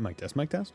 Mic test, mic test.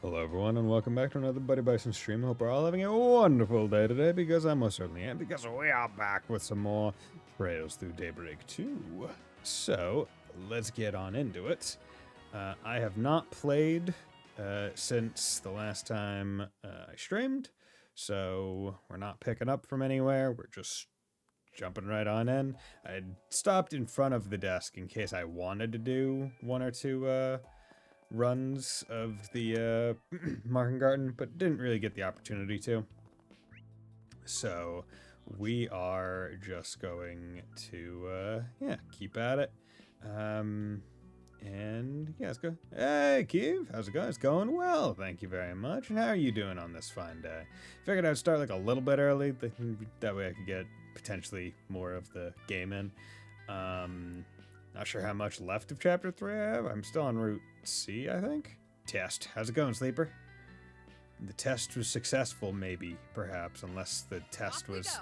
Hello everyone and welcome back to another Bison stream. I hope we're all having a wonderful day today because I most certainly am, because we are back with some more Trails Through Daybreak 2. So, let's get on into it. I have not played since the last time I streamed, so we're not picking up from anywhere, we're just jumping right on in. I stopped in front of the desk in case I wanted to do one or two runs of the Market Garden, but didn't really get the opportunity to. So we are just going to keep at it. And yeah, let's go. Hey Kev, how's it going? It's going well, thank you very much. And how are you doing on this fine day? Figured I'd start like a little bit early, that way I could get potentially more of the game in. Not sure how much left of Chapter 3 I have. I'm still on Route C, I think. Test. How's it going, Sleeper? The test was successful, maybe, perhaps, unless the test was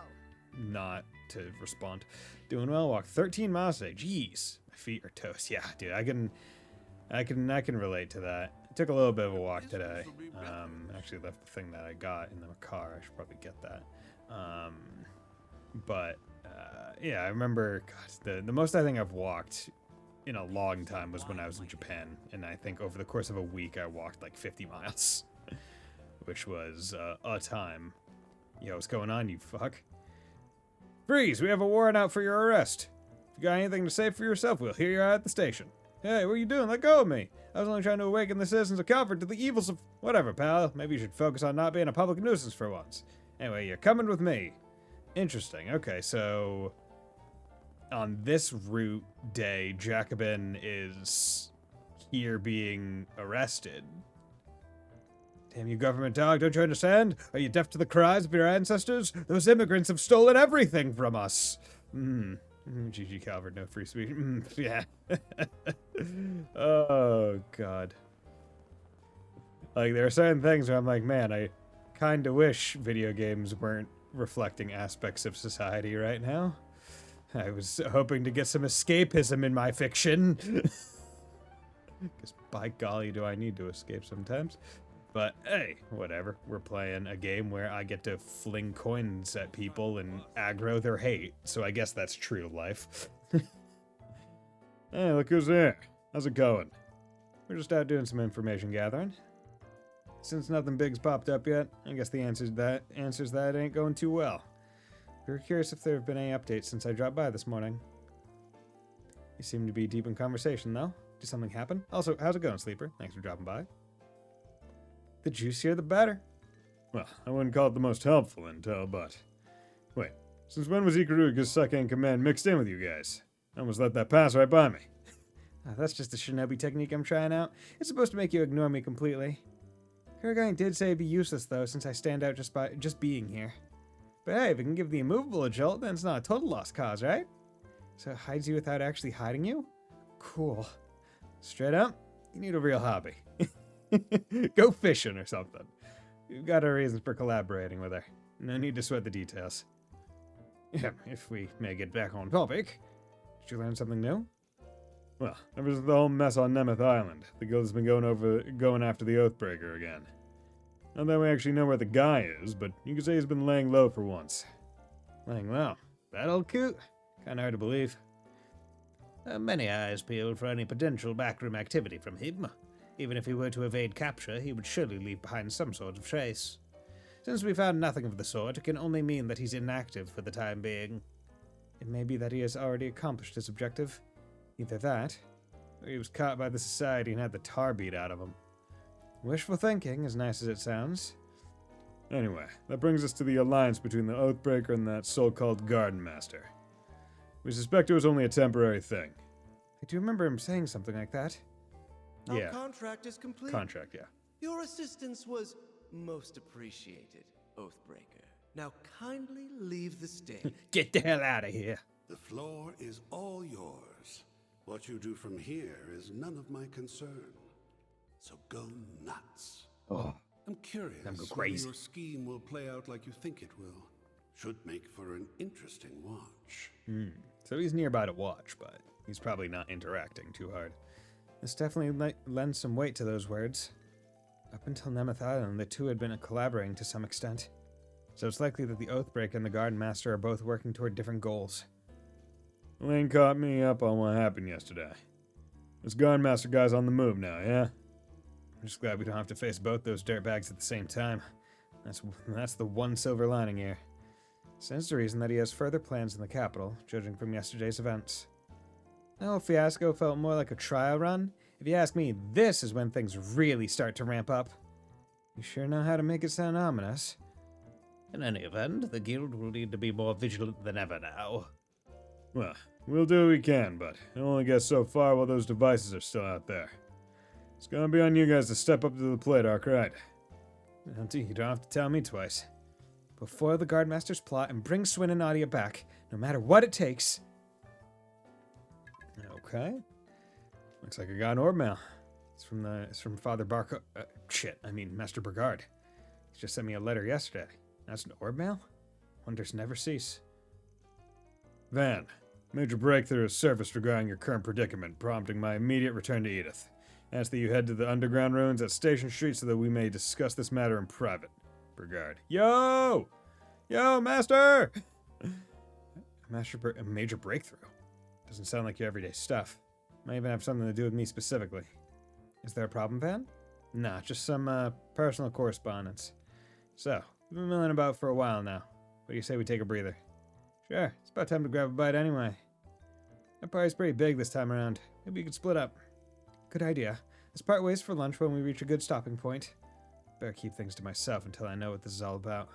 not to respond. Doing well. Walk 13 miles today. Jeez, my feet are toast. Yeah, dude, I can relate to that. took a little bit of a walk today. Actually left the thing that I got in the car. I should probably get that. Yeah, I remember, God, the most I think I've walked in a long time was when I was in Japan, and I think over the course of a week I walked like 50 miles, which was a time. Yo, what's going on, you fuck? Freeze! We have a warrant out for your arrest. If you got anything to say for yourself, we'll hear you out at the station. Hey, what are you doing? Let go of me. I was only trying to awaken the citizens of Calvert to the evils of... Whatever, pal. Maybe you should focus on not being a public nuisance for once. Anyway, you're coming with me. Interesting. Okay, so... on this route day, Jacobin is here being arrested. Damn you, government dog, don't you understand? Are you deaf to the cries of your ancestors? Those immigrants have stolen everything from us. GG Calvert, no free speech. Yeah. Oh, God. Like, there are certain things where I'm like, man, I kind of wish video games weren't reflecting aspects of society right now. I was hoping to get some escapism in my fiction. Because by golly, do I need to escape sometimes. But hey, whatever. We're playing a game where I get to fling coins at people and aggro their hate. So I guess that's true to life. Hey, look who's there. How's it going? We're just out doing some information gathering. Since nothing big's popped up yet, I guess the answers that ain't going too well. We were curious if there have been any updates since I dropped by this morning. You seem to be deep in conversation, though. Did something happen? Also, how's it going, Sleeper? Thanks for dropping by. The juicier, the better. Well, I wouldn't call it the most helpful intel, but... Wait, since when was Ikaruga's second in command mixed in with you guys? I almost let that pass right by me. That's just a shinobi technique I'm trying out. It's supposed to make you ignore me completely. Kurogai did say it'd be useless, though, since I stand out just by being here. But hey, if it can give the immovable a jolt, then it's not a total lost cause, right? So it hides you without actually hiding you? Cool. Straight up, you need a real hobby. Go fishing or something. You've got our reasons for collaborating with her. No need to sweat the details. Yeah, if we may get back on topic. Did you learn something new? Well, ever since the whole mess on Nemeth Island, the guild's been going after the Oathbreaker again. Not that we actually know where the guy is, but you could say he's been laying low for once. Laying low? That old coot? Kinda hard to believe. Many eyes peeled for any potential backroom activity from him. Even if he were to evade capture, he would surely leave behind some sort of trace. Since we found nothing of the sort, it can only mean that he's inactive for the time being. It may be that he has already accomplished his objective. Either that, or he was caught by the Society and had the tar beat out of him. Wishful thinking, as nice as it sounds. Anyway, that brings us to the alliance between the Oathbreaker and that so-called Garden Master. We suspect it was only a temporary thing. I do remember him saying something like that. Our contract is complete. Contract, yeah. Your assistance was most appreciated, Oathbreaker. Now kindly leave the stage. Get the hell out of here. The floor is all yours. What you do from here is none of my concern. So go nuts. Oh, I'm curious I'm whether crazy. your scheme will play out like you think it will. Should make for an interesting watch. So he's nearby to watch, but he's probably not interacting too hard. This definitely lends some weight to those words. Up until Nemeth Island, the two had been collaborating to some extent. So it's likely that the Oathbreaker and the Garden Master are both working toward different goals. Lane caught me up on what happened yesterday. This Garden Master guy's on the move now, yeah? I'm just glad we don't have to face both those dirtbags at the same time. That's the one silver lining here. Stands to reason that he has further plans in the capital, judging from yesterday's events. The whole fiasco felt more like a trial run. If you ask me, this is when things really start to ramp up. You sure know how to make it sound ominous. In any event, the guild will need to be more vigilant than ever now. Well, we'll do what we can, but it only gets so far while those devices are still out there. It's gonna be on you guys to step up to the plate, Arkwright. You don't have to tell me twice. But foil the Guardmaster's plot and bring Swin and Nadia back, no matter what it takes. Okay. Looks like I got an orb mail. It's from Father Barco. Master Burgard. He just sent me a letter yesterday. That's an orb mail? Wonders never cease. Van, major breakthrough has surfaced regarding your current predicament, prompting my immediate return to Edith. Ask that you head to the underground ruins at Station Street so that we may discuss this matter in private. Brigard. Yo! Yo, Master! A major breakthrough. Doesn't sound like your everyday stuff. Might even have something to do with me specifically. Is there a problem, Van? Nah, just some personal correspondence. So, we've been milling about for a while now. What do you say we take a breather? Sure, it's about time to grab a bite anyway. That party's pretty big this time around. Maybe we could split up. Good idea. Let's part ways for lunch when we reach a good stopping point. Better keep things to myself until I know what this is all about.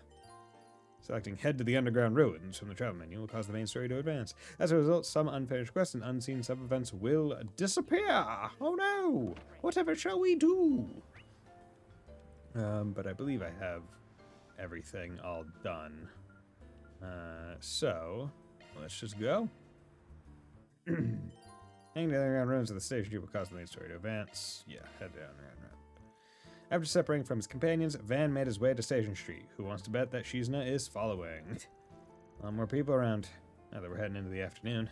Selecting head to the underground ruins from the travel menu will cause the main story to advance. As a result, some unfinished quests and unseen sub-events will disappear. Oh no! Whatever shall we do? But I believe I have everything all done. So, let's just go. Heading to the underground ruins of the station will cause the main story to advance. Yeah, head down the underground. After separating from his companions, Van made his way to Station Street. Who wants to bet that Shizna is following? A lot more people around, now that we're heading into the afternoon.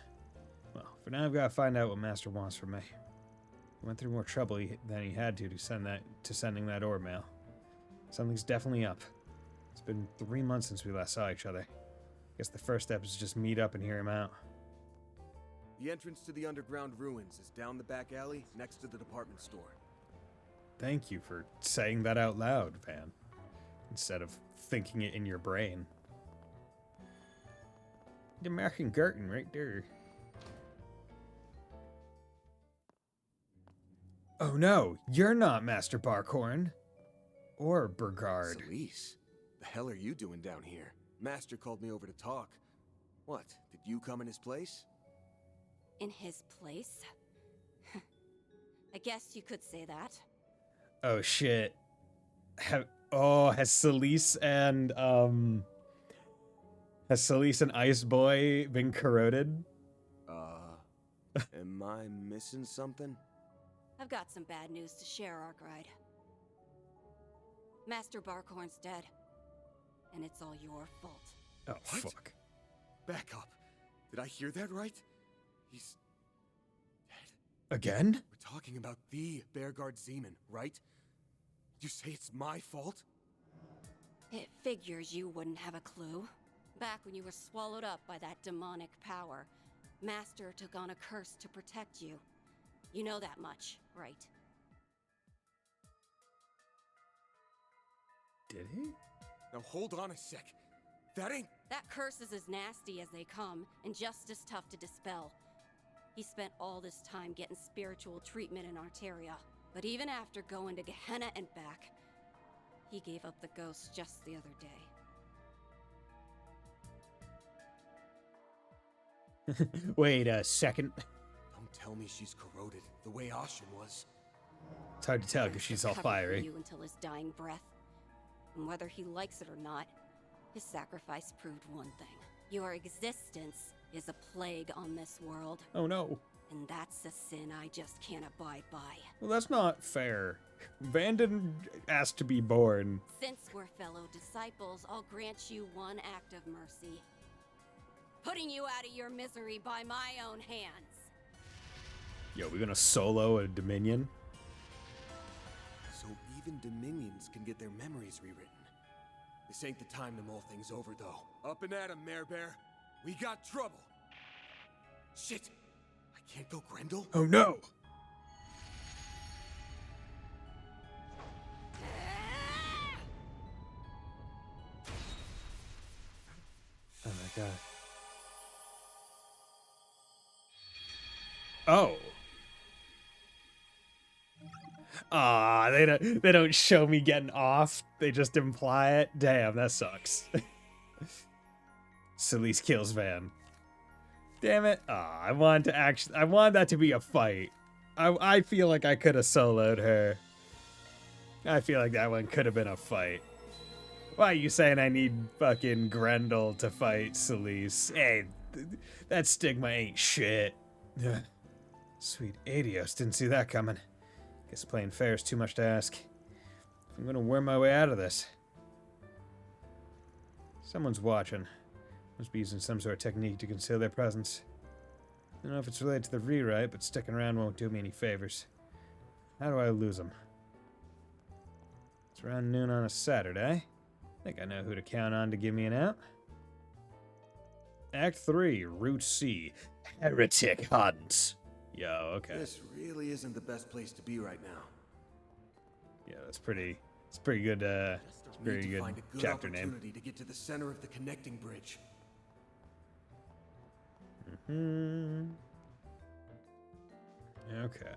Well, for now I've got to find out what Master wants from me. He went through more trouble than he had to sending that orb mail. Something's definitely up. It's been 3 months since we last saw each other. Guess the first step is to just meet up and hear him out. The entrance to the underground ruins is down the back alley next to the department store. Thank you for saying that out loud, Van, instead of thinking it in your brain. The American Garten right there. Oh no, you're not Master Barkhorn. Or Burgard. Celise, the hell are you doing down here? Master called me over to talk. What, did you come in his place? In his place? I guess you could say that. Oh shit. Has Celise and Ice Boy been corroded? Am I missing something? I've got some bad news to share, Arkwright. Master Barkhorn's dead. And it's all your fault. Oh, What? fuck. Back up. Did I hear that right? He's dead. Again? We're talking about the Bearguard Zeman, right? You say it's my fault? It figures you wouldn't have a clue. Back when you were swallowed up by that demonic power, Master took on a curse to protect you. You know that much, right? Did he? Now hold on a sec. That ain't... That curse is as nasty as they come, and just as tough to dispel. He spent all this time getting spiritual treatment in Arteria, but even after going to Gehenna and back, he gave up the ghost just the other day. Wait a second. Don't tell me she's corroded the way Ashen was. It's hard to tell because she's all Covered for fiery. you until his dying breath. And whether he likes it or not, his sacrifice proved one thing. Your existence is a plague on this world. Oh no. And that's a sin I just can't abide by. Well, that's not fair. Van didn't ask to be born. Since we're fellow disciples, I'll grant you one act of mercy. Putting you out of your misery by my own hands. Yo, we gonna solo a Dominion? So even Dominions can get their memories rewritten. This ain't the time to mull things over, though. Up and at 'em, Mare Bear. We got trouble. Shit! I can't go Grendel? Oh no! Oh my god. Oh. Ah, they don't show me getting off. They just imply it. Damn, that sucks. Celise kills Van. Damn it. Ah, I want that to be a fight. I feel like I could have soloed her. I feel like that one could have been a fight. Why are you saying I need fucking Grendel to fight Celise? Hey, that stigma ain't shit. Sweet Adios, didn't see that coming. Guess playing fair is too much to ask. I'm gonna worm my way out of this. Someone's watching. Must be using some sort of technique to conceal their presence. I don't know if it's related to the rewrite, but sticking around won't do me any favors. How do I lose them? It's around noon on a Saturday. I think I know who to count on to give me an out. Act 3, Route C. Heretic Hunt. Yo, okay. This really isn't the best place to be right now. Yeah, that's pretty. It's pretty good. Very Need to good find a good chapter name. opportunity to get to the center of the connecting bridge. Okay.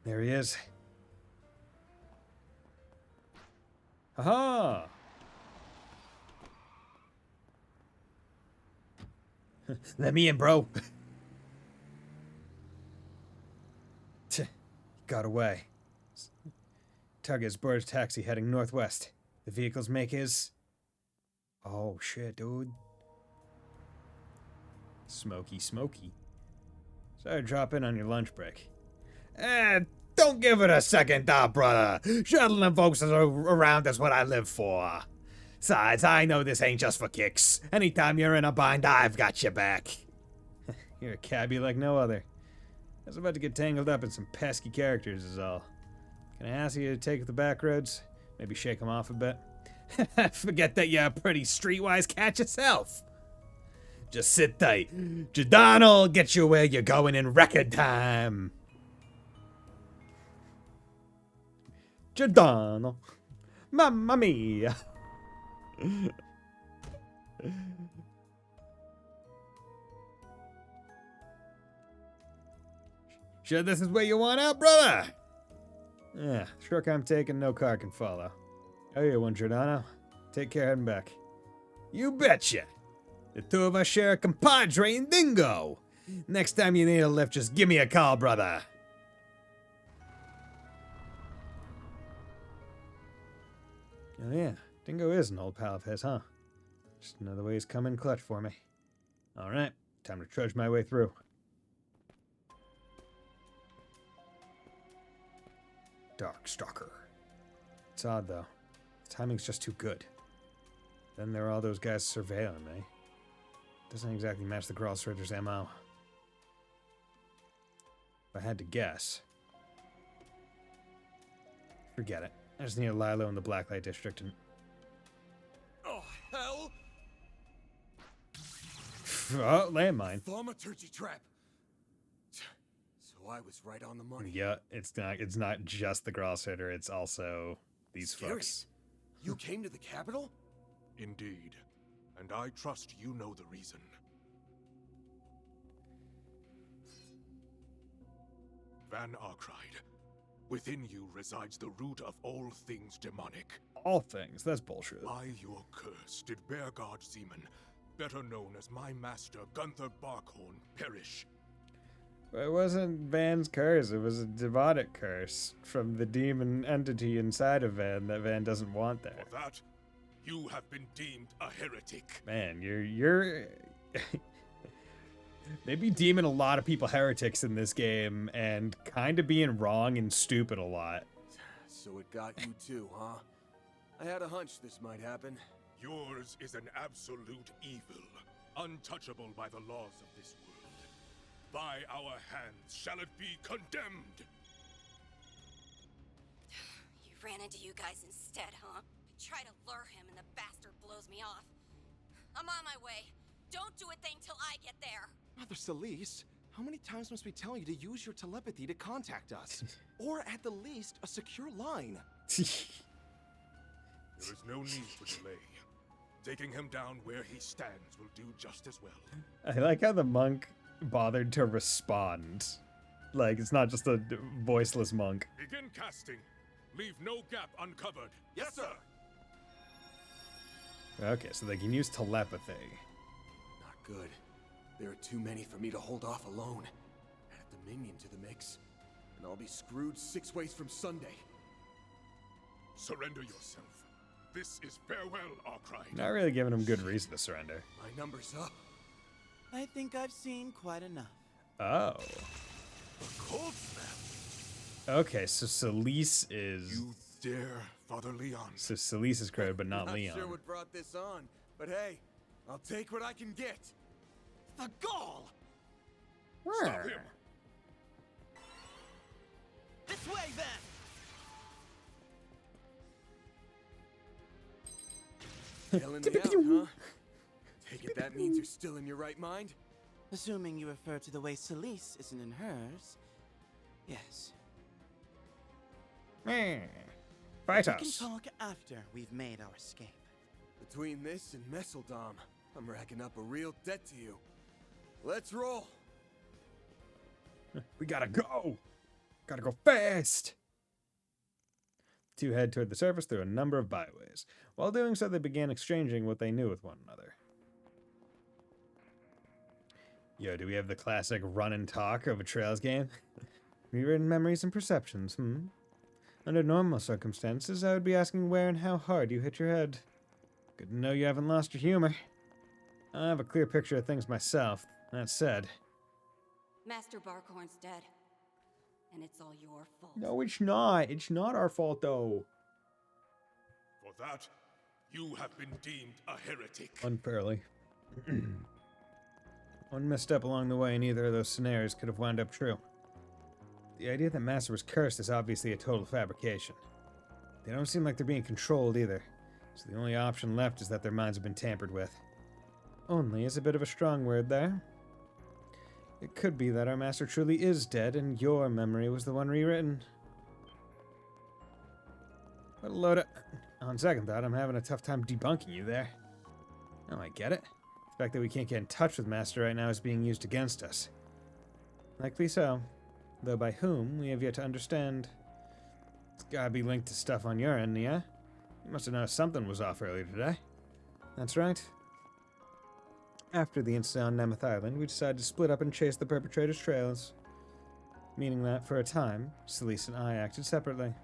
There he is. Haha! Let me in, bro. Got away. Target is boarded taxi heading northwest. The vehicle's make is... Oh, shit, dude. Smoky. Sorry to drop in on your lunch break. Don't give it a second thought, brother. Shuttling folks around is what I live for. Besides, I know this ain't just for kicks. Anytime you're in a bind, I've got your back. You're a cabbie like no other. I was about to get tangled up in some pesky characters is all. Can I ask you to take the back roads? Maybe shake them off a bit? Forget that you're a pretty streetwise cat yourself. Just sit tight. Jadon'll get you where you're going in record time. Jadon. Mamma mia. Sure this is where you want out, brother? Yeah, truck I'm taking, no car can follow. Oh, you one, Giordano. Take care heading back. You betcha. The two of us share a compadre in Dingo. Next time you need a lift, just give me a call, brother. Oh yeah, Dingo is an old pal of his, huh? Just another way he's come in clutch for me. Alright, time to trudge my way through. Darkstalker. It's odd, though. The timing's just too good. Then there are all those guys surveilling me. Doesn't exactly match the Gralsrider's MO. If I had to guess... Forget it. I just need a Lilo in the Blacklight District and... Oh, hell! Oh, landmine. Thaumaturgy trap! So I was right on the money. Yeah, it's not just the Gralsrider, it's also these folks. You came to the capital? Indeed. And I trust you know the reason. Van Arkride, within you resides the root of all things demonic. All things, that's bullshit. By your curse did Bearguard Zeman, better known as my master Gunther Barkhorn, perish. It wasn't Van's curse, it was a demonic curse from the demon entity inside of Van that Van doesn't want there. For that, you have been deemed a heretic. Man, you're maybe deeming a lot of people heretics in this game and kind of being wrong and stupid a lot. So it got you too, huh? I had a hunch this might happen. Yours is an absolute evil, untouchable by the laws of this world. By our hands shall it be condemned. You ran into you guys instead, huh? I try to lure him and the bastard blows me off. I'm on my way. Don't do a thing till I get there. Mother Celise, how many times must we tell you to use your telepathy to contact us? Or at the least, a secure line. There is no need for delay. Taking him down where he stands will do just as well. I like how the monk bothered to respond. Like, it's not just a voiceless monk. Begin casting. Leave no gap uncovered. Yes, sir. Okay, so they can use telepathy. Not good. There are too many for me to hold off alone. Add a Dominion to the mix, and I'll be screwed 6 ways from Sunday. Surrender yourself. This is farewell, Arkride. Not really giving him good reason to surrender. My number's up. I think I've seen quite enough. Oh. Cold snap. Okay, so Celise is... You dare, Father Leon. So Celise is credited, but not Leon. Sure what brought this on, but hey, I'll take what I can get. The gall! Stop him. This way, then! Bailing me out, huh? Take it that means you're still in your right mind? Assuming you refer to the way Celise isn't in hers, yes. Fight We can us. talk after we've made our escape. Between this and Messeldom, I'm racking up a real debt to you. Let's roll! We gotta go. Gotta go fast. The two head toward the surface through a number of byways. While doing so, they began exchanging what they knew with one another. Yo, do we have the classic run and talk of a Trails game? Rewritten memories and perceptions, Under normal circumstances, I would be asking where and how hard you hit your head. Good to know you haven't lost your humor. I have a clear picture of things myself. That said... Master Barkhorn's dead. And it's all your fault. No, it's not. It's not our fault, though. For that, you have been deemed a heretic. Unfairly. One misstep along the way in either of those scenarios could have wound up true. The idea that Master was cursed is obviously a total fabrication. They don't seem like they're being controlled either, so the only option left is that their minds have been tampered with. Only is a bit of a strong word there. It could be that our Master truly is dead and your memory was the one rewritten. What a load of... On second thought, I'm having a tough time debunking you there. Oh, I get it. The fact that we can't get in touch with Master right now is being used against us. Likely so. Though by whom, we have yet to understand. It's gotta be linked to stuff on your end, yeah? You must have noticed something was off earlier today. That's right. After the incident on Nemeth Island, we decided to split up and chase the perpetrator's trails. Meaning that, for a time, Celise and I acted separately.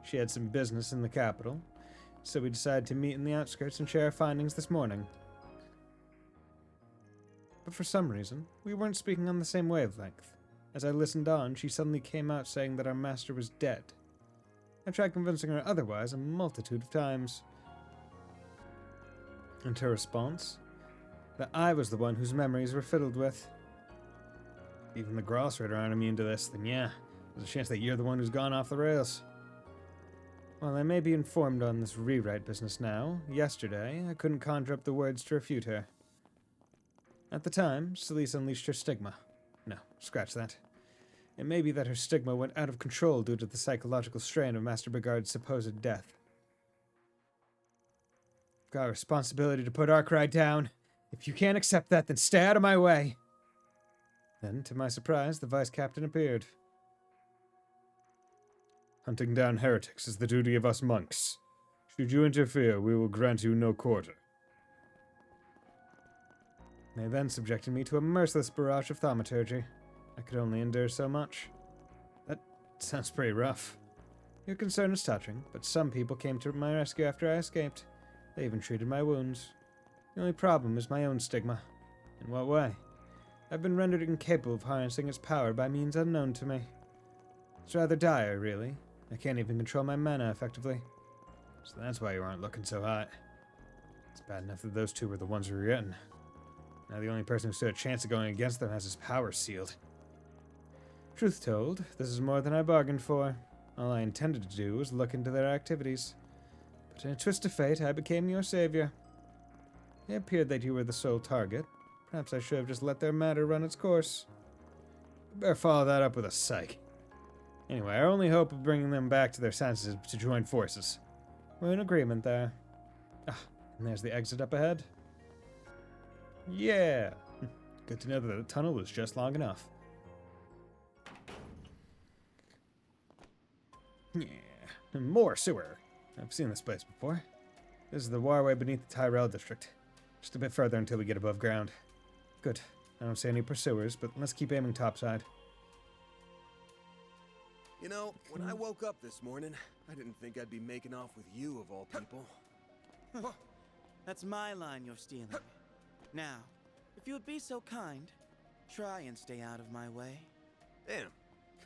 She had some business in the capital, so we decided to meet in the outskirts and share our findings this morning. But for some reason, we weren't speaking on the same wavelength. As I listened on, she suddenly came out saying that our master was dead. I tried convincing her otherwise a multitude of times. And her response? That I was the one whose memories were fiddled with. If even the Grossritter aren't immune to this, then yeah, there's a chance that you're the one who's gone off the rails. While I may be informed on this rewrite business now, yesterday I couldn't conjure up the words to refute her. At the time, Celise unleashed her stigma. No, scratch that. It may be that her stigma went out of control due to the psychological strain of Master Bigard's supposed death. I've got a responsibility to put Arkwright down. If you can't accept that, then stay out of my way. Then, to my surprise, the vice captain appeared. Hunting down heretics is the duty of us monks. Should you interfere, we will grant you no quarter. They then subjected me to a merciless barrage of thaumaturgy. I could only endure so much. That sounds pretty rough. Your concern is touching, but some people came to my rescue after I escaped. They even treated my wounds. The only problem is my own stigma. In what way? I've been rendered incapable of harnessing its power by means unknown to me. It's rather dire, really. I can't even control my mana effectively. So that's why you aren't looking so hot. It's bad enough that those two were the ones who were getting. Now the only person who stood a chance of going against them has his power sealed. Truth told, this is more than I bargained for. All I intended to do was look into their activities. But in a twist of fate, I became your savior. It appeared that you were the sole target. Perhaps I should have just let their matter run its course. You better follow that up with a psych. Anyway, our only hope of bringing them back to their senses is to join forces. We're in agreement there. Ah, and there's the exit up ahead. Yeah! Good to know that the tunnel was just long enough. Yeah, and more sewer. I've seen this place before. This is the waterway beneath the Tyrell district. Just a bit further until we get above ground. Good. I don't see any pursuers, but let's keep aiming topside. You know, when I woke up this morning, I didn't think I'd be making off with you of all people. That's my line you're stealing. Now, if you would be so kind, try and stay out of my way. Damn,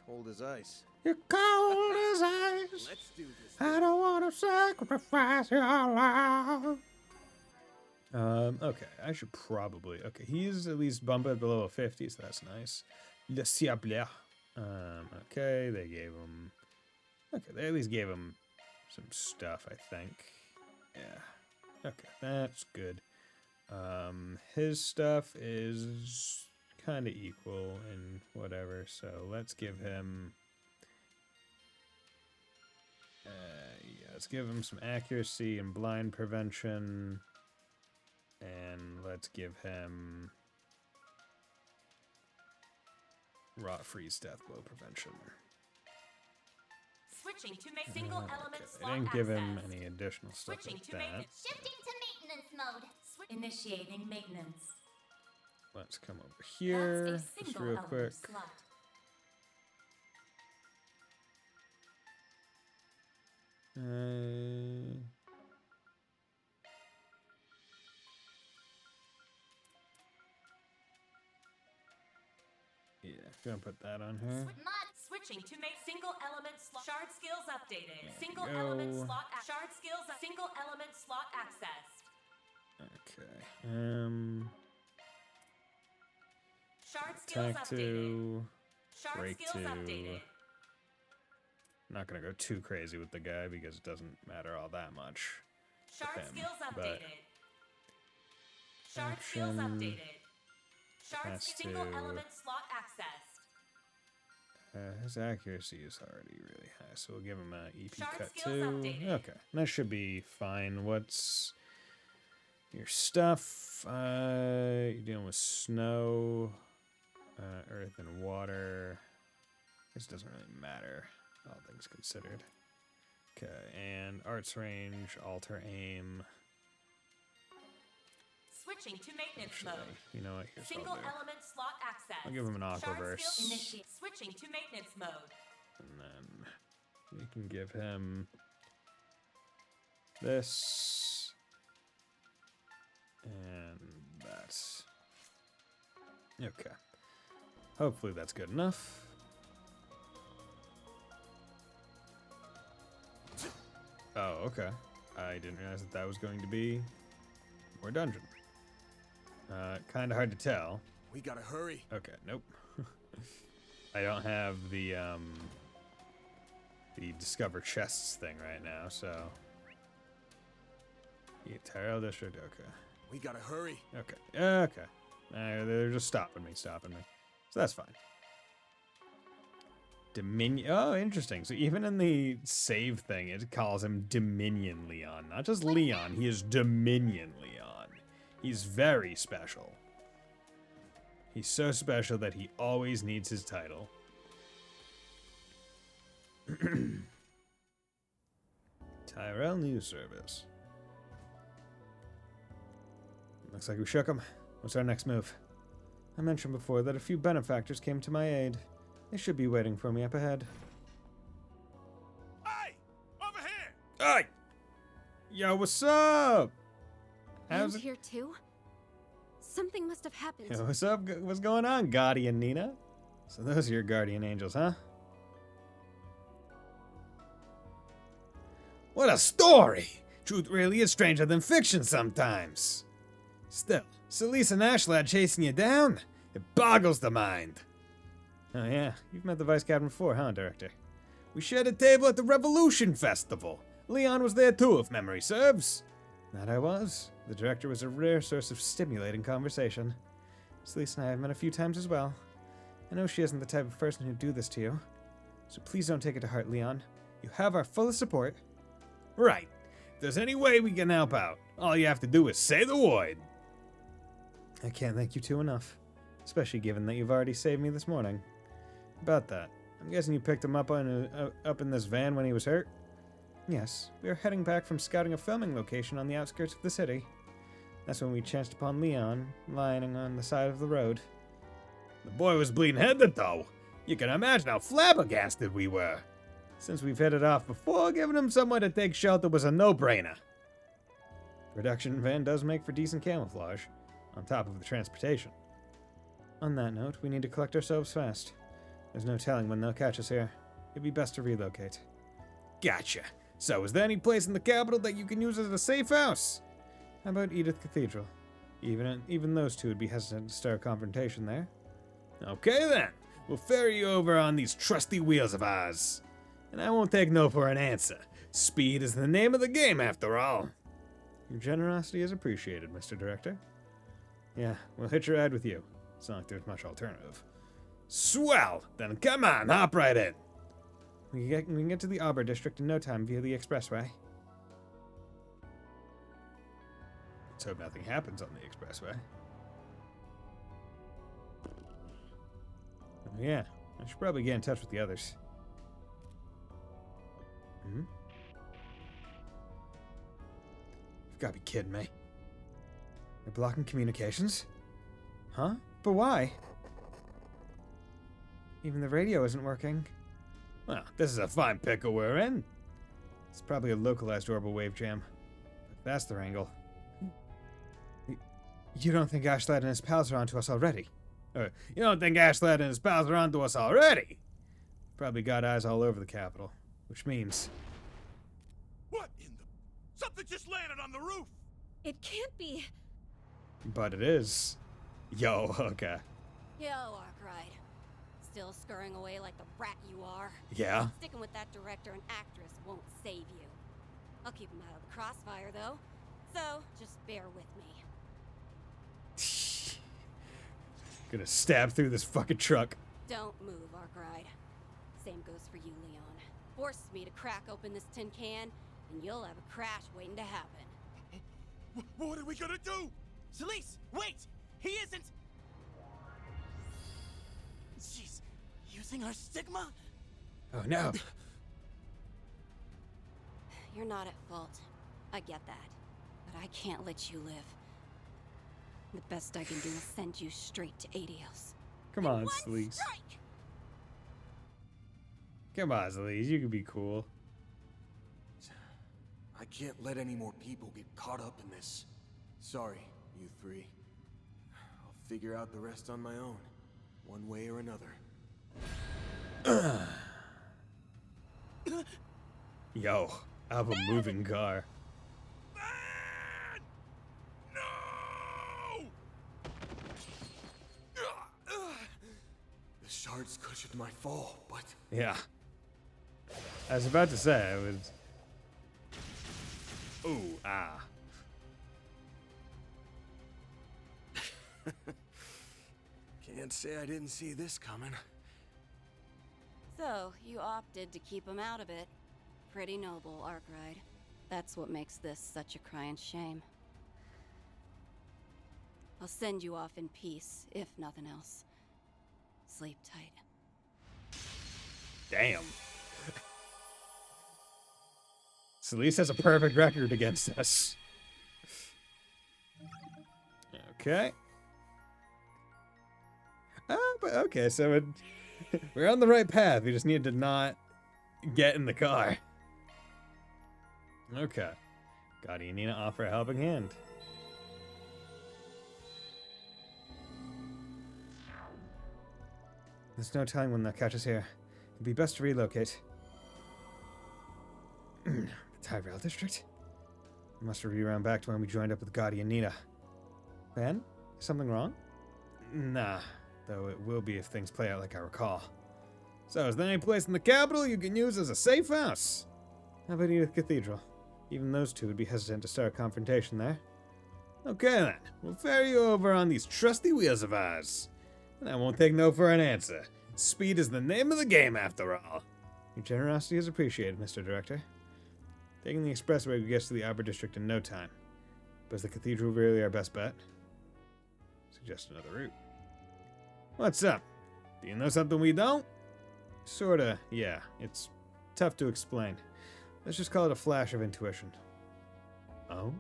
cold as ice. You're cold as ice. Let's do this. I don't want to sacrifice your love. Okay, I should probably... Okay, he's at least bumped up below 50, so that's nice. Le Ciable. Okay, they gave him... Okay, they at least gave him some stuff, I think. Yeah. Okay, that's good. His stuff is kind of equal and whatever, so let's give him... yeah, let's give him some accuracy and blind prevention. And let's give him... Rot freeze death blow prevention. Switching to make single element Okay, slot they didn't give him access. any additional stuff Switching like to that. maintenance. Shifting to maintenance mode. Initiating maintenance. Let's come over here, That's a just single real element quick. slot. Yeah, gonna put that on her. Switching to make single element slot. Shard skills updated. There Single we element go. slot. Shard skills. Single element slot accessed. Okay. Shard skills Attack updated. 2, Shard break skills 2. updated. Not gonna go too crazy with the guy because it doesn't matter all that much. Shard him, skills but updated. Shard skills action updated. Shard has single to- element slot accessed. His accuracy is already really high, so we'll give him a EP Shard cut skills 2. updated. Okay, that should be fine. What's your stuff? You're dealing with snow, earth, and water. This doesn't really matter, all things considered. Okay, and arts range, alter aim. Switching to maintenance Actually, mode. you know what? Here's Single what I'll do. element slot access. I'll give him an Shard Aquaverse. skill initiate. Switching to maintenance mode. And then we can give him this and that. Okay. Hopefully that's good enough. Oh, okay. I didn't realize that that was going to be more dungeon. Kind of hard to tell. We gotta hurry. Okay, nope. I don't have the discover chests thing right now, so the Tyrell District. Okay, We gotta hurry. okay. They're just stopping me. So that's fine. Dominion. Oh, interesting. So even in the save thing, it calls him Dominion Leon, not just Leon. He is Dominion Leon. He's very special. He's so special that he always needs his title. Tyrell News Service. Looks like we shook him. What's our next move? I mentioned before that a few benefactors came to my aid. They should be waiting for me up ahead. Hey! Over here! Hey! Yo, what's up? How's And it? here too? Something must have happened. Yo, what's up? What's going on, Guardian Nina? So those are your guardian angels, huh? What a story! Truth really is stranger than fiction sometimes. Still, Celise and Ashlad chasing you down? It boggles the mind. Oh yeah, you've met the Vice Captain before, huh, Director? We shared a table at the Revolution Festival. Leon was there too, if memory serves. That I was. The Director was a rare source of stimulating conversation. Celise and I have met a few times as well. I know she isn't the type of person who'd do this to you. So please don't take it to heart, Leon. You have our fullest support. Right. If there's any way we can help out, all you have to do is say the word. I can't thank you two enough. Especially given that you've already saved me this morning. About that, I'm guessing you picked him up up in this van when he was hurt? Yes, we were heading back from scouting a filming location on the outskirts of the city. That's when we chanced upon Leon, lying on the side of the road. The boy was bleeding headed, though. You can imagine how flabbergasted we were. Since we've headed off before, giving him somewhere to take shelter was a no-brainer. Production van does make for decent camouflage, on top of the transportation. On that note, we need to collect ourselves fast. There's no telling when they'll catch us here. It'd be best to relocate. Gotcha. So, is there any place in the capital that you can use as a safe house? How about Edith Cathedral? Even those two would be hesitant to start a confrontation there. Okay then. we'll ferry you over on these trusty wheels of ours. And I won't take no for an answer. Speed is the name of the game, after all. Your generosity is appreciated, Mr. Director. Yeah, we'll hitch a ride with you. It's not like there's much alternative. Swell! Then come on, hop right in. We can get to the Arbor District in no time via the expressway. Let's hope nothing happens on the expressway. Oh, yeah, I should probably get in touch with the others. You've got to be kidding me. They're blocking communications? Huh? But why? Even the radio isn't working. Well, this is a fine pickle we're in. It's probably a localized orbital wave jam. If that's their angle. You don't think Ashlad and his pals are onto us already? You don't think Ashlad and his pals are onto us already? Probably got eyes all over the capital. Which means... What in the... Something just landed on the roof! It can't be. But it is. Yo, okay. Yo, Arkwright. Still scurrying away like the rat you are. Yeah? Sticking with that director and actress won't save you. I'll keep him out of the crossfire, though. So, just bear with me. Gonna stab through this fucking truck. Don't move, Arkwright. Same goes for you, Leon. Force me to crack open this tin can, and you'll have a crash waiting to happen. What are we gonna do? Celise, wait! He isn't... She's using our stigma? Oh no. You're not at fault. I get that. But I can't let you live. The best I can do is send you straight to Adios. Come on, Sleaze. Come on, Sleaze. You can be cool. I can't let any more people get caught up in this. Sorry, you three. I'll figure out the rest on my own, one way or another. Yo, I have a moving car. Man! No! The shards cushioned my fall, but Yeah. I was about to say, I was... Ooh, ah. can't say I didn't see this coming. So, you opted to keep him out of it. Pretty noble, Arkwright. That's what makes this such a crying shame. I'll send you off in peace, if nothing else. Sleep tight. Damn. Celise has a perfect record against us. Okay. But okay, so we're on the right path. We just need to not get in the car. Okay. Gotti Nina offer a helping hand. There's no telling when they'll catch us here. It'd be best to relocate. The Tyrell District? I must have rewound back to when we joined up with Gotti and Nina. Ben? Is something wrong? Nah, though it will be if things play out like I recall. So, is there any place in the capital you can use as a safe house? How about Edith Cathedral? Even those two would be hesitant to start a confrontation there. Okay then, we'll ferry you over on these trusty wheels of ours. And I won't take no for an answer. Speed is the name of the game after all. Your generosity is appreciated, Mr. Director. Taking the expressway will get us to the Arbor District in no time. But is the cathedral really our best bet? Suggest another route. What's up? Do you know something we don't? Sorta, yeah. It's tough to explain. Let's just call it a flash of intuition. Oh?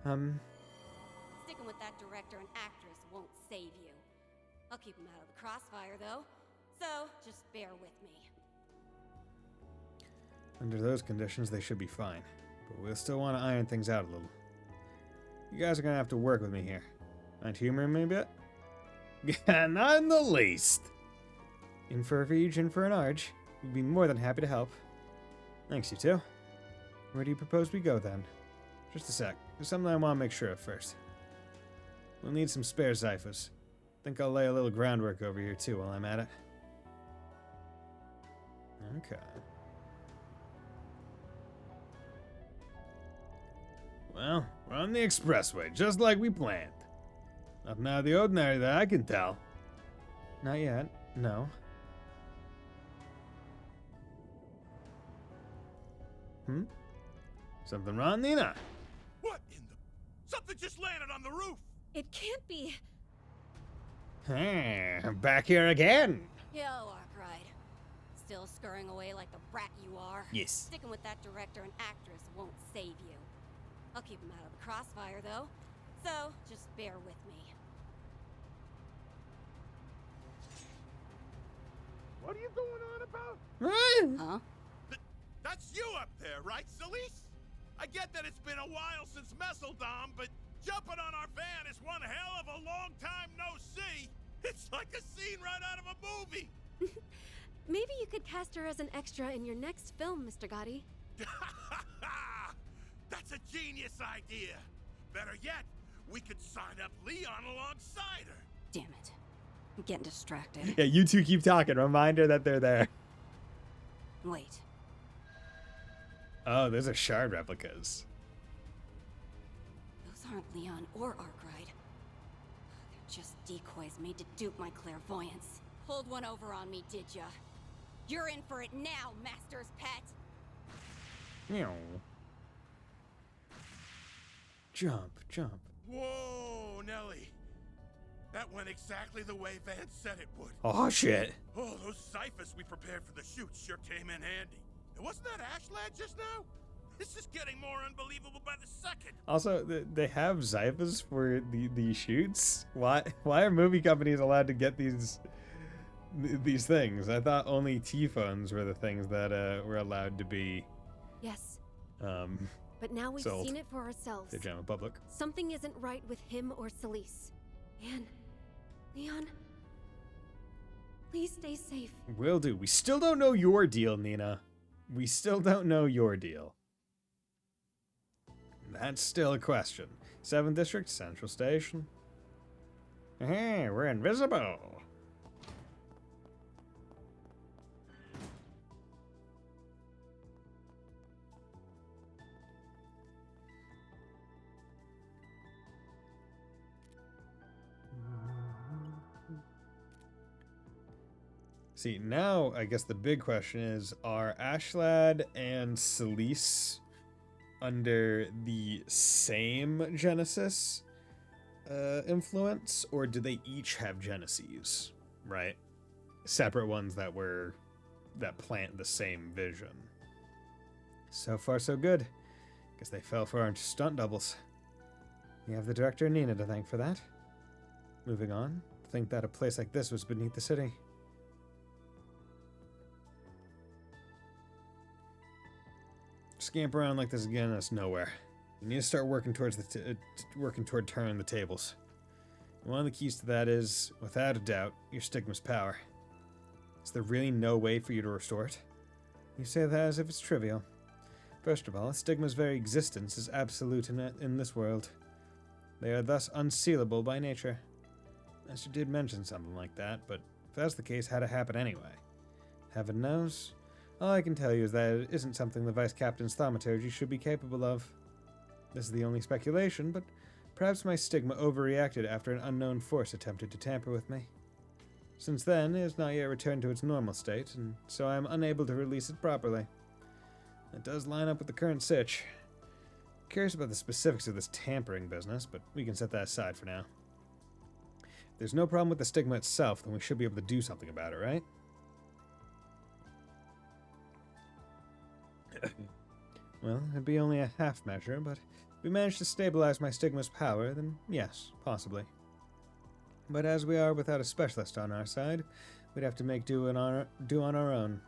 Sticking with that director and actress won't save you. I'll keep him out of the crossfire, though. So, just bear with me. Under those conditions, they should be fine. But we'll still want to iron things out a little. You guys are gonna have to work with me here. Mind humoring me a bit? Yeah, not in the least. In for a Reach, in for an Arch. We'd be more than happy to help. Thanks, you two. Where do you propose we go, then? Just a sec. There's something I want to make sure of first. We'll need some spare Zyphas. think I'll lay a little groundwork over here too while I'm at it. Okay. Well, we're on the expressway, just like we planned. Nothing out of the ordinary that I can tell. Not yet, no. Something wrong, Nina? What in the... Something just landed on the roof! It can't be. Hey, I'm back here again. Yo, Arkwright. Still scurrying away like the brat you are. Yes. Sticking with that director and actress won't save you. I'll keep him out of the crossfire, though. So, just bear with me. What are you going on about? Huh? That's you up there, right, Celise? I get that it's been a while since Messeldom, but jumping on our van is one hell of a long time no see. It's like a scene right out of a movie. Maybe you could cast her as an extra in your next film, Mr. Gotti. That's a genius idea. Better yet, we could sign up Leon alongside her. Damn it. I'm getting distracted. Yeah, you two keep talking. Reminder that they're there. Wait. Oh, those are shard replicas. Those aren't Leon or Arkwright. They're just decoys made to dupe my clairvoyance. Pulled one over on me, did ya? You're in for it now, Master's pet! Meow. Jump, jump. Whoa, Nelly. That went exactly the way Vance said it would. Oh, shit. Oh, those ciphers we prepared for the shoot sure came in handy. And wasn't that Ashlad just now? This is getting more unbelievable by the second. Also, they have Zyphas for the shoots. Why are movie companies allowed to get these things? I thought only T-phones were the things that were allowed to be Yes, um but now we've sold seen it for ourselves. to general public. Something isn't right with him or Celise. And Leon, please stay safe. Will do. We still don't know your deal, Nina. We still don't know your deal. That's still a question. 7th District, Central Station. Hey, we're invisible. See, now I guess the big question is, are Ashlad and Celise under the same Genesis influence, or do they each have Genesis, right? Separate ones that plant the same vision. So far, so good. Guess they fell for our stunt doubles. We have the director and Nina to thank for that. Moving on, think that a place like this was beneath the city. Scamper around like this again, that's nowhere. You need to start working towards toward turning the tables. And one of the keys to that is, without a doubt, your stigma's power. Is there really no way for you to restore it? You say that as if it's trivial. First of all, a stigma's very existence is absolute in this world. They are thus unsealable by nature. Master did mention something like that, but if that's the case, how'd it happen anyway? Heaven knows. All I can tell you is that it isn't something the Vice Captain's thaumaturgy should be capable of. This is the only speculation, but perhaps my stigma overreacted after an unknown force attempted to tamper with me. Since then, it has not yet returned to its normal state, and so I am unable to release it properly. It does line up with the current sitch. Curious about the specifics of this tampering business, but we can set that aside for now. If there's no problem with the stigma itself, then we should be able to do something about it, right? Well, it'd be only a half measure, but if we manage to stabilize my stigma's power, then yes, possibly. But as we are without a specialist on our side, we'd have to make do on our own.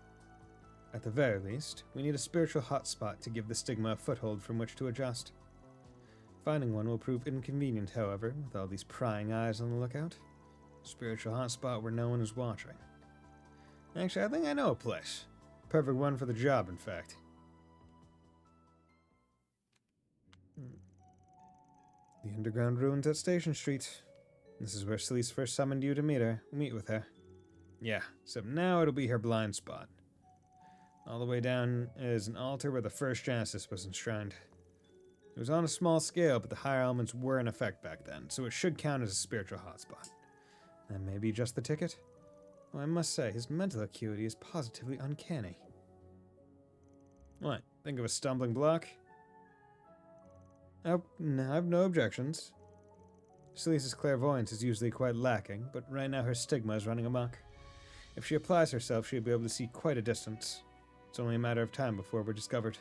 At the very least, we need a spiritual hotspot to give the stigma a foothold from which to adjust. Finding one will prove inconvenient, however, with all these prying eyes on the lookout. A spiritual hotspot where no one is watching. Actually, I think I know a place. Perfect one for the job, in fact. The underground ruins at Station Street. This is where Celeste first summoned you to meet with her. Yeah, except now it'll be her blind spot. All the way down is an altar where the first Genesis was enshrined. It was on a small scale, but the higher elements were in effect back then, so it should count as a spiritual hotspot. And maybe just the ticket? Well, I must say, his mental acuity is positively uncanny. What? Think of a stumbling block? Oh, no, I have no objections. Celeste's clairvoyance is usually quite lacking, but right now her stigma is running amok. If she applies herself, she'll be able to see quite a distance. It's only a matter of time before we're discovered.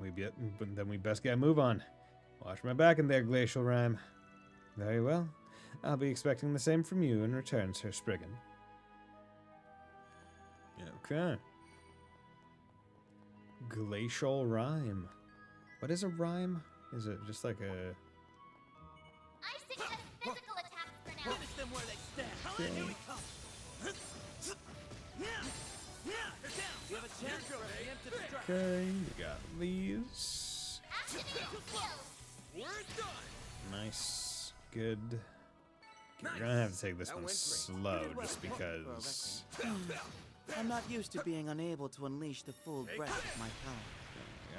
Then we best get a move on. Watch my back in there, Glacial Rhyme. Very well. I'll be expecting the same from you in return, Sir Spriggan. Okay. Glacial Rhyme. What is a rhyme? Is it just like a... I suggest physical attacks for now. Finish them where they stand. Here we come. You have a chance for a preemptive strike. Okay, we got these. Activate skills. Nice. Good. Okay, we're gonna have to take this one slow just because... I'm not used to being unable to unleash the full breadth of my power.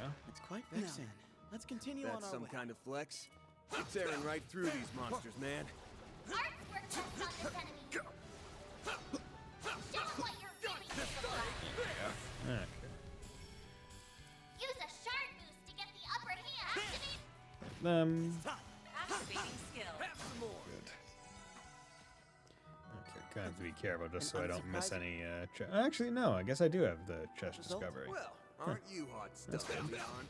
Yeah. It's quite vexing. Let's continue on That's our some way. kind of flex. You're tearing right through these monsters, man. Arts work best on this enemy. Show 'em what you're really capable of. Okay. Use a shard boost to get the upper hand. Activate. Activating skill. Good. Okay, gonna have to be careful just so I don't miss any actually, no, I guess I do have the chest discovery. Well, aren't you hot stuff, Leon?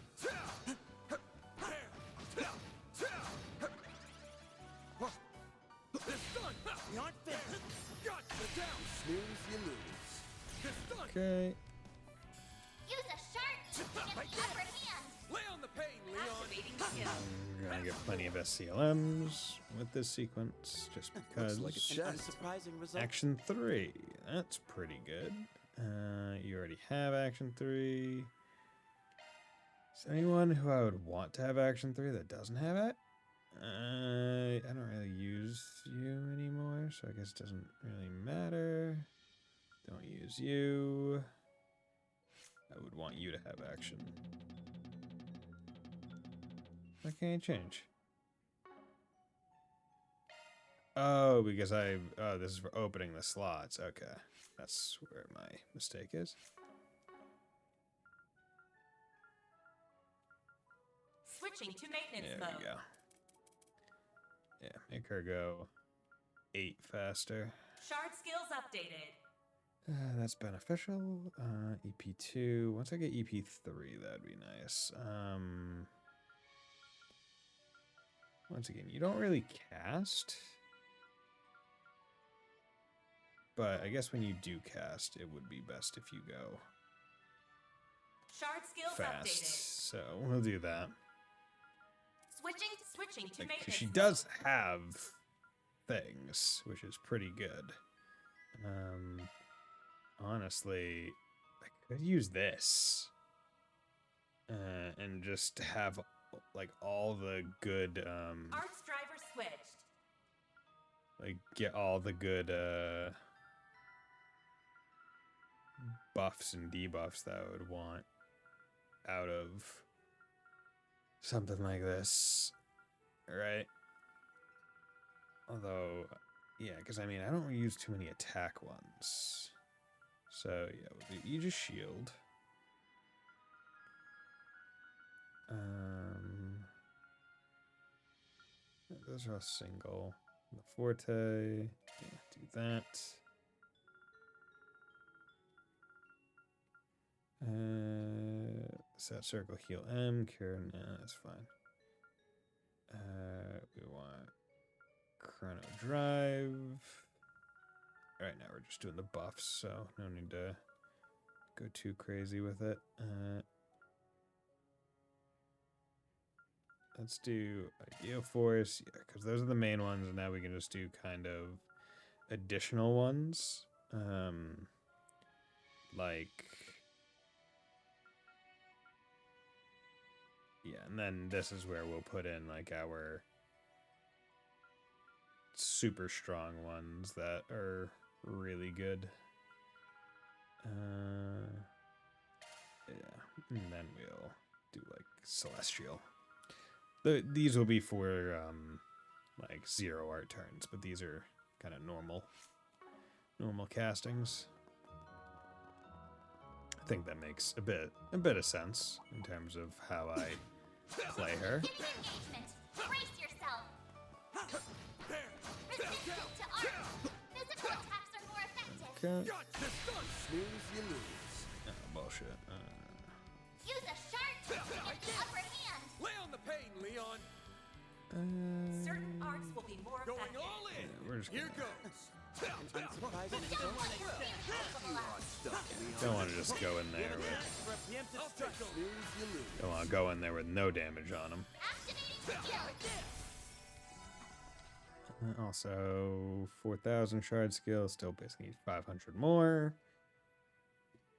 We aren't finished. Snooze, you lose. Okay. Use a shard boost to get the upper hand. Lay on the pain, Leon. Activating skill. We're gonna get plenty of SCLMs with this sequence just because. like a An chest. unsurprising result. Action 3. That's pretty good. You already have Action 3. Is there anyone who I would want to have Action 3 that doesn't have it? I don't really use you anymore, so I guess it doesn't really matter. Don't use you. I would want you to have action. Why can't I change? Oh, because oh, this is for opening the slots. Okay. That's where my mistake is. Switching to maintenance There mode. we go. Yeah, make her go 8 faster. Shard skills updated. That's beneficial. EP2. Once I get EP3, that'd be nice. Once again, you don't really cast. But I guess when you do cast, it would be best if you go Shard skills fast. updated. So we'll do that. Switching to Like, 'cause maintenance she mode. does have things, which is pretty good. Honestly, I could use this and just have like all the good Arts driver switched. like get all the good buffs and debuffs that I would want out of something like this, right? Although, yeah, because I mean, I don't use too many attack ones. So, yeah, we'll do Aegis Shield. Those are all single. The Forte, yeah, do that. Set circle heal M, cure, nah, that's fine. We want Chrono Drive. Right now we're just doing the buffs, so no need to go too crazy with it. Let's do Ideal Force, yeah, because those are the main ones, and now we can just do kind of additional ones. Like, yeah, and then this is where we'll put in like our super strong ones that are really good. Yeah, and then we'll do like celestial. These will be for like 0 art turns, but these are kind of normal castings. I think that makes a bit of sense in terms of how I play her. Engagement. Brace yourself. Resistant to art. Physical attacks are more effective. Okay. Snooze, you lose. Oh, bullshit. Use a sharp to get the upper hand. Lay on the pain, Leon. Certain arts will be more Going effective. all in. Yeah, we're just Here gonna- goes. Don't want to be Don't want to just go in there with. Snooze, you lose. Don't want to go in there with no damage on them. Activating skill. Also, 4,000 shard skill. Still basically need 500 more.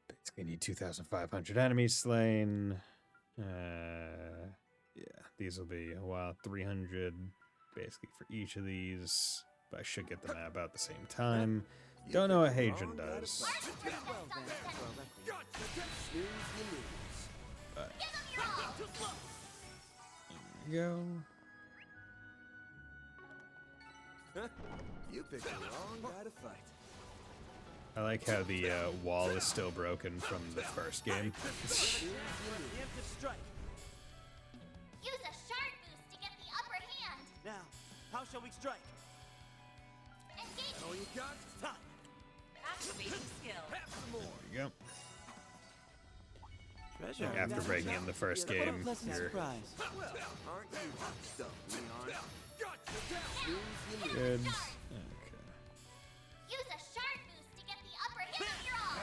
Basically need 2,500 enemies slain. Yeah, these will be a while. 300 basically for each of these. But I should get them at about the same time. Don't know what Hadrian does. Snooze, you lose. But Give them your all. there we go. You picked the wrong guy to fight. I like how the wall is still broken from the first game. Preemptive strike. Use a shard boost to get the upper hand. Now, how shall we strike? Engage. All you got? Time. Activating skill. Have some more. There you go. Treasure. After breaking in the first What a game, pleasant you're surprise. Well, aren't you hot stuff, Leon? Snooze, you lose. good. Okay. Use a shard boost to get the upper hand. Give them your all.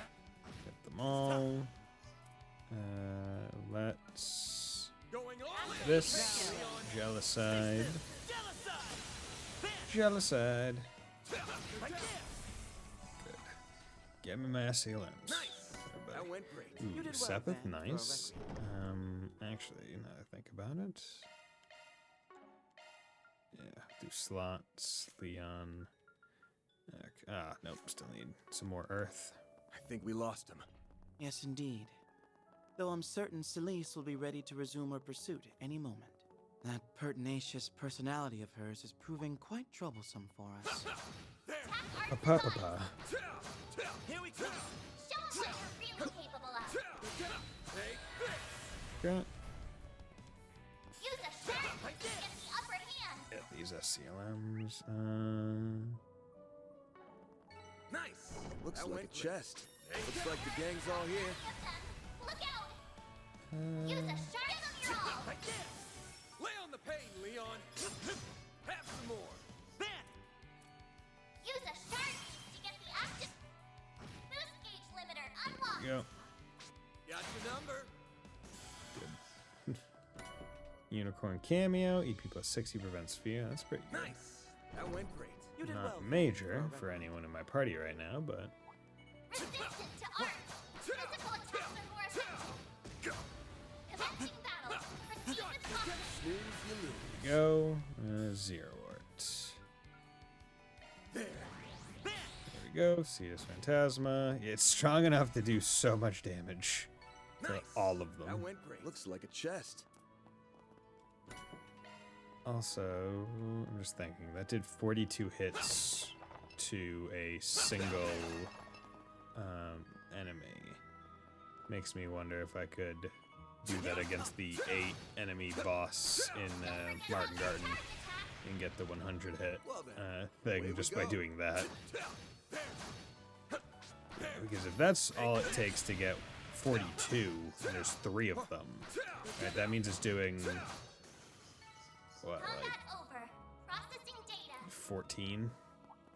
Get them all. Let's Going all in. this Jealousyde. Jealousyde. Good. Get me my SCLMs. Nice. That went great. Ooh, You did well, Sepith, Van, for a nice. Actually, now that I think about it. Yeah, do slots, Leon. Nope, still need some more Earth. I think we lost him. Yes, indeed. Though I'm certain Celeste will be ready to resume her pursuit any moment. That pertinacious personality of hers is proving quite troublesome for us. Papa. Here we go! Show them what you're really capable of. Take this. Okay. Use a shard boost to get the upper hand. Get these SCLMs. Nice. Looks like a chest. Looks like the gang's all here. Give them. Look out. Use a shard. Give them your all. Lay on the pain, Leon. Have some more. Van! Use a shard boost to get the active. Boost gauge limiter unlocked. Go. Got your number. Unicorn cameo. EP plus 60 prevents fear. That's pretty good. Nice. That went great. You did well. Not Van, major for a for record. anyone in my party right now, but Resistant to art. Physical attacks are more effective. Commencing battle. Proceed with caution. Snooze, you lose. go. 0 art. There. There we go. Cetus Phantasma. It's strong enough to do so much damage for Nice. all of them. That went great. Looks like a chest. Also, I'm just thinking that did 42 hits to a single enemy. Makes me wonder if I could do that against the 8 enemy boss in Martin Garden and get the 100 hit thing just by doing that. Because if that's all it takes to get 42, and there's 3 of them, right, that means it's doing what, like Combat over. Processing data. 14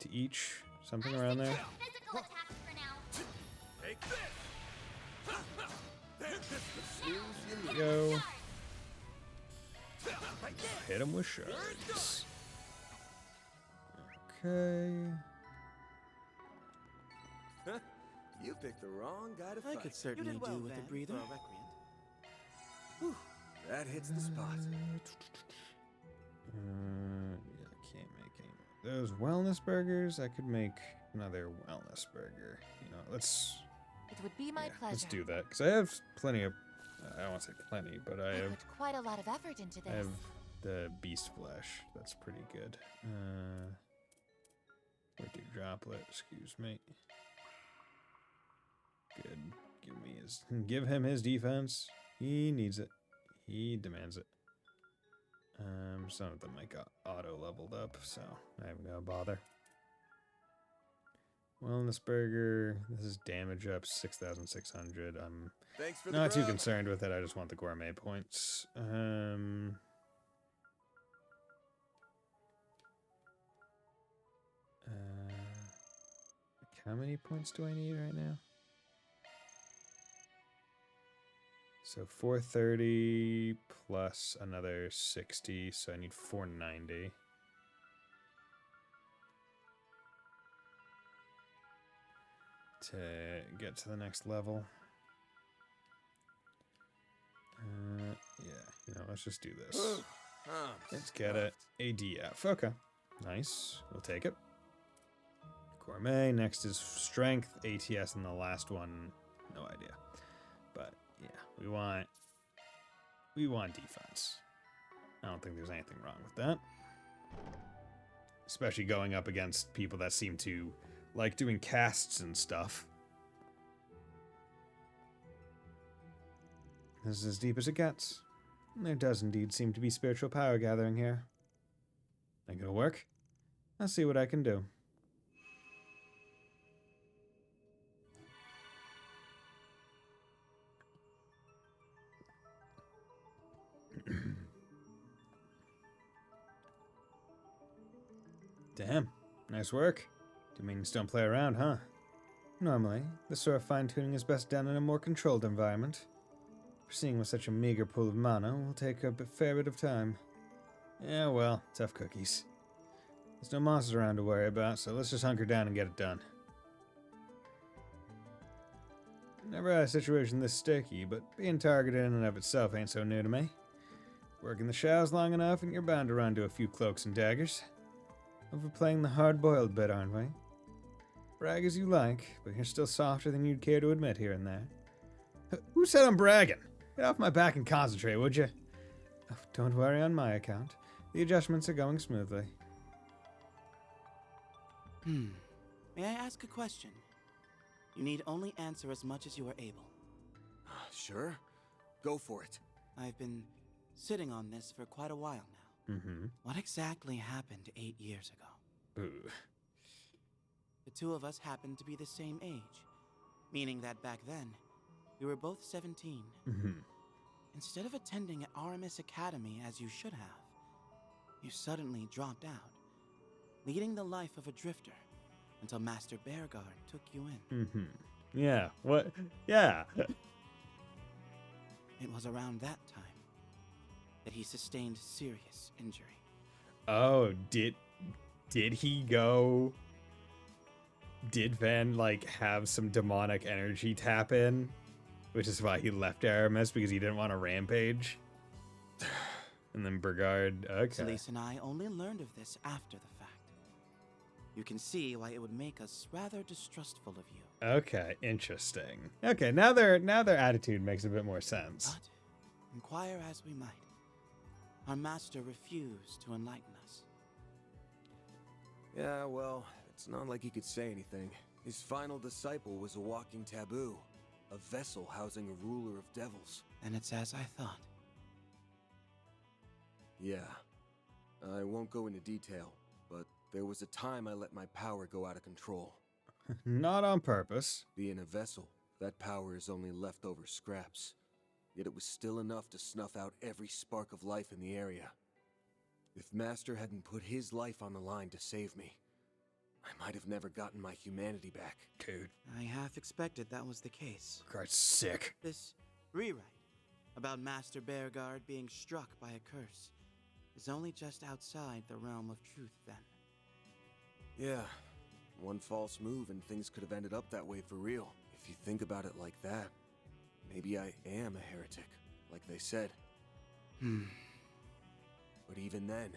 to each, something around there. Physical attacks for now. Take this. Snooze, you lose. Go. Hit him with shards. Okay. You picked the wrong guy to I fight. could certainly you did well, do with Van, a breather. for a Whew. That hits the spot. Yeah, can't make any more of those wellness burgers, I could make another wellness burger. You know, let's It would be my pleasure. let's do that because I have plenty of. I don't want to say plenty, but I have put quite a lot of effort into this. I have the beast flesh. That's pretty good. What do droplet? Excuse me. Good. Give him his defense. He needs it. He demands it. Some of them I got auto leveled up, so I'm gonna bother. Wellness burger. This is damage up 6,600. I'm Thanks for the not too grub. concerned with it. I just want the gourmet points. How many points do I need right now? So 430 plus another 60, so I need 490. To get to the next level. Yeah, you know, let's just do this. Let's get it. ADF. Okay. Nice. We'll take it. Gourmet. Next is strength, ATS, and the last one, no idea. But yeah, we want defense. I don't think there's anything wrong with that. Especially going up against people that seem to like doing casts and stuff. This is as deep as it gets. There does indeed seem to be spiritual power gathering here. Think it'll work? I'll see what I can do. Damn, nice work. Dominions don't play around, huh? Normally, this sort of fine-tuning is best done in a more controlled environment. Proceeding with such a meager pool of mana will take a fair bit of time. Yeah, well, tough cookies. There's no monsters around to worry about, so let's just hunker down and get it done. Never had a situation this sticky, but being targeted in and of itself ain't so new to me. Work in the showers long enough and you're bound to run into a few cloaks and daggers. Overplaying the hard-boiled bit, aren't we? Brag as you like, but you're still softer than you'd care to admit here and there. Who said I'm bragging? Get off my back and concentrate, would you? Oh, don't worry on my account. The adjustments are going smoothly. May I ask a question? You need only answer as much as you are able. Sure. Go for it. I've been sitting on this for quite a while now. What exactly happened 8 years ago? Ooh. The two of us happened to be the same age, meaning that back then, we were both 17. Instead of attending at Aramis Academy as you should have, you suddenly dropped out, leading the life of a drifter until Master Bearguard took you in. Yeah, what? Yeah. It was around that time that he sustained serious injury. Oh, did he go? Did Van, like, have some demonic energy tap in? Which is why he left Aramis, because he didn't want to rampage? And then Burgard, okay. Celise and I only learned of this after the fact. You can see why it would make us rather distrustful of you. Okay, interesting. Okay, now their attitude makes a bit more sense. But, inquire as we might, our master refused to enlighten us. Yeah, well, it's not like he could say anything. His final disciple was a walking taboo. A vessel housing a ruler of devils. And it's as I thought. Yeah. I won't go into detail, but there was a time I let my power go out of control. Not on purpose. Being a vessel, that power is only leftover scraps. Yet it was still enough to snuff out every spark of life in the area. If Master hadn't put his life on the line to save me, I might have never gotten my humanity back. Dude. I half expected that was the case. Burgard's sick. This rewrite about Master Bearguard being struck by a curse is only just outside the realm of truth then. Yeah. One false move and things could have ended up that way for real. If you think about it like that, maybe I am a heretic, like they said. But even then,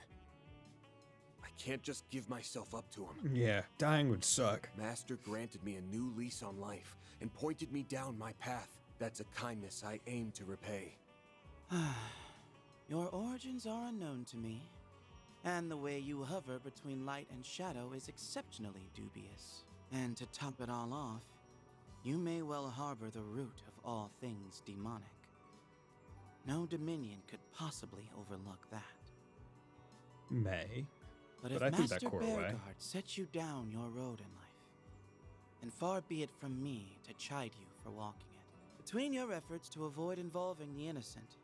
I can't just give myself up to him. Yeah, dying would suck. Master granted me a new lease on life and pointed me down my path. That's a kindness I aim to repay. Your origins are unknown to me, and the way you hover between light and shadow is exceptionally dubious. And to top it all off, you may well harbor the root of all things demonic. No Dominion could possibly overlook that. May. But if I think Master that core away. Bearguard sets you down your road in life, then far be it from me to chide you for walking it. Between your efforts to avoid involving the innocent,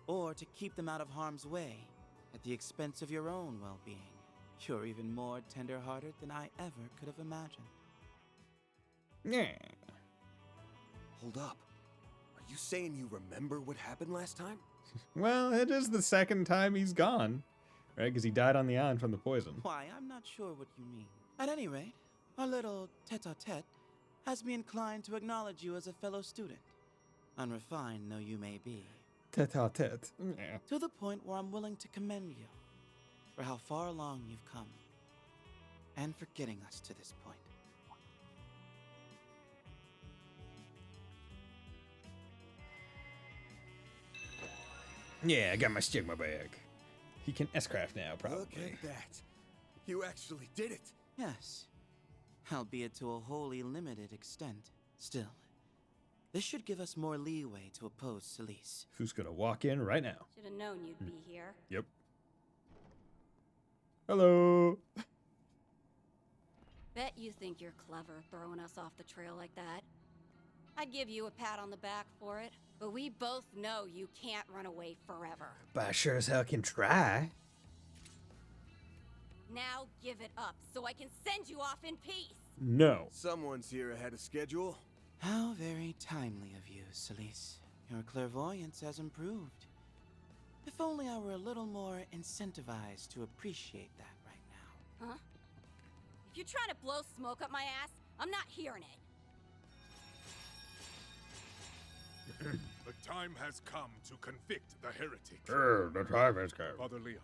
or to keep them out of harm's way at the expense of your own well-being, you're even more tender-hearted than I ever could have imagined. Yeah. Hold up. Are you saying you remember what happened last time? Well, it is the second time he's gone, right? Because he died on the island from the poison. Why, I'm not sure what you mean. At any rate, our little tete-a-tete has me inclined to acknowledge you as a fellow student, unrefined though you may be. Tete-a-tete. Yeah. To the point where I'm willing to commend you for how far along you've come, and for getting us to this point. Yeah, I got my stigma back. He can S-craft now, probably. Look at that. You actually did it. Yes, albeit to a wholly limited extent. Still, this should give us more leeway to oppose Celise. Who's gonna walk in right now? Should have known you'd be here. Yep. Hello. Bet you think you're clever throwing us off the trail like that. I'd give you a pat on the back for it, but we both know you can't run away forever. But I sure as hell can try. Now give it up so I can send you off in peace. No. Someone's here ahead of schedule. How very timely of you, Celise. Your clairvoyance has improved. If only I were a little more incentivized to appreciate that right now. Huh? If you're trying to blow smoke up my ass, I'm not hearing it. The time has come to convict the heretic. The time has come. Father Leon,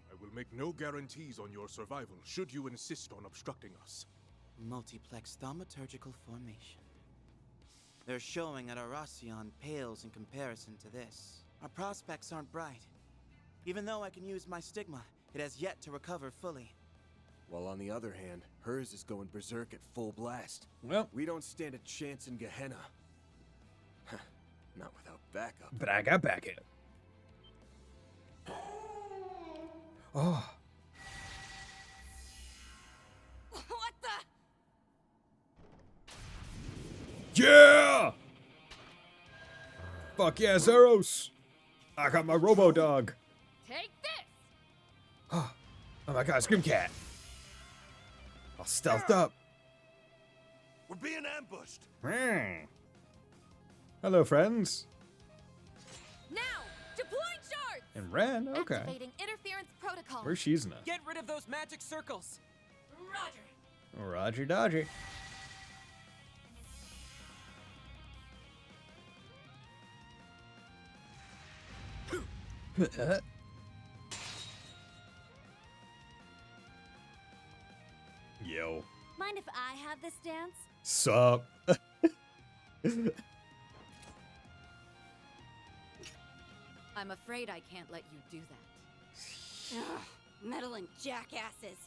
I will make no guarantees on your survival should you insist on obstructing us. Multiplex thaumaturgical formation. Their showing at Arasion pales in comparison to this. Our prospects aren't bright. Even though I can use my stigma, it has yet to recover fully. While on the other hand, hers is going berserk at full blast. Well, We don't stand a chance in Gehenna. Not without backup. but I got back in. Oh. What the? Yeah! Fuck yeah, Zeros! I got my Robo-Dog. Take this! Oh my god, Scream Cat. All stealthed up. We're being ambushed. Hello, friends. Now, deploying shards! And Ren, okay. Activating interference protocol. Where's Shizuna? Get rid of those magic circles. Roger. Roger Dodger. Yo. Mind if I have this dance? Sup? I'm afraid I can't let you do that. Ugh, meddling jackasses.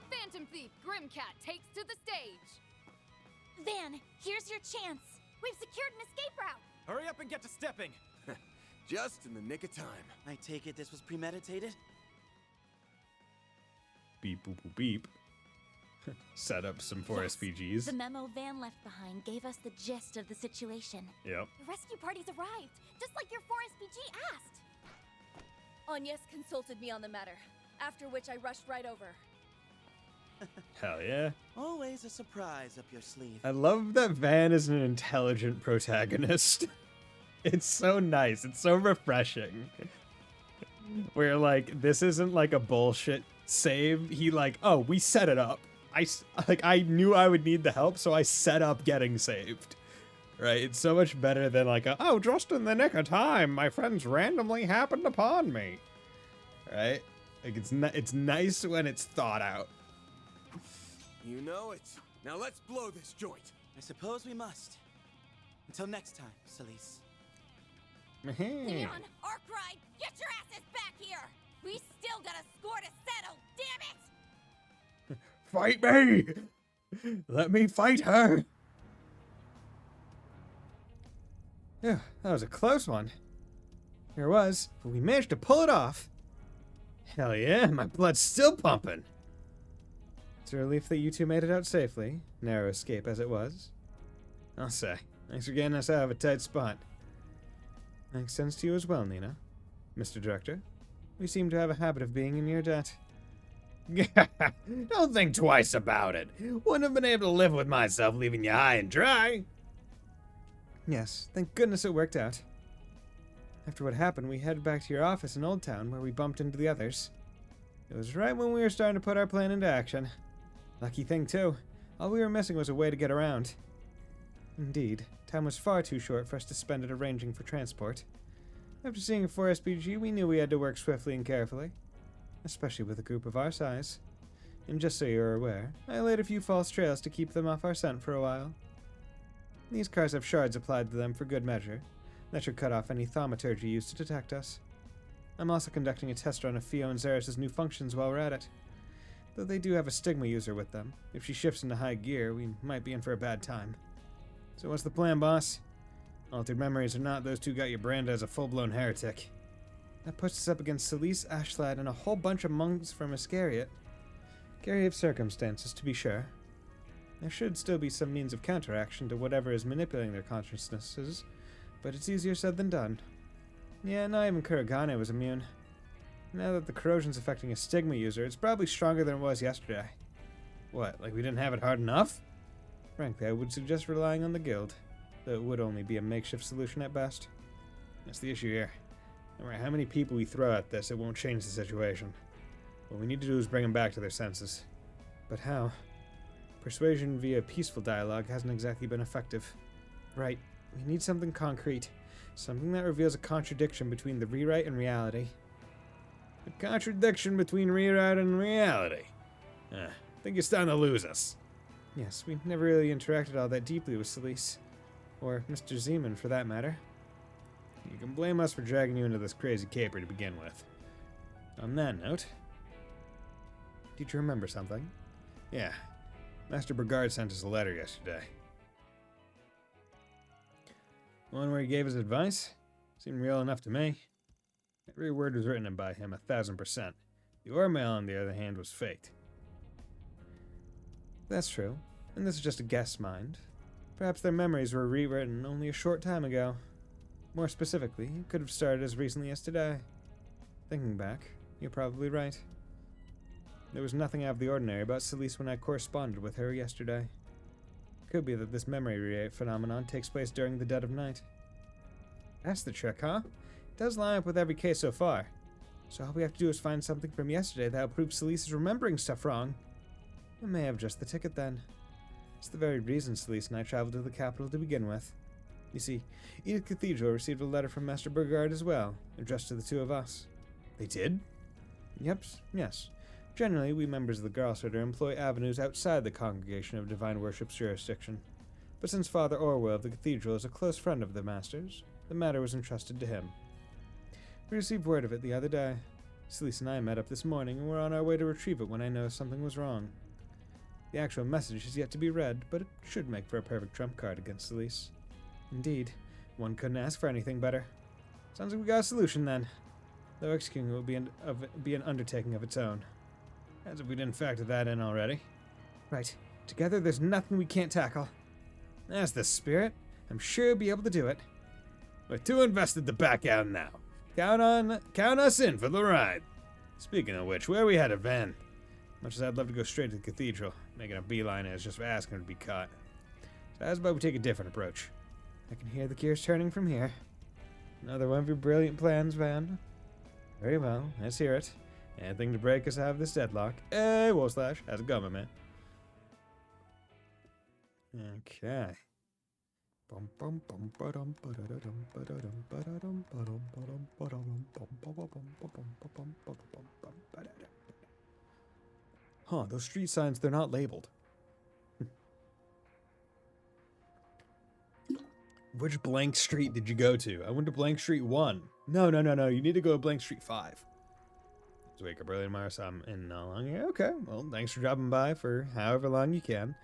Phantom Thief Grimcat takes to the stage. Van, here's your chance. We've secured an escape route. Hurry up and get to stepping. Just in the nick of time. I take it this was premeditated? Beep boop boop beep. Set up some 4 SPGs. The memo Van left behind gave us the gist of the situation. Yep. The rescue parties arrived, just like your 4SPG asked. Agnes consulted me on the matter, after which I rushed right over. Hell yeah. Always a surprise up your sleeve. I love that Van is an intelligent protagonist. It's so nice. It's so refreshing. Where, like, this isn't like a bullshit save. He like, oh, we set it up. I knew I would need the help, so I set up getting saved. Right? It's so much better than like, oh, just in the nick of time, my friends randomly happened upon me. Right? Like, it's nice when it's thought out. You know it. Now let's blow this joint. I suppose we must. Until next time, Celise. Leon, Arkwright, get your asses back here! We still got a score to settle, damn it! Fight me! Let me fight her! Yeah, that was a close one. Here it was, but we managed to pull it off. Hell yeah, my blood's still pumping. It's a relief that you two made it out safely, narrow escape as it was. I'll say, thanks for getting us out of a tight spot. Thanks sense to you as well, Nina. Mr. Director, we seem to have a habit of being in your debt. Don't think twice about it. Wouldn't have been able to live with myself leaving you high and dry. Yes, thank goodness it worked out. After what happened, we headed back to your office in Old Town, where we bumped into the others. It was right when we were starting to put our plan into action. Lucky thing, too. All we were missing was a way to get around. Indeed, time was far too short for us to spend it arranging for transport. After seeing 4SPG, we knew we had to work swiftly and carefully, especially with a group of our size. And just so you're aware, I laid a few false trails to keep them off our scent for a while. These cars have shards applied to them for good measure. That should cut off any thaumaturgy used to detect us. I'm also conducting a test run of Fio and Xeris' new functions while we're at it. Though they do have a stigma user with them, if she shifts into high gear, we might be in for a bad time. So what's the plan, boss? Altered memories or not, those two got you branded as a full-blown heretic. That puts us up against Celise, Ashlad, and a whole bunch of monks from Iscariot. Grave circumstances, to be sure. There should still be some means of counteraction to whatever is manipulating their consciousnesses, but it's easier said than done. Yeah, not even Kuragane was immune. Now that the corrosion's affecting a stigma user, it's probably stronger than it was yesterday. What, like we didn't have it hard enough? Frankly, I would suggest relying on the guild, though it would only be a makeshift solution at best. That's the issue here. No matter how many people we throw at this, it won't change the situation. What we need to do is bring them back to their senses. But how? Persuasion via peaceful dialogue hasn't exactly been effective. Right, we need something concrete. Something that reveals a contradiction between the rewrite and reality. A contradiction between rewrite and reality? I think you're starting to lose us. Yes, we never really interacted all that deeply with Celise. Or Mr. Zeman, for that matter. You can blame us for dragging you into this crazy caper to begin with. On that note, did you remember something? Yeah, Master Burgard sent us a letter yesterday. One where he gave his advice? Seemed real enough to me. Every word was written by him 1000%. The Ormail, on the other hand, was faked. That's true, and this is just a guess, mind. Perhaps their memories were rewritten only a short time ago. More specifically, it could have started as recently as today. Thinking back, you're probably right. There was nothing out of the ordinary about Celise when I corresponded with her yesterday. It could be that this memory rewrite phenomenon takes place during the dead of night. That's the trick, huh? It does line up with every case so far. So all we have to do is find something from yesterday that will prove Celise is remembering stuff wrong. We may have just the ticket then. It's the very reason Celise and I traveled to the capital to begin with. You see, Edith Cathedral received a letter from Master Burgard as well, addressed to the two of us. They did? Yep, yes. Generally, we members of the Grossorder employ avenues outside the Congregation of Divine Worship's jurisdiction. But since Father Orwell of the Cathedral is a close friend of the Master's, the matter was entrusted to him. We received word of it the other day. Celise and I met up this morning and were on our way to retrieve it when I noticed something was wrong. The actual message is yet to be read, but it should make for a perfect trump card against Celise. Indeed, one couldn't ask for anything better. Sounds like we got a solution then, though executing it will be an undertaking of its own. As if we didn't factor that in already. Right, together there's nothing we can't tackle. That's the spirit. I'm sure we'll be able to do it. We're too invested to back out now. Count us in for the ride. Speaking of which, where are we headed, Van? Much as I'd love to go straight to the cathedral, making a beeline is just asking to be caught. So how's about we take a different approach? I can hear the gears turning from here. Another one of your brilliant plans, Van. Very well, let's hear it. Anything to break us out of this deadlock. Hey, Wolfslash, how's it going, man? Okay. Huh, those street signs, they're not labeled. Which blank street did you go to? I went to blank street 1. No. You need to go to blank street 5. Let's wake up early tomorrow, so I'm in not long. Yeah, okay. Well, thanks for dropping by for however long you can.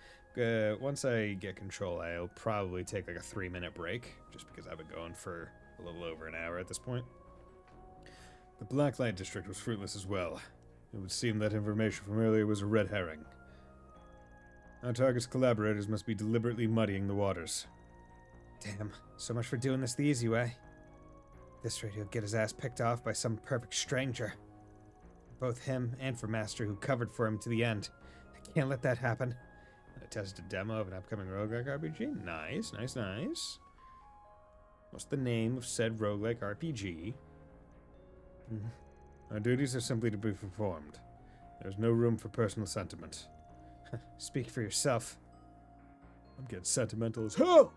Once I get control, I'll probably take like a 3-minute break, just because I've been going for a little over an hour at this point. The Blacklight District was fruitless as well. It would seem that information from earlier was a red herring. Our target's collaborators must be deliberately muddying the waters. Damn, so much for doing this the easy way. At this rate, he'll get his ass picked off by some perfect stranger. Both him and for Master, who covered for him to the end. I can't let that happen. I tested a demo of an upcoming roguelike RPG. Nice. What's the name of said roguelike RPG? Our duties are simply to be performed. There's no room for personal sentiment. Speak for yourself. I'm getting sentimental as hell!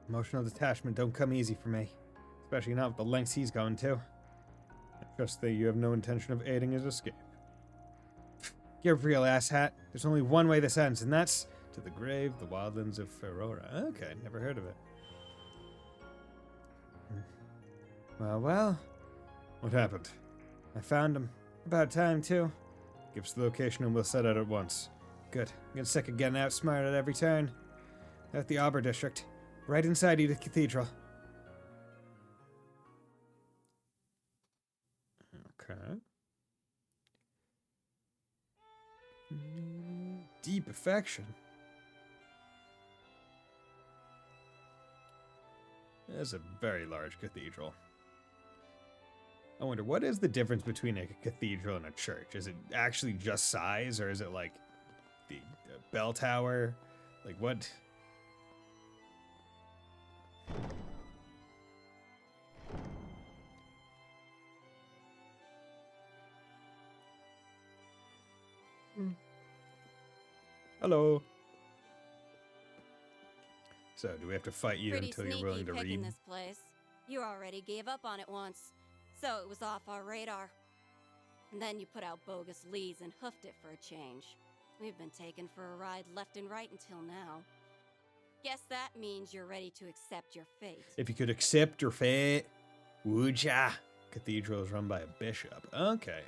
Emotional detachment don't come easy for me. Especially not with the lengths he's going to. I trust that you have no intention of aiding his escape. You're real, asshat. There's only one way this ends, and that's to the grave, the wildlands of Ferrora. Okay, never heard of it. Well. What happened? I found him. About time, too. Give us the location and we'll set out at once. Good. I'm getting sick of getting outsmarted at every turn. At the Arbor District. Right inside Edith Cathedral. Okay. Deep affection. That's a very large cathedral. I wonder, what is the difference between a cathedral and a church? Is it actually just size, or is it like the bell tower? Like what? Hello. So, do we have to fight you Pretty until you're willing to picking read? This place. You already gave up on it once, so it was off our radar. And then you put out bogus leads and hoofed it for a change. We've been taken for a ride left and right until now. Guess that means you're ready to accept your fate. If you could accept your fate, would ya? Cathedral is run by a bishop. Okay.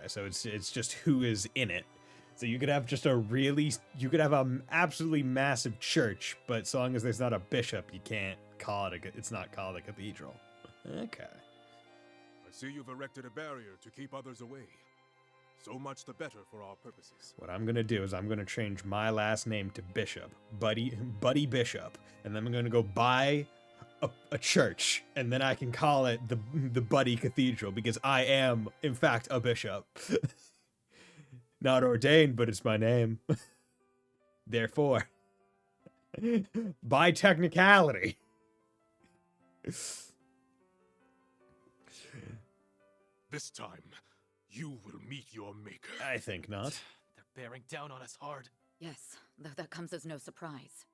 So it's just who is in it. So you could have just you could have an absolutely massive church, but so long as there's not a bishop, you can't call it it's not called a cathedral. Okay. I see you've erected a barrier to keep others away. So much the better for our purposes. What I'm gonna do is I'm gonna change my last name to Bishop, Buddy Bishop, and then I'm gonna go buy a church, and then I can call it the Buddy Cathedral because I am, in fact, a bishop. Not ordained, but it's my name. Therefore, by technicality. This time, you will meet your maker. I think not. They're bearing down on us hard. Yes, though that comes as no surprise.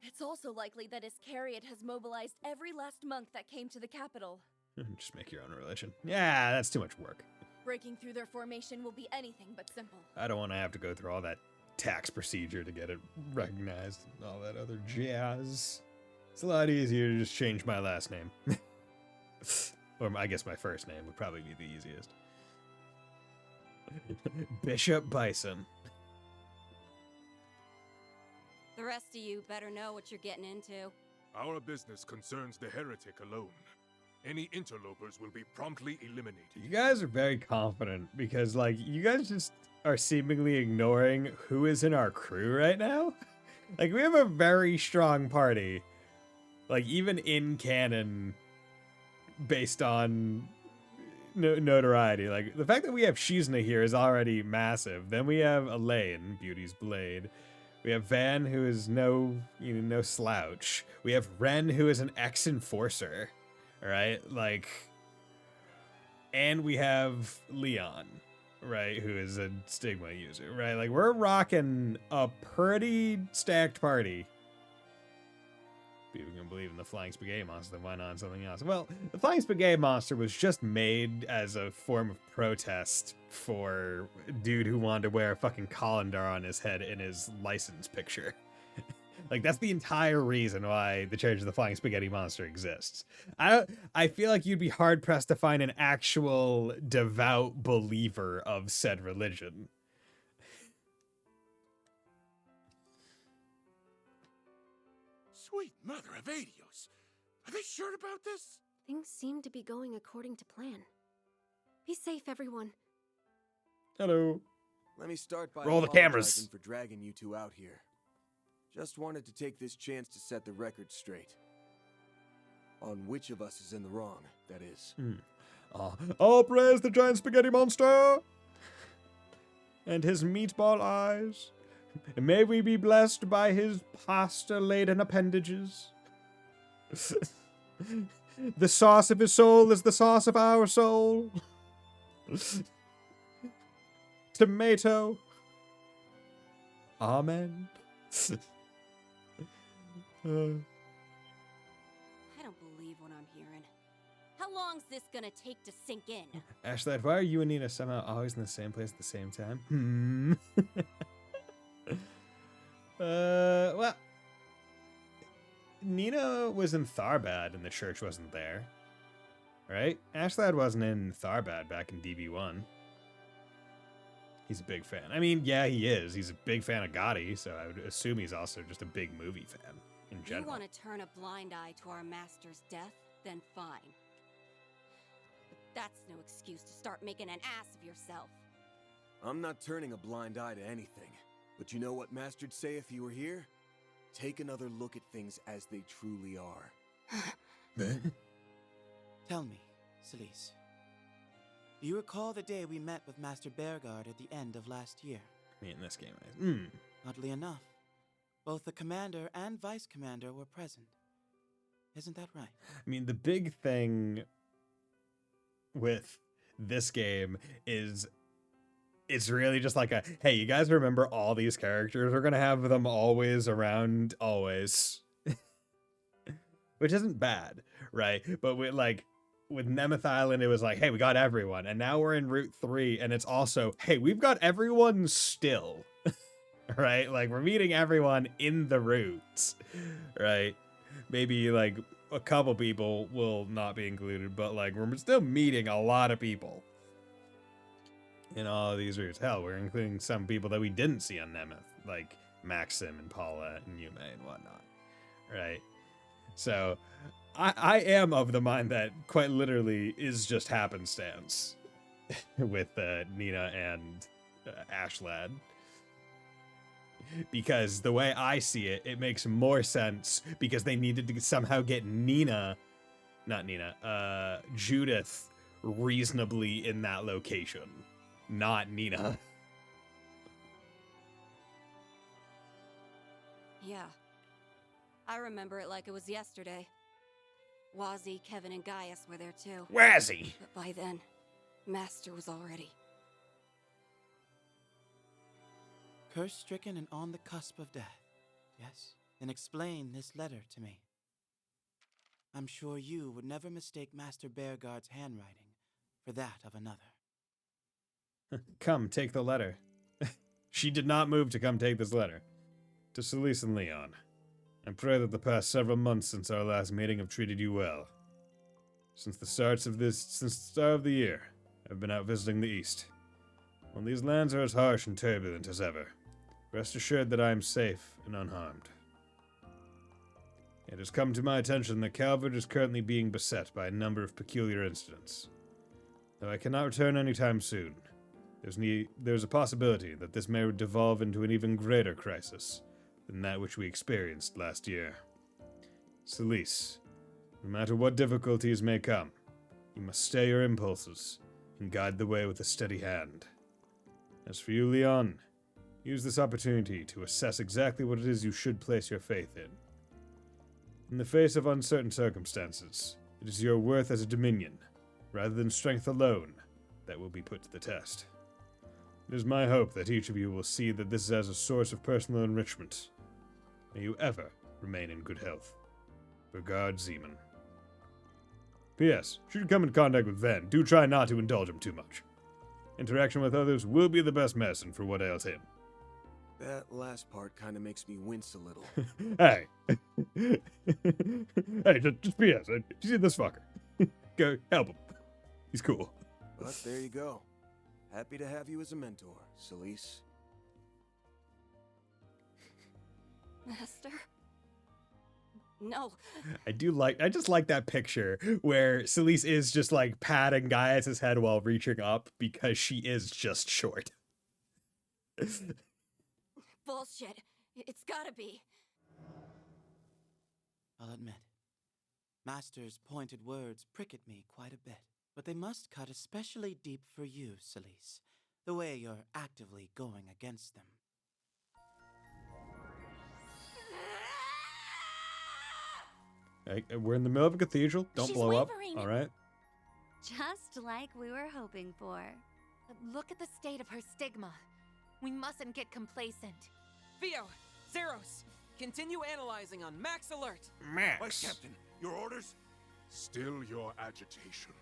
It's also likely that Iscariot has mobilized every last monk that came to the capital. Just make your own religion. Yeah, that's too much work. Breaking through their formation will be anything but simple. I don't want to have to go through all that tax procedure to get it recognized and all that other jazz. It's a lot easier to just change my last name. Or I guess my first name would probably be the easiest. Bishop Bison. The rest of you better know what you're getting into. Our business concerns the heretic alone. Any interlopers will be promptly eliminated. You guys are very confident because, like, you guys just are seemingly ignoring who is in our crew right now. Like, we have a very strong party. Like, even in canon, based on notoriety. Like, the fact that we have Shizna here is already massive. Then we have Elaine, Beauty's Blade. We have Van, who is no slouch. We have Ren, who is an ex-enforcer. Right? Like, and we have Leon. right, who is a Stigma user, right? Like, we're rocking a pretty stacked party. People can believe in the Flying Spaghetti Monster, then why not something else? Well, the Flying Spaghetti Monster was just made as a form of protest for a dude who wanted to wear a fucking colander on his head in his license picture. Like, that's the entire reason why the Church of the Flying Spaghetti Monster exists. I feel like you'd be hard-pressed to find an actual devout believer of said religion. Sweet mother of Adios. Are they sure about this? Things seem to be going according to plan. Be safe, everyone. Hello. Let me start by Roll the apologizing cameras. for dragging you two out here. Just wanted to take this chance to set the record straight. On which of us is in the wrong, that is. All praise the giant spaghetti monster and his meatball eyes. And may we be blessed by his pasta-laden appendages. The sauce of his soul is the sauce of our soul. Tomato. Amen. I don't believe what I'm hearing. How long's this gonna take to sink in? Ashley, why are you and Nina somehow always in the same place at the same time? Well, Nina was in Tharbad and the church wasn't there, right? Ashlad wasn't in Tharbad back in DB1. He's a big fan. I mean, yeah, he is. He's a big fan of Gotti, so I would assume he's also just a big movie fan in If you general. want to turn a blind eye to our master's death, then fine. But that's no excuse to start making an ass of yourself. I'm not turning a blind eye to anything. But you know what Master'd say if he were here? Take another look at things as they truly are. Tell me, Celise. Do you recall the day we met with Master Bearguard at the end of last year? Me in this game. Oddly enough, both the commander and vice commander were present. Isn't that right? I mean, the big thing with this game is it's really just like a, hey, you guys remember all these characters? We're going to have them always around, always. Which isn't bad, right? But with Nemeth Island, it was like, hey, we got everyone. And now we're in Route 3, and it's also, hey, we've got everyone still. Right? Like, we're meeting everyone in the routes, right? Maybe, like, a couple people will not be included, but, like, we're still meeting a lot of people in all of these routes. Hell, we're including some people that we didn't see on Nemeth, like Maxim and Paula and Yume and whatnot, right? So, I am of the mind that quite literally is just happenstance with Nina and Ashlad. Because the way I see it, it makes more sense because they needed to somehow get Judith reasonably in that location, not Nina. Yeah. I remember it like it was yesterday. Wazzy, Kevin, and Gaius were there too. Wazzy! But by then, Master was already... Curse-stricken and on the cusp of death. Yes? Then explain this letter to me. I'm sure you would never mistake Master Bearguard's handwriting for that of another. Come, take the letter. She did not move to come take this letter. To Celise and Leon, I pray that the past several months since our last meeting have treated you well. Since the start of the year, I've been out visiting the East. While these lands are as harsh and turbulent as ever, rest assured that I am safe and unharmed. It has come to my attention that Calvert is currently being beset by a number of peculiar incidents. Though I cannot return anytime soon, there's a possibility that this may devolve into an even greater crisis than that which we experienced last year. Celise, no matter what difficulties may come, you must stay your impulses and guide the way with a steady hand. As for you, Leon, use this opportunity to assess exactly what it is you should place your faith in. In the face of uncertain circumstances, it is your worth as a Dominion, rather than strength alone, that will be put to the test. It is my hope that each of you will see that this is as a source of personal enrichment. May you ever remain in good health. Regard, Zeman. P.S. Should you come in contact with Ven, do try not to indulge him too much. Interaction with others will be the best medicine for what ails him. That last part kind of makes me wince a little. Hey. Hey, just P.S. You see this fucker? Go help him. He's cool. But there you go. Happy to have you as a mentor, Celise. Master? No. I just like that picture where Celise is just like patting Gaius' head while reaching up because she is just short. Bullshit. It's gotta be. I'll admit, Master's pointed words prick at me quite a bit. But they must cut especially deep for you, Celise. The way you're actively going against them. Hey, we're in the middle of a cathedral. Don't blow wavering. up. All right. Just like we were hoping for. But look at the state of her stigma. We mustn't get complacent. Theo, Zeros, continue analyzing on max alert. Max. Vice Captain, your orders? Still your agitation.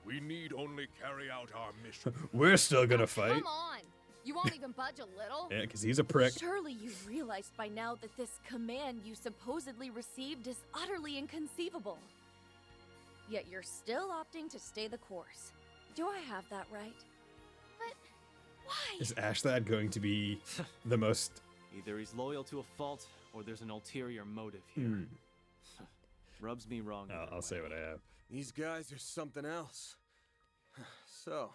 We need only carry out our mission. We're still gonna fight. Come on. You won't even budge a little? Yeah, because he's a prick. Surely you've realized by now that this command you supposedly received is utterly inconceivable. Yet you're still opting to stay the course. Do I have that right? But why? Is Ashlad going to be the most... Either he's loyal to a fault, or there's an ulterior motive here. Rubs me wrong. I'll say what I have. These guys are something else. So,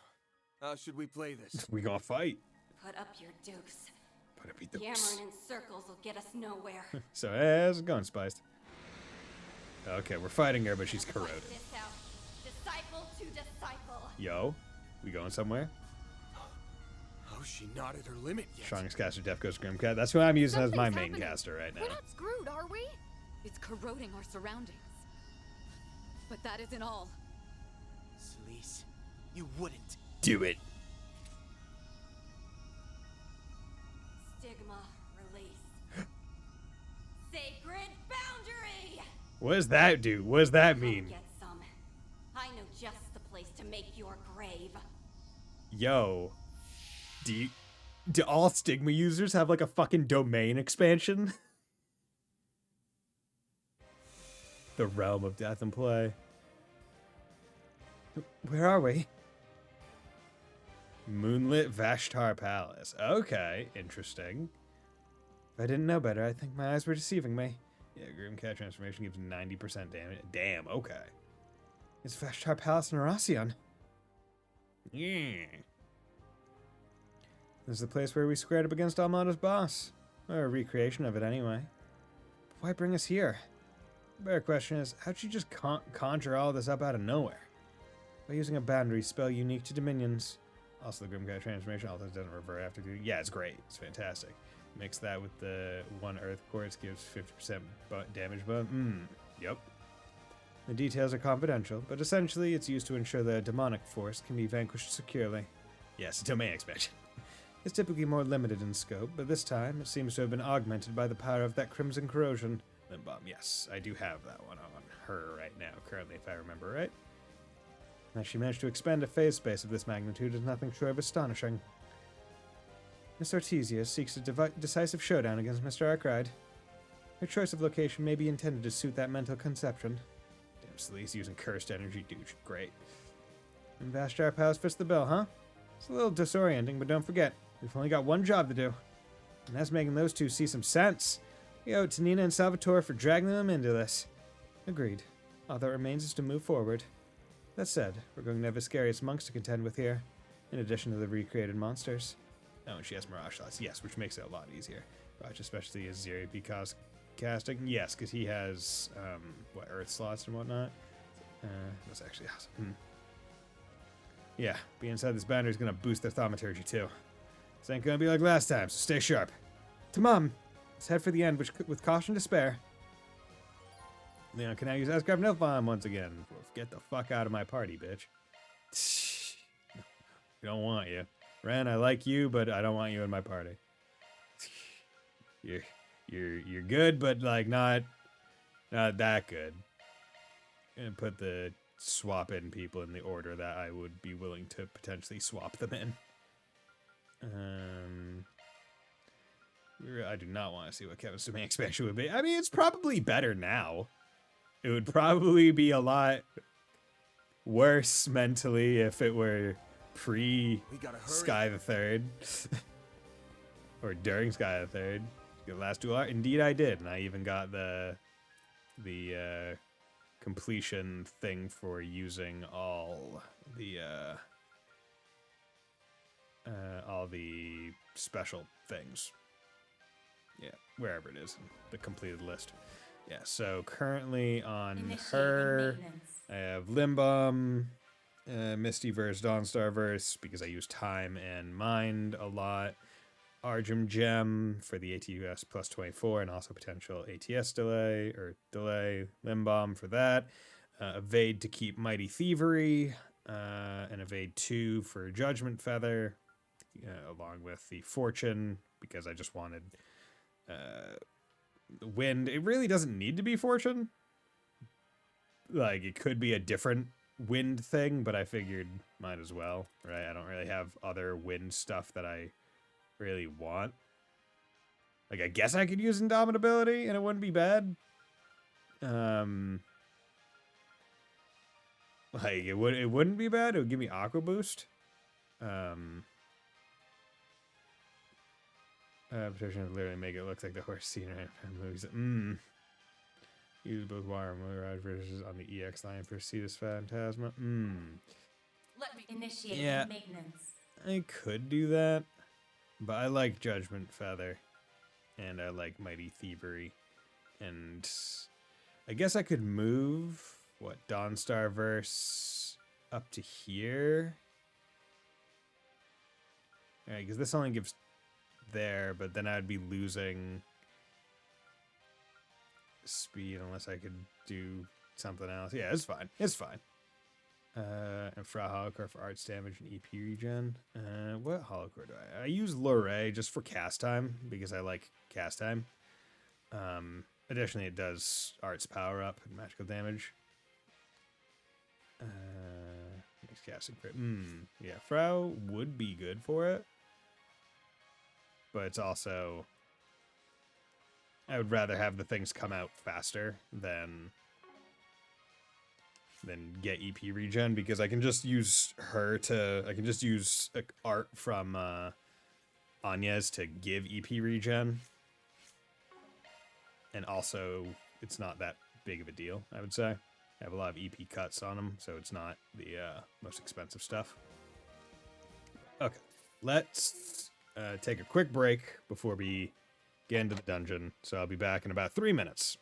how should we play this? We gonna fight. Put up your dukes. Put up your dukes. Yammering in circles will get us nowhere. So, how's it going, Spiced? Okay, we're fighting her, but she's corroded. This out. Disciple to disciple. Yo, we going somewhere? Oh, she not at her limit yet. Strongest caster, Death Ghost Grimcat. That's who I'm using as my Something's main happening. caster right now. We're not screwed, are we? It's corroding our surroundings. But that isn't all. Celise, you wouldn't. Do it. Stigma release. Sacred boundary. What does that do? What does that mean? Get some. I know just the place to make your grave. Yo. Do all Stigma users have like a fucking domain expansion? The Realm of Death and Play. Where are we? Moonlit Vashtar Palace. Okay, interesting. If I didn't know better, I think my eyes were deceiving me. Yeah, Grimcat transformation gives 90% damage. Damn, okay. It's Vashtar Palace in Arasion. Yeah. This is the place where we squared up against Almada's boss. Or a recreation of it anyway. But why bring us here? The better question is, how'd you just conjure all this up out of nowhere? By using a boundary spell unique to Dominions. Also, the Grimcat transformation also doesn't revert after doing. Yeah, it's great. It's fantastic. Mix that with the one Earth Quartz gives 50% damage bump. Yep. The details are confidential, but essentially it's used to ensure that a demonic force can be vanquished securely. Yes, domain expansion. It's typically more limited in scope, but this time it seems to have been augmented by the power of that Crimson Corrosion. Limb Bomb, yes, I do have that one on her right now, currently, if I remember right. That she managed to expand a phase space of this magnitude is nothing short of astonishing. Miss Artesia seeks a decisive showdown against Mr. Arkride. Her choice of location may be intended to suit that mental conception. Damn, Celise using cursed energy, dude, great. And Vashtar Palace fits the bill, huh? It's a little disorienting, but don't forget, we've only got one job to do. And that's making those two see some sense. We owe it to Nina and Salvatore for dragging them into this. Agreed. All that remains is to move forward. That said, we're going to have Iscariot's monks to contend with here, in addition to the recreated monsters. Oh, and she has Mirage slots, yes, which makes it a lot easier. Mirage especially is Zeri because casting, yes, because he has, Earth slots and whatnot. That's actually awesome. Yeah, being inside this boundary is going to boost their thaumaturgy too. This ain't going to be like last time, so stay sharp. Tamam, let's head for the end, with caution to spare. Leon can now use Asgard Nilfheim once again. Get the fuck out of my party, bitch. We don't want you. Ren, I like you, but I don't want you in my party. You're good, but like not that good. And put the swap in people in the order that I would be willing to potentially swap them in. I do not want to see what Kevin's Domain expansion would be. I mean, it's probably better now. It would probably be a lot worse mentally if it were pre-Sky the Third. Or during Sky the Third. The last duel art? Indeed I did, and I even got the completion thing for using all the special things. Yeah, wherever it is in the completed list. Yeah, so currently on her, I have Limbum, Mistyverse, Dawnstarverse, because I use Time and Mind a lot. Argem Gem for the ATS plus 24 and also potential ATS delay. Limbom for that. Evade to keep Mighty Thievery, and Evade 2 for Judgment Feather, along with the Fortune, because I just wanted Wind. It really doesn't need to be Fortune. Like, it could be a different wind thing, but I figured might as well, right? I don't really have other wind stuff that I really want. Like, I guess I could use Indomitability and it wouldn't be bad. Like, it wouldn't be bad. It would give me Aqua Boost. Petition would literally make it look like the horse scene right in movies. Use both Wire and Mirage versus on the EX line for Cetus Phantasma. Let me initiate maintenance. I could do that, but I like Judgment Feather, and I like Mighty Thievery, and I guess I could move Dawnstarverse up to here. All right, because this only gives there, but then I'd be losing speed unless I could do something else. Yeah, it's fine. It's fine. And Frau Holocore for arts damage and EP regen. What Holocore do I use Lorray just for cast time because I like cast time. Additionally, it does arts power up and magical damage. Makes casting crit. Yeah, Frau would be good for it. But it's also, I would rather have the things come out faster than get EP regen, because I can just use her to, I can just use art from Anya's to give EP regen. And also, it's not that big of a deal, I would say. I have a lot of EP cuts on them, so it's not the most expensive stuff. Okay, let's take a quick break before we get into the dungeon. So I'll be back in about 3 minutes.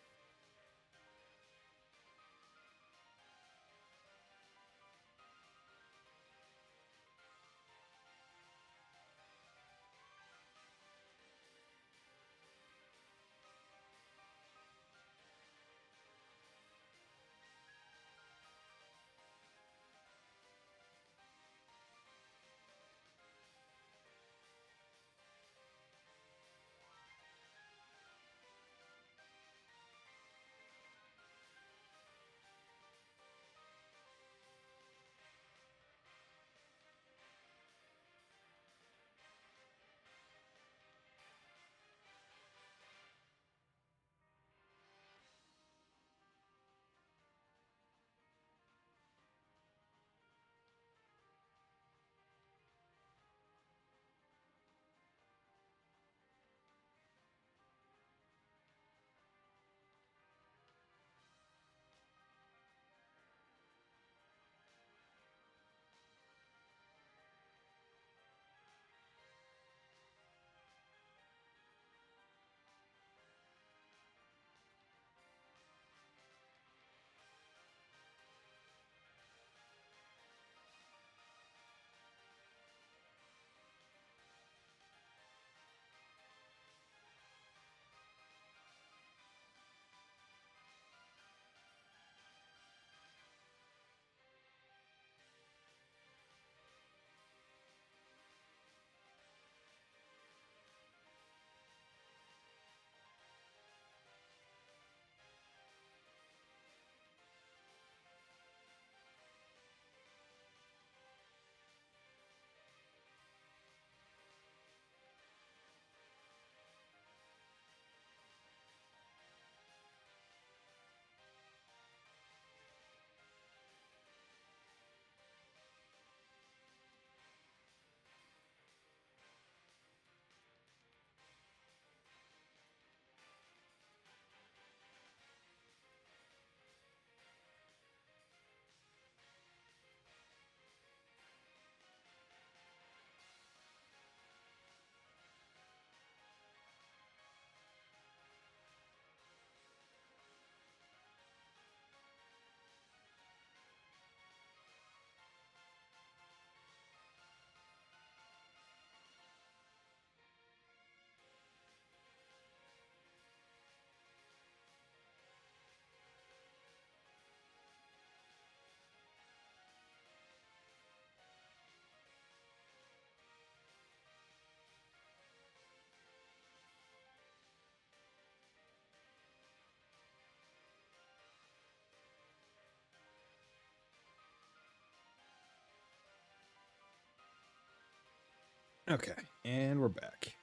Okay, and we're back.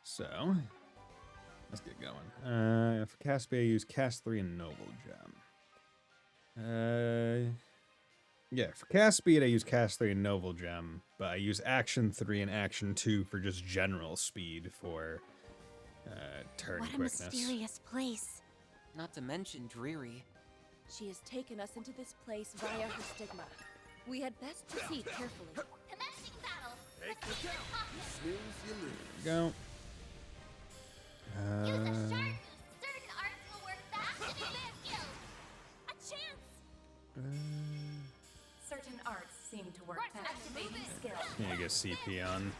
So, let's get going. For cast speed, I use cast 3 and Noble Gem. Yeah, for cast speed, I use cast 3 and Noble Gem, but I use action 3 and action 2 for just general speed for turn quickness. What a mysterious place. Not to mention dreary. She has taken us into this place via her stigma. We had best proceed carefully. Commencing battle. Take the count. You snooze, you lose. Go. Use a sharp boost. Certain arts will work fast and advance skills. A chance. Certain arts seem to work better. Activating skill. Yeah, get CP on.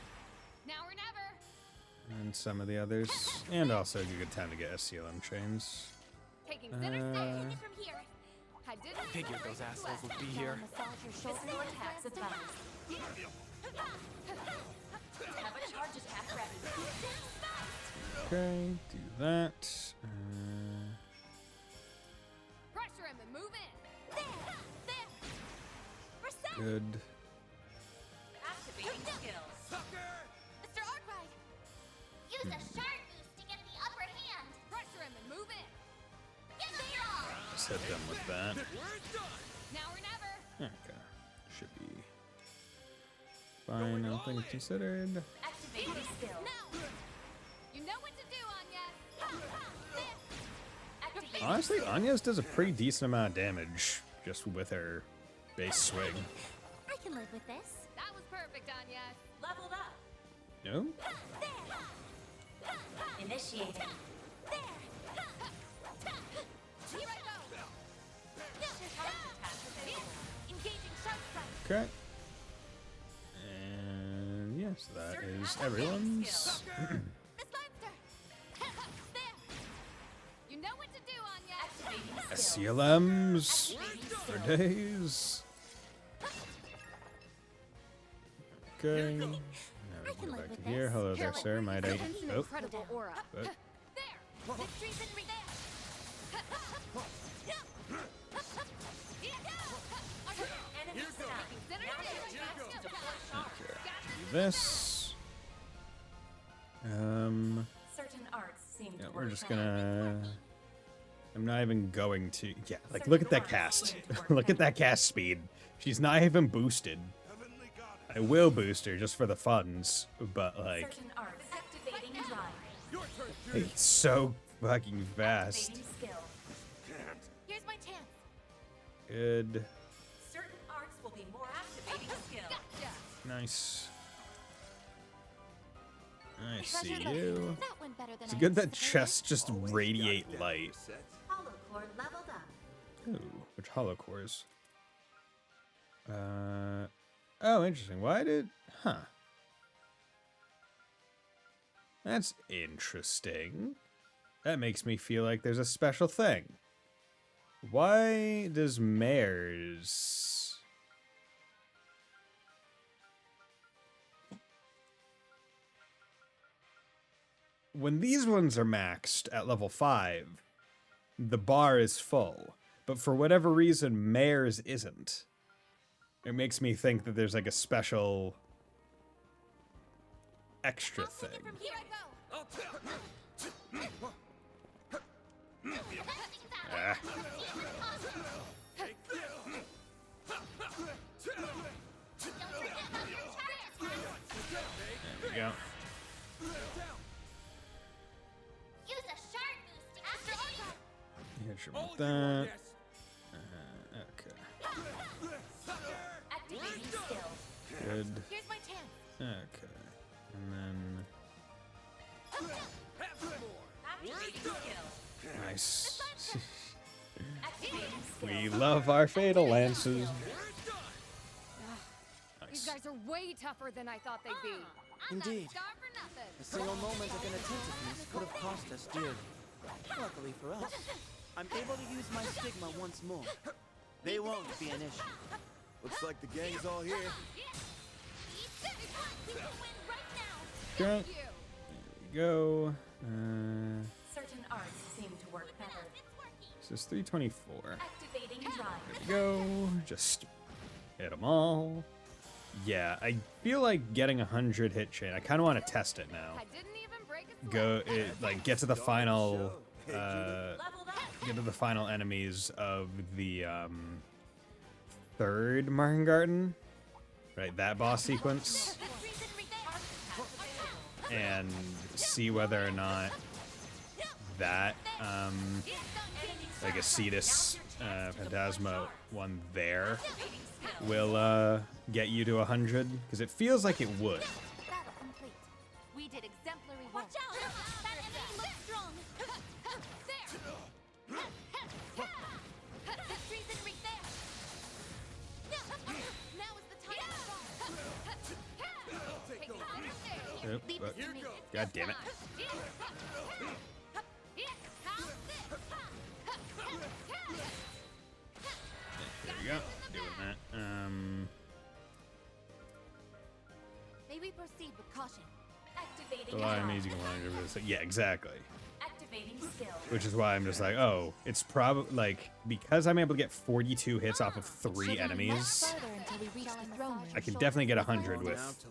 Now or never. And some of the others. And also a good time to get SCLM chains. Taking center stage from here. I didn't Figured those assholes would be here. Physical attacks advised. Have a charge attack ready. Okay, do that. Pressure him and move in. There. Good. Activating skills. Mr. Arkwright. Use a sharp boost to get the upper hand. Pressure him and move in. Give him your all. Just hit them with that. Now or never. Okay. Should be fine, all things considered. Activating skill. Now. You know what to do, Anya. Activating. Honestly, Anya's does a pretty decent amount of damage just with her base swing. I can live with this. That was perfect, Anya. Leveled up. No? Initiating. Here I go. Engaging sharp strike. Okay. And yes, that is everyone's. Miss Leinster. There. You know what to do, Anya. SCLMs for days. Okay. Now we can go back to here. Hello there, sir. Might I? Oh. Incredible aura. But There. Victory's in reach. do this. Certain arts seem Yeah, to we're work just better. gonna. I'm not even going to. Yeah, like look at that cast. Look at that cast speed. She's not even boosted. I will boost her just for the funds, but like, Certain arts activating drive. it's so fucking fast. Activating skill. Here's my chance. Good. Certain arts will be more activating skill. Nice. I see you. That went better than It's I good that anticipated. chests just radiate light. Hollow core leveled up. Ooh, which hollow cores? Oh, interesting. Why did... Huh. That's interesting. That makes me feel like there's a special thing. Why does Mare's... When these ones are maxed at level 5, the bar is full. But for whatever reason, Mare's isn't. It makes me think that there's like a special extra thing. From here I go. Ah. There we go. Use a sharp boost to after all. Yeah, sure about that. Okay. Activating skill. Good. Here's my chance. Okay. And then... Activating skill. Nice. Activating skill. We love our Fatal Lances. These guys are way tougher than I thought they'd be. Indeed. Star for nothing. A single moment of inattentiveness could have cost us dearly. Luckily for us, I'm able to use my stigma once more. They won't be an issue. Looks like the gang's all here. We can win right now. Okay. You. There we go. Certain arts seem to work better. This is 324. Activating drive. There we go. Just hit them all. Yeah, I feel like getting 100 hit chain. I kind of want to test it now. Like get to the final, get to the final enemies of the third Martin Garden, right? That boss sequence, and see whether or not that like a Cetus Phantasma one there will get you to 100, because it feels like it would. Battle complete. We did exemplary work. Watch out! That enemy looks strong. There. Victory's in reach there. Now is the time to fall. Oop, God damn it. There you go. Doing that. May we proceed with caution. Activating A lot of enemies you can learn over this. Yeah, exactly. Activating skill. Which is why I'm just like, oh, it's probably like, because I'm able to get 42 hits off of 3 enemies, I can definitely get 100 with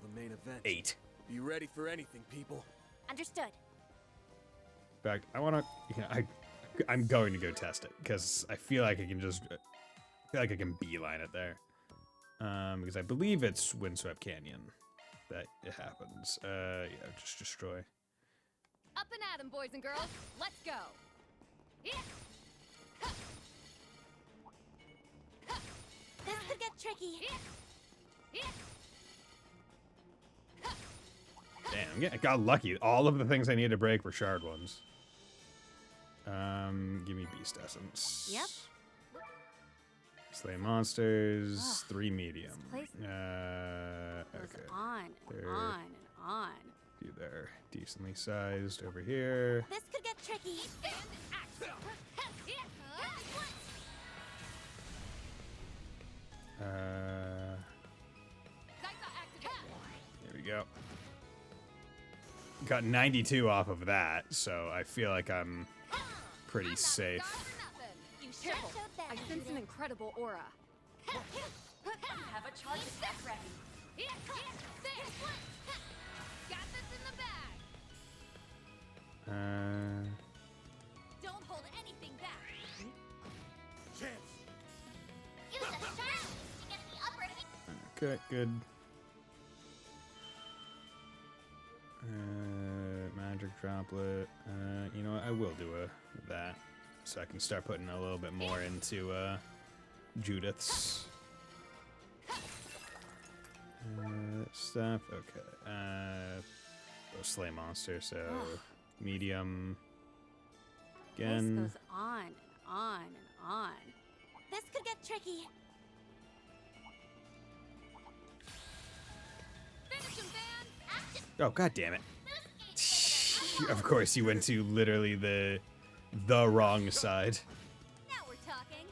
8. Be ready for anything, people. Understood. In fact, I want to, I'm going to go test it, because I feel like I can just, I feel like I can beeline it there. Because I believe it's Windswept Canyon that it happens. Yeah, just destroy. Up and at 'em, boys and girls. Let's go. This could get tricky. Damn, I got lucky. All of the things I needed to break were shard ones. Give me Beast Essence. Yep. Slay monsters, 3 medium. Goes Okay. on and They're- on and on. You there. Decently sized over here. This could get tricky. There we go. Got 92 off of that, so I feel like I'm pretty safe. Careful. I sense an incredible aura. Have a charge attack ready. Got this in the bag. Don't hold anything back. Chance. Use a sharp to get the upper hand. Okay, good. Magic droplet. You know what? I will do that, so I can start putting a little bit more into Judith's stuff. Okay. Go slay monster. So medium. Again. This goes on and on and on. This could get tricky. Finish him, Van. Oh, god damn it. Of course you went to literally the wrong side. Now we're talking.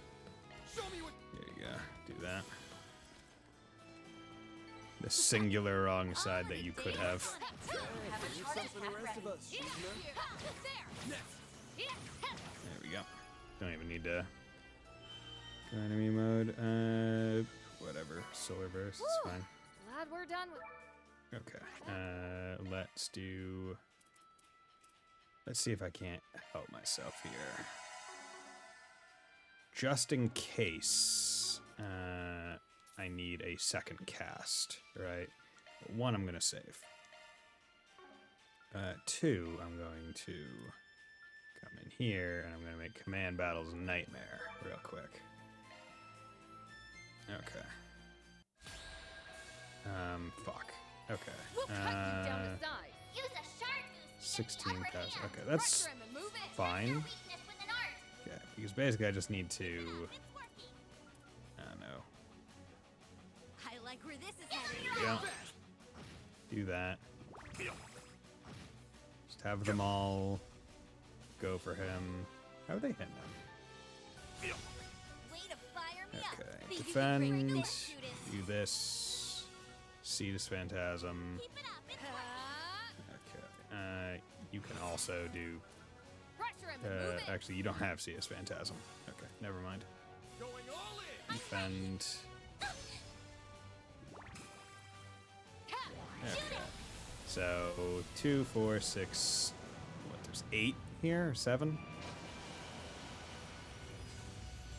There you go. Do that. The singular wrong side that you could have. Have a charge attack ready. There we go. Don't even need to go enemy mode. Whatever. Solar burst. It's fine. Glad we're done with. Okay. Let's see if I can't help myself here. Just in case I need a second cast, right? One, I'm gonna save. 2, I'm going to come in here and I'm gonna make command battles nightmare real quick. Okay. Fuck. Okay. We'll cut you down to size. Use a sharp boost. 16,000. Okay, that's fine. Okay, because basically I just need to. I don't know. I like where this is headed. There you go. Do that. Just have them all go for him. How are they hitting him? Way to fire me up. Okay. Think you can Defend. break this, Judas? Do this. Cetus Phantasm. Keep it up. It's Okay. You can also do. Pressure him and move it. Actually, you don't have Cetus Phantasm. Okay, never mind. Going all in. Defend. So 2, 4, 6. What? There's 8 here, or 7.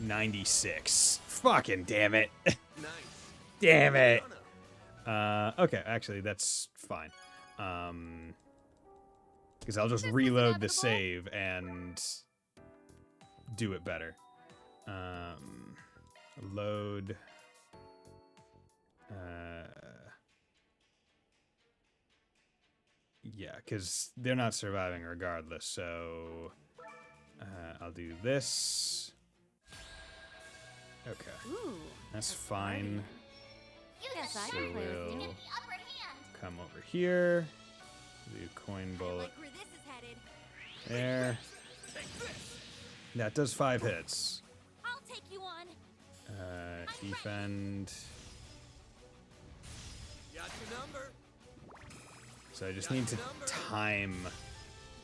96. Fucking damn it. Damn it. Okay, actually, that's fine. Because I'll just reload the save and do it better. Load. Yeah, because they're not surviving regardless, so I'll do this. Okay. Ooh, that's fine. Yes, So we'll come over here. Do coin bullet. There. That does 5 hits. I'll take you on. Defend. Got your number. So I just need to time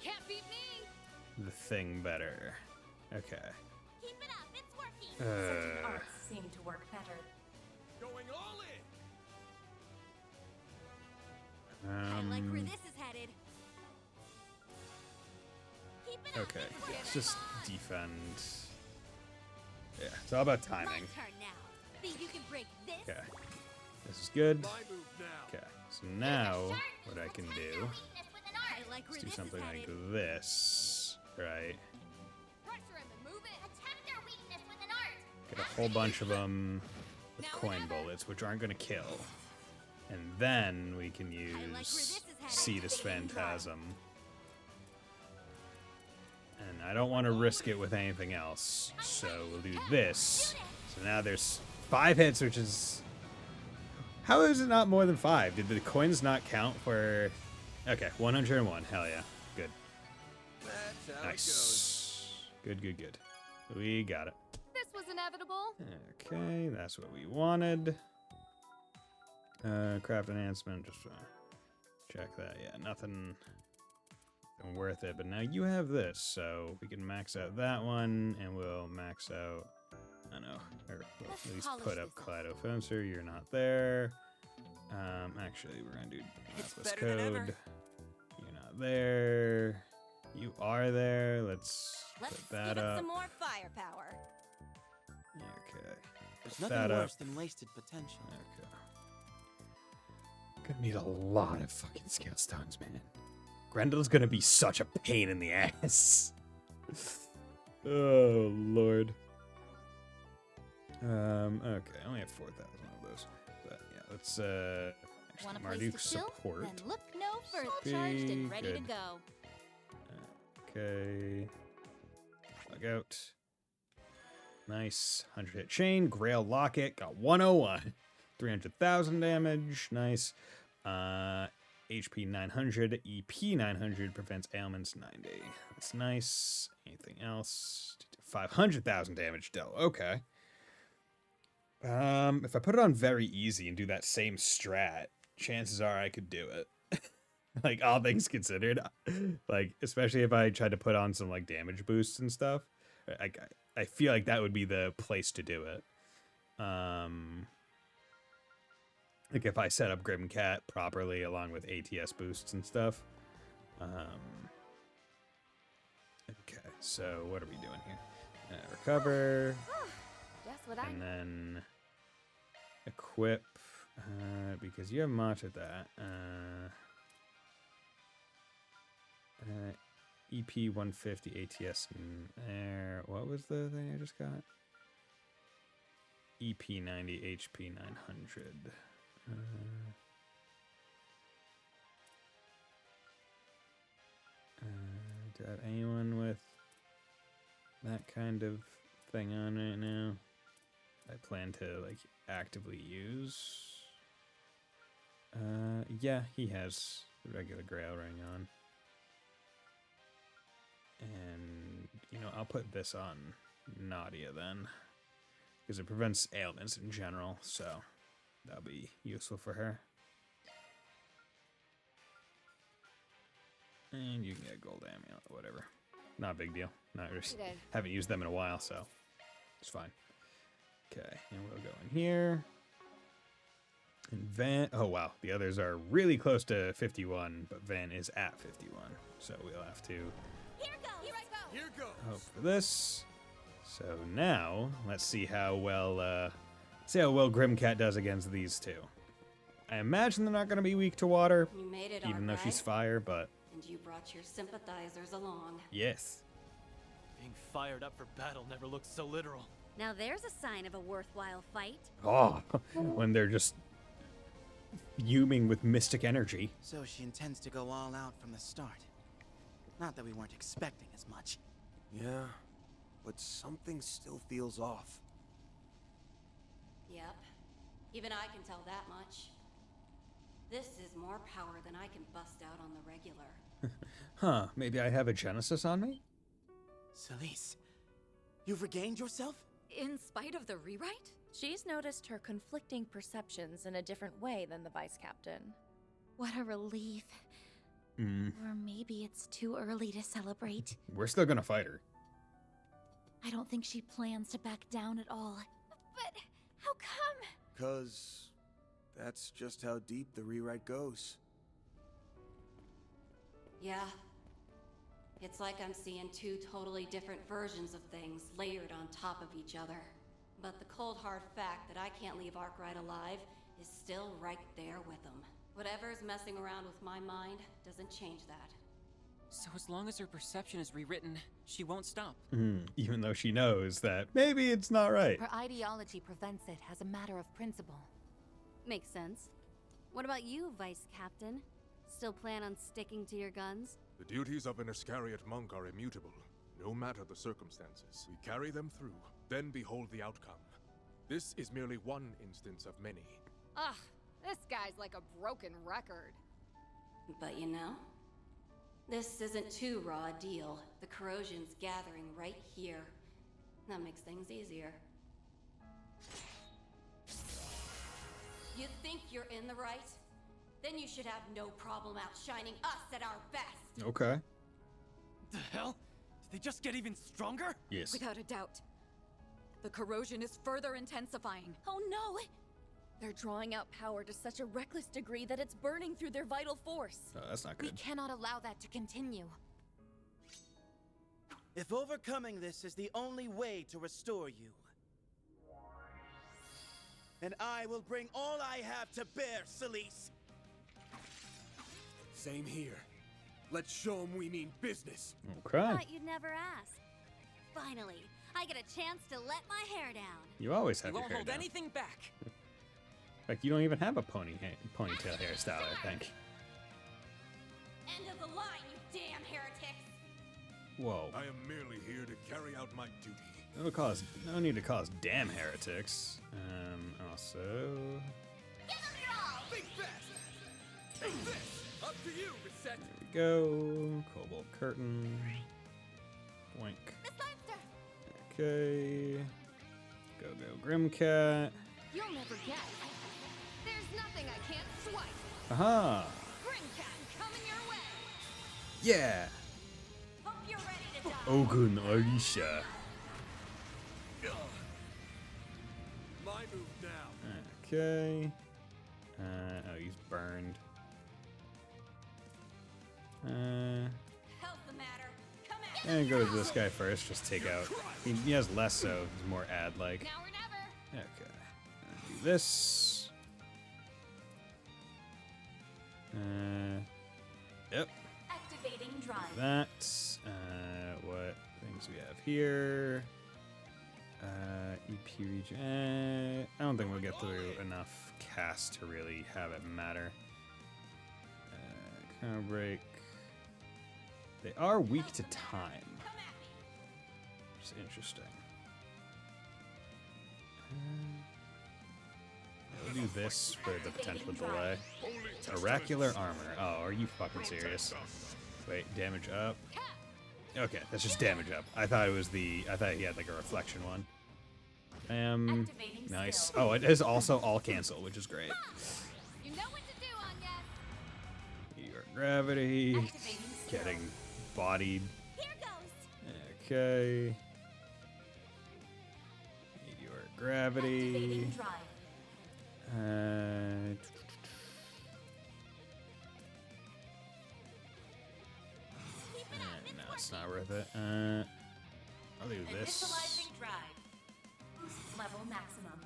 Can't beat me. the thing better. Okay. Keep it up. It's working. Certain arts seem to work better. Going all in. I like where this is headed. Keep it up. Okay, yeah, it's just defend. Yeah, it's all about timing. My turn now. Think you can break this? Okay, this is good. My move now. Okay, so now what I can do I like where is do this is something like headed. this, right? Pressure him and move it. Attack their weakness with an art. Get a whole bunch of them with coin bullets, which aren't going to kill. And then we can use Cetus Phantasm. And I don't want to risk it with anything else, so we'll do this. So now there's 5 hits, which is... How is it not more than 5? Did the coins not count for... Okay, 101. Hell yeah. Good. That's how Nice. Good, good, good. We got it. This was inevitable. Okay, that's what we wanted. Craft enhancement, just check that. Yeah, nothing worth it. But now you have this, so we can max out that one, and we'll max out. I don't know, or we'll at least put up Kaleido Fencer. You're not there. Actually, we're gonna do Atlas Code. You're not there. You are there. Let's put that give it up. some more firepower. Okay. There's Put nothing that worse up. than wasted potential. Okay. Gonna need a lot of fucking scale stones, man. Grendel's gonna be such a pain in the ass. Oh lord. Okay, I only have 4,000 of those. But yeah, let's actually Want a place Marduk to chill? support. Then look no further. Be Charged and ready to good. go. Okay. Log out. Nice. 100 hit chain. Grail Locket. Got 101. 300,000 damage. Nice. HP 900. EP 900. Prevents ailments 90. That's nice. Anything else? 500,000 damage dealt. Okay. If I put it on very easy and do that same strat, chances are I could do it. Like, all things considered. Like, especially if I tried to put on some, like, damage boosts and stuff. I feel like that would be the place to do it. Like, if I set up Grim Cat properly along with ATS boosts and stuff. Okay, so what are we doing here? Recover. Guess what I And then equip, because you have much of that. EP 150 ATS there. What was the thing I just got? EP 90 HP 900. Do I have anyone with that kind of thing on right now? I plan to like actively use. Yeah, he has the regular Grail ring on. And you know, I'll put this on Nadia then, because it prevents ailments in general, so that'll be useful for her. And you can get gold amulet, whatever. Not a big deal. Not really, haven't used them in a while, so it's fine. Okay, and we'll go in here. And Van, oh wow, the others are really close to 51, but Van is at 51. So we'll have to hope for this. So now, let's see how well Grimcat does against these two. I imagine they're not going to be weak to water, You made it, even though Arkwright. she's fire, but And you brought your sympathizers along. yes. Being fired up for battle never looks so literal. Now there's a sign of a worthwhile fight. Oh, when they're just fuming with mystic energy. So she intends to go all out from the start. Not that we weren't expecting as much. Yeah, but something still feels off. Yep. Even I can tell that much. This is more power than I can bust out on the regular. Huh, maybe I have a Genesis on me? Celise, you've regained yourself? In spite of the rewrite? She's noticed her conflicting perceptions in a different way than the Vice Captain. What a relief. Or maybe it's too early to celebrate. We're still gonna fight her. I don't think she plans to back down at all. But how come? 'Cause that's just how deep the rewrite goes. Yeah. It's like I'm seeing two totally different versions of things layered on top of each other. But the cold hard fact that I can't leave Arkwright alive is still right there with him. Whatever's messing around with my mind doesn't change that. So as long as her perception is rewritten, she won't stop. Even though she knows that maybe it's not right. Her ideology prevents it as a matter of principle. Makes sense. What about you, Vice Captain? Still plan on sticking to your guns? The duties of an Iscariot monk are immutable, no matter the circumstances. We carry them through, then behold the outcome. This is merely one instance of many. Ugh, this guy's like a broken record. But you know, this isn't too raw a deal. The corrosion's gathering right here. That makes things easier. You think you're in the right? Then you should have no problem outshining us at our best. Okay. The hell? Did they just get even stronger? Yes. Without a doubt. The corrosion is further intensifying. Oh no! They're drawing out power to such a reckless degree that it's burning through their vital force. That's not We good. cannot allow that to continue. If overcoming this is the only way to restore you, then I will bring all I have to bear, Celise. Same here. Let's show them we mean business. Okay. Thought you'd never ask. Finally, I get a chance to let my hair down. You always have You your won't hair hold down. anything back. Like, you don't even have a ponytail hairstyle, I think. End of the line, you damn heretics! Whoa. I am merely here to carry out my duty. No need to call us damn heretics. Also... Think fast! Take this! Up to you, Reset! There we go. Cobalt curtain. Boink. Okay. Go Grimcat. You'll never guess. There's nothing I can't swipe. Aha! Grimcat coming your way. Yeah! Hope you're ready to die. Ogun Arisha. My move now. Okay. Oh, he's burned. How's the matter? Come at And go to this guy first, just take out. He has less, so he's more ad-like. Now or never. Okay. Do this. Yep. Activating drive. That. What things we have here? EP regen. I don't think we'll get through enough cast to really have it matter. Daybreak. They are weak to time, which is interesting. We'll do this for the potential delay. Oracular armor. Oh, are you fucking serious? Wait, damage up. Okay, that's just damage up. I thought it was I thought he had like a reflection one. Nice. Oh, it is also all cancel, which is great. You know what to do, Anya. Your gravity. Getting bodied. Here goes. Okay. Your gravity. Activating drive. it's not worth it. I'll do this. Initializing drive. Boost level maximum.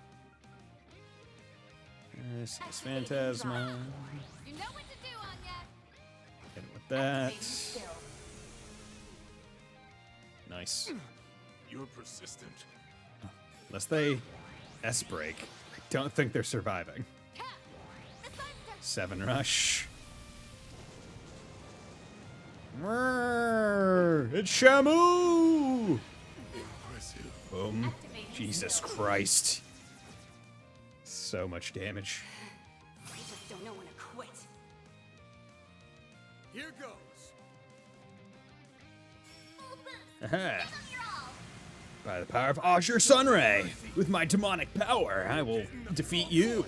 This is Phantasma. You know what to do, Anya. Hit him with that. Nice. You're persistent. Unless they S-break, I don't think they're surviving. 7 rush. It's Shamu! Impressive. Boom. Jesus Christ. So much damage. I just don't know when to quit. Here goes. Aha. By the power of Azure Sunray, with my demonic power, I will defeat you.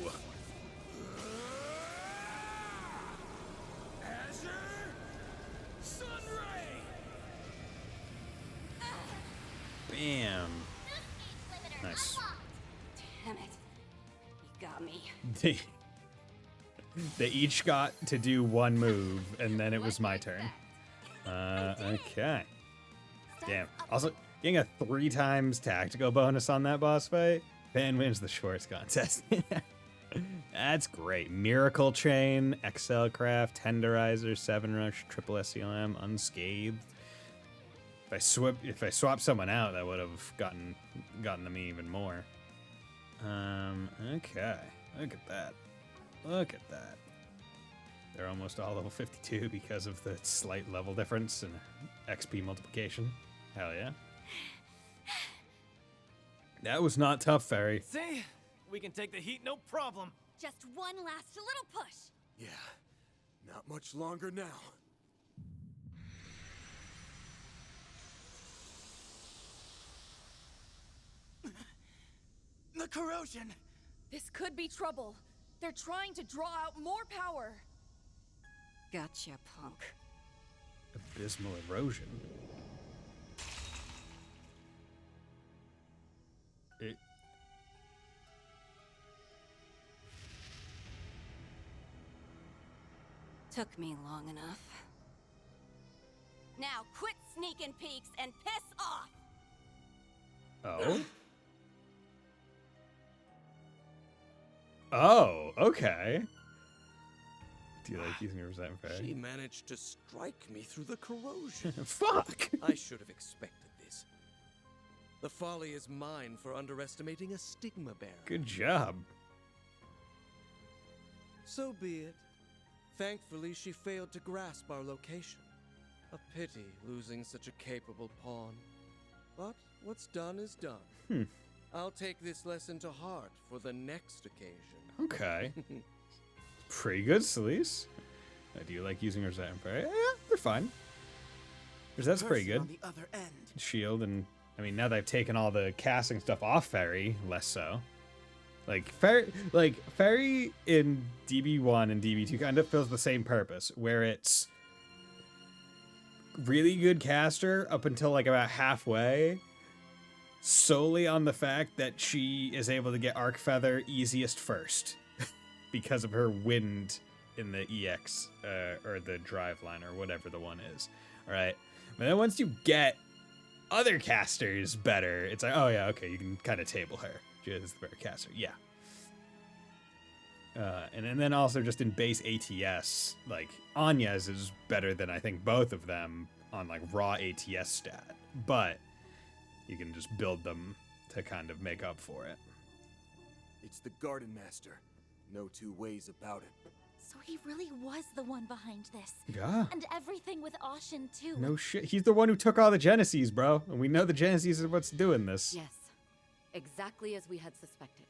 Bam. Nice. Damn it. You got me. They each got to do one move, and then it was my turn. Okay. Damn. Also, getting a 3 times tactical bonus on that boss fight. Fan wins the shorts contest. That's great. Miracle Chain, XL Craft, Tenderizer, 7 Rush, Triple SCLM, Unscathed. If I swap someone out, that would have gotten them even more. Okay. Look at that. Look at that. They're almost all level 52 because of the slight level difference in XP multiplication. Hell yeah. That was not tough, Fairy. See? We can take the heat, no problem. Just one last little push. Yeah, not much longer now. The corrosion! This could be trouble. They're trying to draw out more power. Gotcha, punk. Abysmal erosion. It. Took me long enough. Now quit sneaking peeks and piss off! Oh? Oh, okay. Do you like using Rivers that Fairy? She managed to strike me through the corrosion. Fuck! I should have expected this. The folly is mine for underestimating a stigma bearer. Good job. So be it. Thankfully, she failed to grasp our location. A pity losing such a capable pawn. But what's done is done. I'll take this lesson to heart for the next occasion. Okay. Pretty good, Celise. Do you like using Rosette and Fairy? Yeah, they're fine. Rosette's pretty good. On the other end. Shield, and I mean, now that I've taken all the casting stuff off Fairy, less so. Like Fairy in DB1 and DB2 kind of fills the same purpose, where it's really good caster up until like about halfway, solely on the fact that she is able to get Arc Feather easiest first because of her wind in the EX or the drive line or whatever the one is. All right, but then once you get other casters better, it's like, oh yeah, okay, you can kind of table her. She is the better caster, yeah. And then also just in base ATS, like Anya's is better than I think both of them on like raw ATS stat, but you can just build them to kind of make up for it. It's the Garden Master. No two ways about it. So he really was the one behind this. Yeah. And everything with Ashen too. No shit. He's the one who took all the Genesis, bro. And we know the Genesis is what's doing this. Yes, exactly as we had suspected.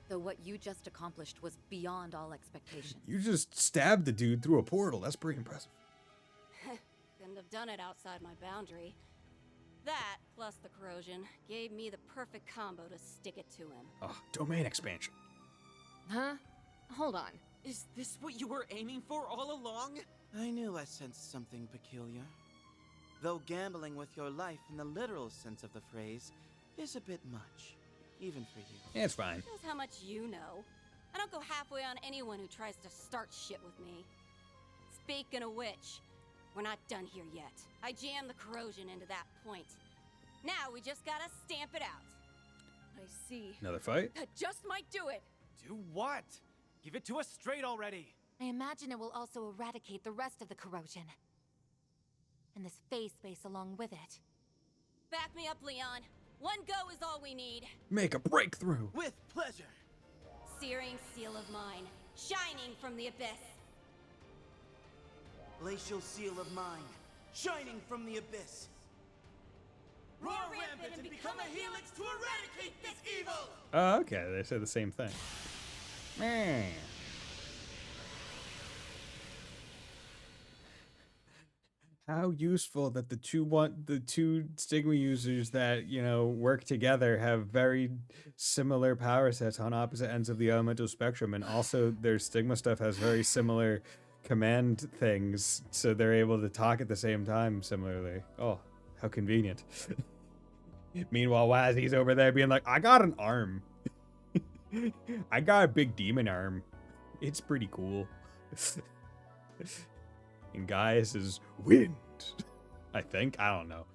Though what you just accomplished was beyond all expectation. You just stabbed the dude through a portal. That's pretty impressive. Couldn't have done it outside my boundary. That, plus the corrosion, gave me the perfect combo to stick it to him. Oh, domain expansion. Huh? Hold on. Is this what you were aiming for all along? I knew I sensed something peculiar. Though gambling with your life in the literal sense of the phrase is a bit much, even for you. Yeah, it's fine. Shows how much you know. I don't go halfway on anyone who tries to start shit with me. Speaking of which, We're not done here yet. I jammed the corrosion into that point. Now we just gotta stamp it out. I see. Another fight? That just might do it. Do what? Give it to us straight already. I imagine it will also eradicate the rest of the corrosion. And this phase space along with it. Back me up, Leon. One go is all we need. Make a breakthrough. With pleasure. Searing seal of mine, shining from the abyss. Glacial seal of mine, shining from the abyss. Roar rampant and become a helix to eradicate this evil! Oh, okay. They said the same thing. Man. How useful that the two Stigma users that, you know, work together have very similar power sets on opposite ends of the elemental spectrum, and also their Stigma stuff has very similar command things, so they're able to talk at the same time similarly. Oh, how convenient. Meanwhile, Wazzy's over there being like, I got an arm. I got a big demon arm. It's pretty cool. And Gaius is wind, I think. I don't know.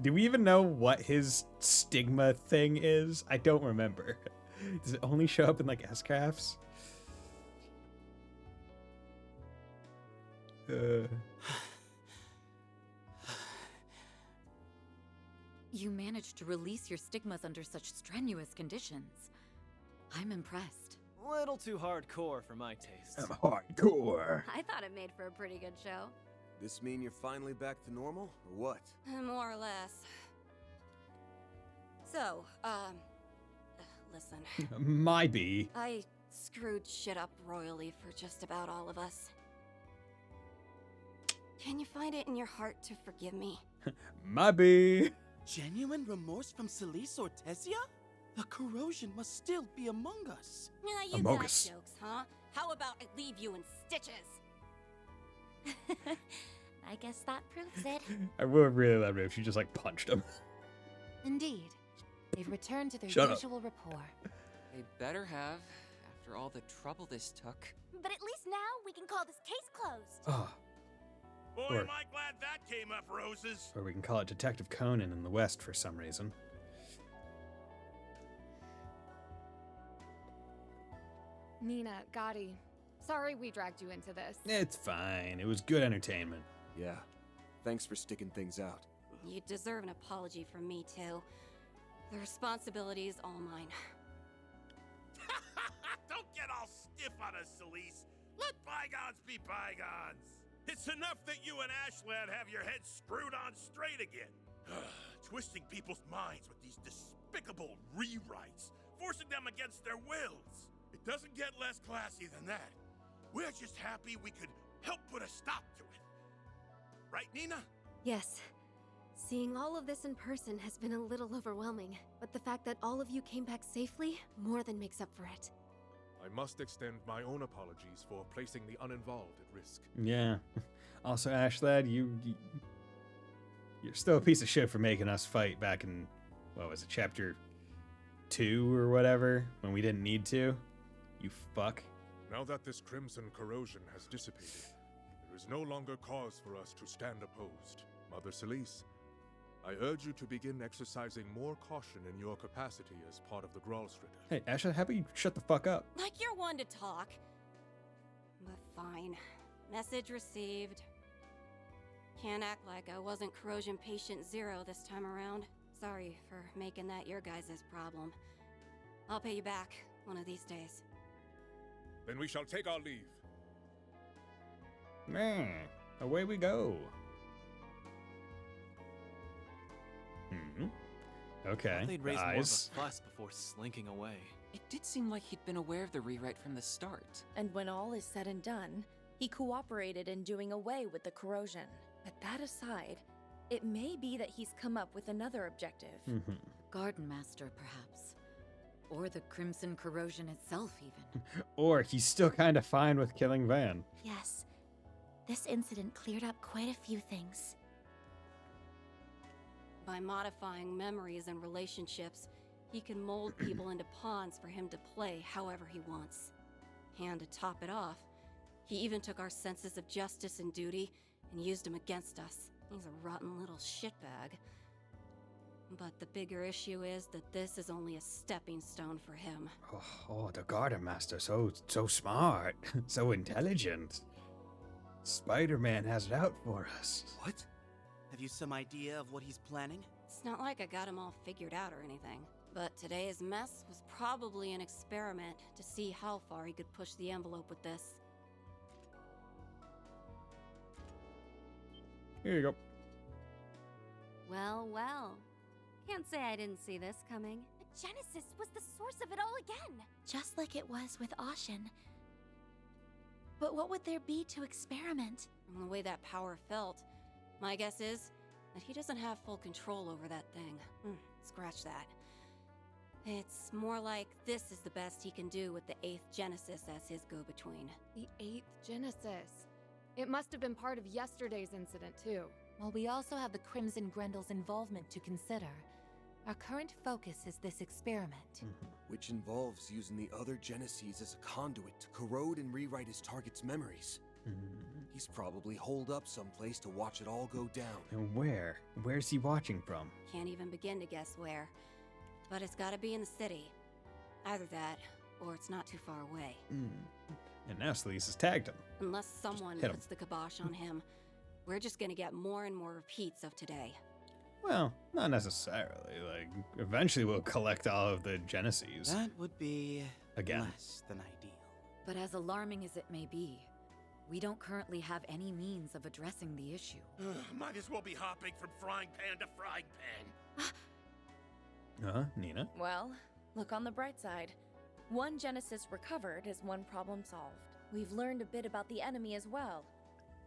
Do we even know what his Stigma thing is? I don't remember. Does it only show up in like S-crafts? You managed to release your stigmas under such strenuous conditions. I'm impressed. Little too hardcore for my taste. I'm hardcore. I thought it made for a pretty good show. This mean you're finally back to normal, or what? More or less. So, listen. My bee. I screwed shit up royally for just about all of us. Can you find it in your heart to forgive me? My bee. Genuine remorse from Celise or Tessia? The corrosion must still be among us. Yeah, you Among got us. jokes, huh? How about I leave you in stitches? I guess that proves it. I would really love it if she just like punched him. Indeed. They've returned to their Shut up. usual rapport. They better have, after all the trouble this took. But at least now we can call this case closed. Oh. Boy, Or- am I glad that came up, Roses. Or we can call it Detective Conan in the West for some reason. Nina, Gotti, sorry we dragged you into this. It's fine. It was good entertainment. Yeah. Thanks for sticking things out. You deserve an apology from me, too. The responsibility is all mine. Don't get all stiff on us, Celise. Let bygones be bygones. It's enough that you and Ashland have your heads screwed on straight again. Twisting people's minds with these despicable rewrites, forcing them against their wills. It doesn't get less classy than that. We're just happy we could help put a stop to it. Right, Nina? Yes. Seeing all of this in person has been a little overwhelming, but the fact that all of you came back safely more than makes up for it. I must extend my own apologies for placing the uninvolved at risk. Yeah. Also, Ashlad, you're still a piece of shit for making us fight back in, what was it, chapter 2 or whatever, when we didn't need to. You fuck. Now that this crimson corrosion has dissipated, there is no longer cause for us to stand opposed. Mother Celise, I urge you to begin exercising more caution in your capacity as part of the Gralstritter. Hey, Ashlad, how about you shut the fuck up? Like you're one to talk. But fine. Message received. Can't act like I wasn't corrosion patient 0 this time around. Sorry for making that your guys' problem. I'll pay you back one of these days. Then we shall take our leave. Man, away we go. Okay, They'd raise eyes. more of a fuss before slinking away. It did seem like he'd been aware of the rewrite from the start. And when all is said and done, he cooperated in doing away with the corrosion. But that aside, it may be that he's come up with another objective. Garden Master, perhaps. Or the Crimson Corrosion itself, even. Or he's still kind of fine with killing Van. Yes. This incident cleared up quite a few things. By modifying memories and relationships, he can mold people into pawns for him to play however he wants. And to top it off, he even took our senses of justice and duty and used him against us. He's a rotten little shitbag. But the bigger issue is that this is only a stepping stone for him. Oh, the Garden Master, so smart, so intelligent. Spider-Man has it out for us. What? Have you some idea of what he's planning? It's not like I got him all figured out or anything. But today's mess was probably an experiment to see how far he could push the envelope with this. Here you go. Well, well. Can't say I didn't see this coming. The Genesis was the source of it all again. Just like it was with Ashen. But what would there be to experiment? From the way that power felt, my guess is that he doesn't have full control over that thing. Scratch that. It's more like this is the best he can do with the 8th Genesis as his go-between. The 8th Genesis. It must have been part of yesterday's incident, too. While we also have the Crimson Grendel's involvement to consider, our current focus is this experiment. Which involves using the other Geneses as a conduit to corrode and rewrite his target's memories. He's probably holed up someplace to watch it all go down. And where? Where's he watching from? Can't even begin to guess where. But it's gotta be in the city. Either that, or it's not too far away. And now Celise has tagged him. Unless someone hit him. puts the kibosh on him, we're just gonna get more and more repeats of today. Well, not necessarily. Like, eventually we'll collect all of the Geneses. That would be Again. less than ideal. But as alarming as it may be, we don't currently have any means of addressing the issue. Might as well be hopping from frying pan to frying pan. Nina? Well, look on the bright side. One Genesis recovered is one problem solved. We've learned a bit about the enemy as well.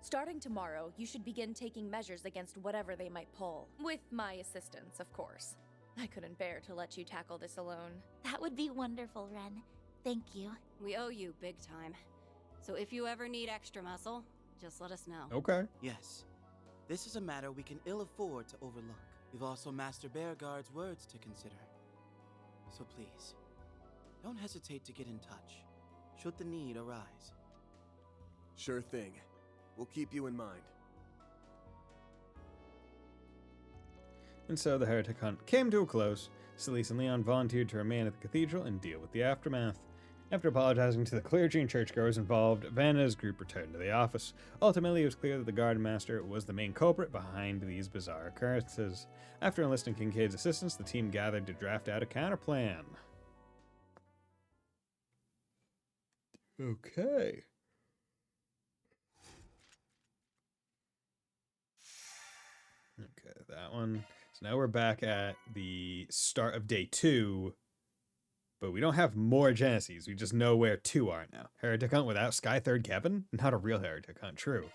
Starting tomorrow, you should begin taking measures against whatever they might pull. With my assistance, of course. I couldn't bear to let you tackle this alone. That would be wonderful, Ren. Thank you. We owe you big time. So if you ever need extra muscle, just let us know. Okay. Yes. This is a matter we can ill afford to overlook. We've also Master Bearguard's words to consider. So please, don't hesitate to get in touch, should the need arise. Sure thing. We'll keep you in mind. And so the heretic hunt came to a close. Celise and Leon volunteered to remain at the cathedral and deal with the aftermath. After apologizing to the clergy and churchgoers involved, Vanna's group returned to the office. Ultimately, it was clear that the Garden Master was the main culprit behind these bizarre occurrences. After enlisting Kincaid's assistance, the team gathered to draft out a counterplan. Okay. Okay, that one. So now we're back at the start of day 2. But we don't have more Genesis. We just know where 2 are now. Heretic Hunt without Sky Third Kevin? Not a real Heretic Hunt, true.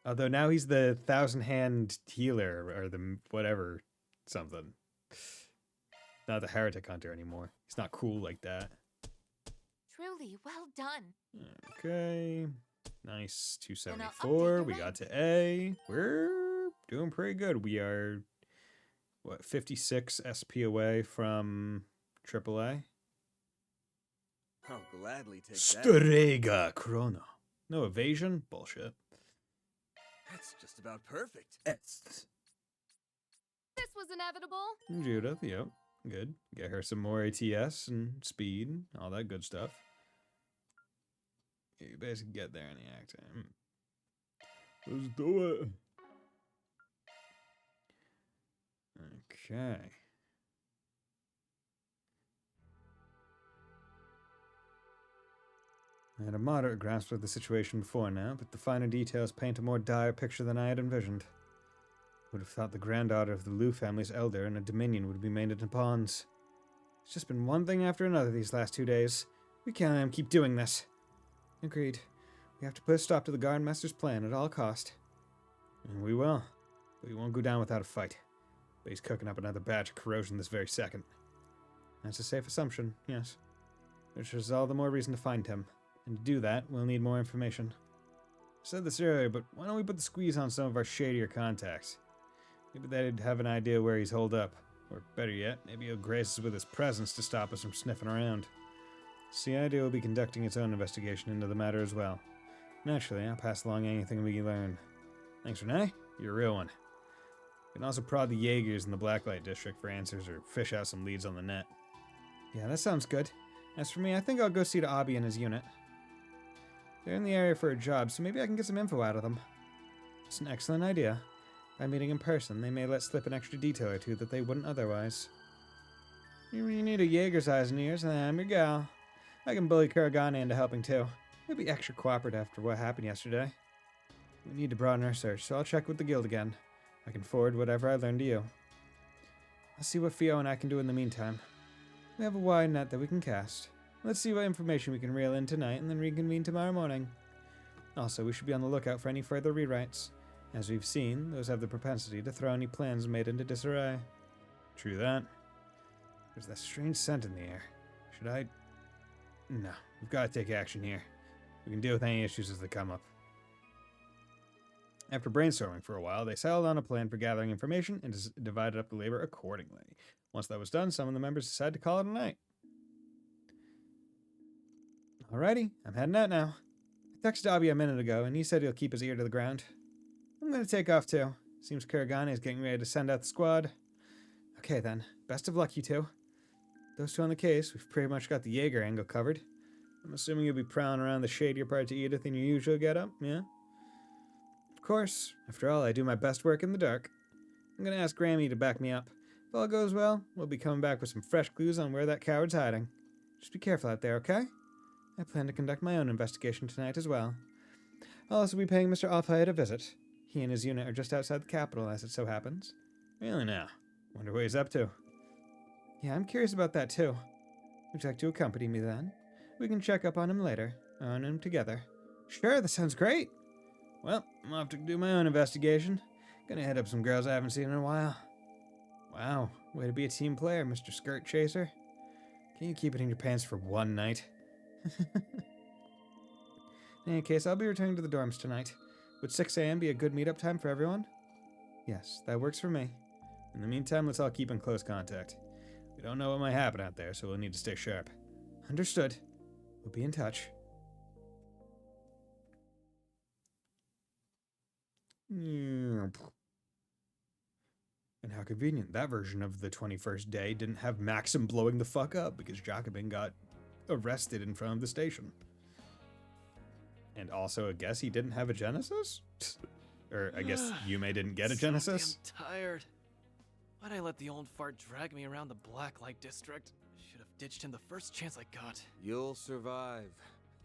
Although now he's the 1,000-hand healer, or the whatever, something. Not the Heretic Hunter anymore. He's not cool like that. Truly, well done. Okay. Nice. 274. We got to A. We're doing pretty good. We are, 56 SP away from AAA. I'll gladly take that. Strega Chrono. No evasion? Bullshit. That's just about perfect. This was inevitable. Judith, yep. Good. Get her some more ATS and speed, all that good stuff. You basically get there in the act time. Let's do it. Okay. I had a moderate grasp of the situation before now, but the finer details paint a more dire picture than I had envisioned. Would have thought the granddaughter of the Liu family's elder in a dominion would be made into pawns. It's just been one thing after another these last 2 days. We can't keep doing this. Agreed. We have to put a stop to the Garden Master's plan at all cost. And we will. But we won't go down without a fight. But he's cooking up another batch of corrosion this very second. That's a safe assumption, yes. Which is all the more reason to find him. And to do that, we'll need more information. I said this earlier, but why don't we put the squeeze on some of our shadier contacts? Maybe they'd have an idea where he's holed up. Or better yet, maybe he'll grace us with his presence to stop us from sniffing around. CID will be conducting its own investigation into the matter as well. Naturally, I'll pass along anything we learn. Thanks, Renee. You're a real one. You can also prod the Jaegers in the Blacklight District for answers or fish out some leads on the net. Yeah, that sounds good. As for me, I think I'll go see to Abi and his unit. They're in the area for a job, so maybe I can get some info out of them. It's an excellent idea. By meeting in person, they may let slip an extra detail or two that they wouldn't otherwise. You need a Jaeger's eyes and ears, and I'm your gal. I can bully Kuragane into helping too. He'll be extra cooperative after what happened yesterday. We need to broaden our search, so I'll check with the guild again. I can forward whatever I learned to you. I'll see what Fio and I can do in the meantime. We have a wide net that we can cast. Let's see what information we can reel in tonight and then reconvene tomorrow morning. Also, we should be on the lookout for any further rewrites. As we've seen, those have the propensity to throw any plans made into disarray. True that. There's that strange scent in the air. Should I? No, we've got to take action here. We can deal with any issues as they come up. After brainstorming for a while, they settled on a plan for gathering information and divided up the labor accordingly. Once that was done, some of the members decided to call it a night. Alrighty, I'm heading out now. I texted Abi a minute ago, and he said he'll keep his ear to the ground. I'm going to take off too. Seems Kuragane is getting ready to send out the squad. Okay then, best of luck you two. Those two on the case, we've pretty much got the Jaeger angle covered. I'm assuming you'll be prowling around the shadier part to Edith in your usual getup, yeah? Of course, after all, I do my best work in the dark. I'm going to ask Grammy to back me up. If all goes well, we'll be coming back with some fresh clues on where that coward's hiding. Just be careful out there, okay? I plan to conduct my own investigation tonight as well. I'll also be paying Mr. Alfayet a visit. He and his unit are just outside the capital, as it so happens. Really now? Wonder what he's up to. Yeah, I'm curious about that too. Would you like to accompany me then? We can check up on him later. On him together. Sure, that sounds great. Well, I'm off to do my own investigation. Gonna hit up some girls I haven't seen in a while. Wow, way to be a team player, Mr. Skirt Chaser. Can you keep it in your pants for one night? In any case, I'll be returning to the dorms tonight. Would 6 a.m. be a good meetup time for everyone? Yes, that works for me. In the meantime, let's all keep in close contact. We don't know what might happen out there, so we'll need to stay sharp. Understood. We'll be in touch. And how convenient. That version of the 21st day didn't have Maxim blowing the fuck up because Jacobin got arrested in front of the station. And also, I guess he didn't have a Genesis? Or I guess Yume didn't get a Genesis? So damn tired. Why'd I let the old fart drag me around the Blacklight District? Should have ditched him the first chance I got. You'll survive.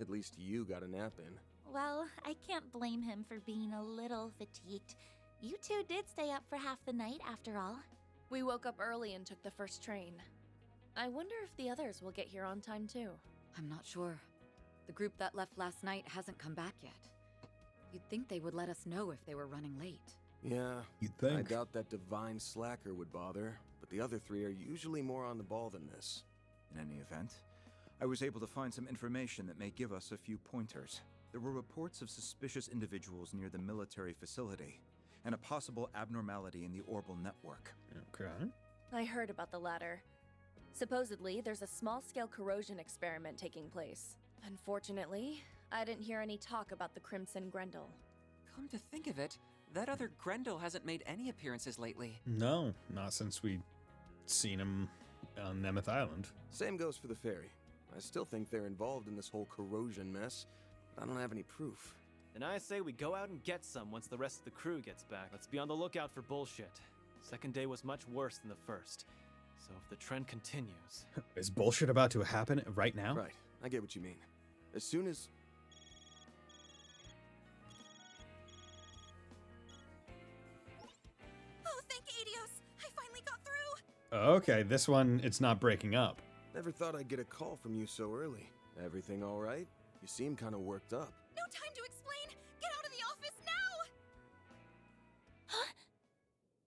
At least you got a nap in. Well, I can't blame him for being a little fatigued. You two did stay up for half the night, after all. We woke up early and took the first train. I wonder if the others will get here on time too. I'm not sure. The group that left last night hasn't come back yet. You'd think they would let us know if they were running late. Yeah, you'd think. I doubt that divine slacker would bother, but the other three are usually more on the ball than this. In any event, I was able to find some information that may give us a few pointers. There were reports of suspicious individuals near the military facility, and a possible abnormality in the orbal network. Okay. I heard about the latter. Supposedly, there's a small-scale corrosion experiment taking place. Unfortunately, I didn't hear any talk about the Crimson Grendel. Come to think of it, that other Grendel hasn't made any appearances lately. No, not since we'd seen him on Nemeth Island. Same goes for the ferry. I still think they're involved in this whole corrosion mess. I don't have any proof. Then I say we go out and get some once the rest of the crew gets back. Let's be on the lookout for bullshit. Second day was much worse than the first. So if the trend continues... Is bullshit about to happen right now? Right, I get what you mean. As soon as... Oh, thank Adios! I finally got through! Okay, this one, it's not breaking up. Never thought I'd get a call from you so early. Everything all right? You seem kind of worked up. No time to explain! Get out of the office now! Huh?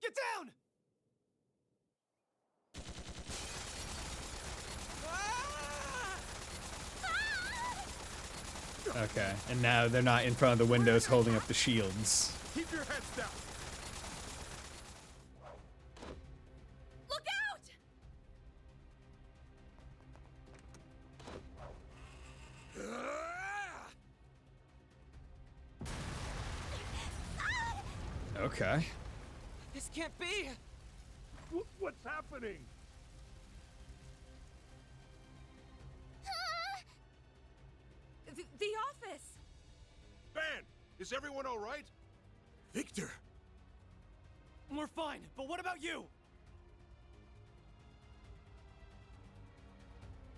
Get down! Okay, and now they're not in front of the windows holding up the shields. Keep your heads down! Look out! Okay. This can't be! What's happening? The office! Van, is everyone all right? Victor! We're fine, but what about you?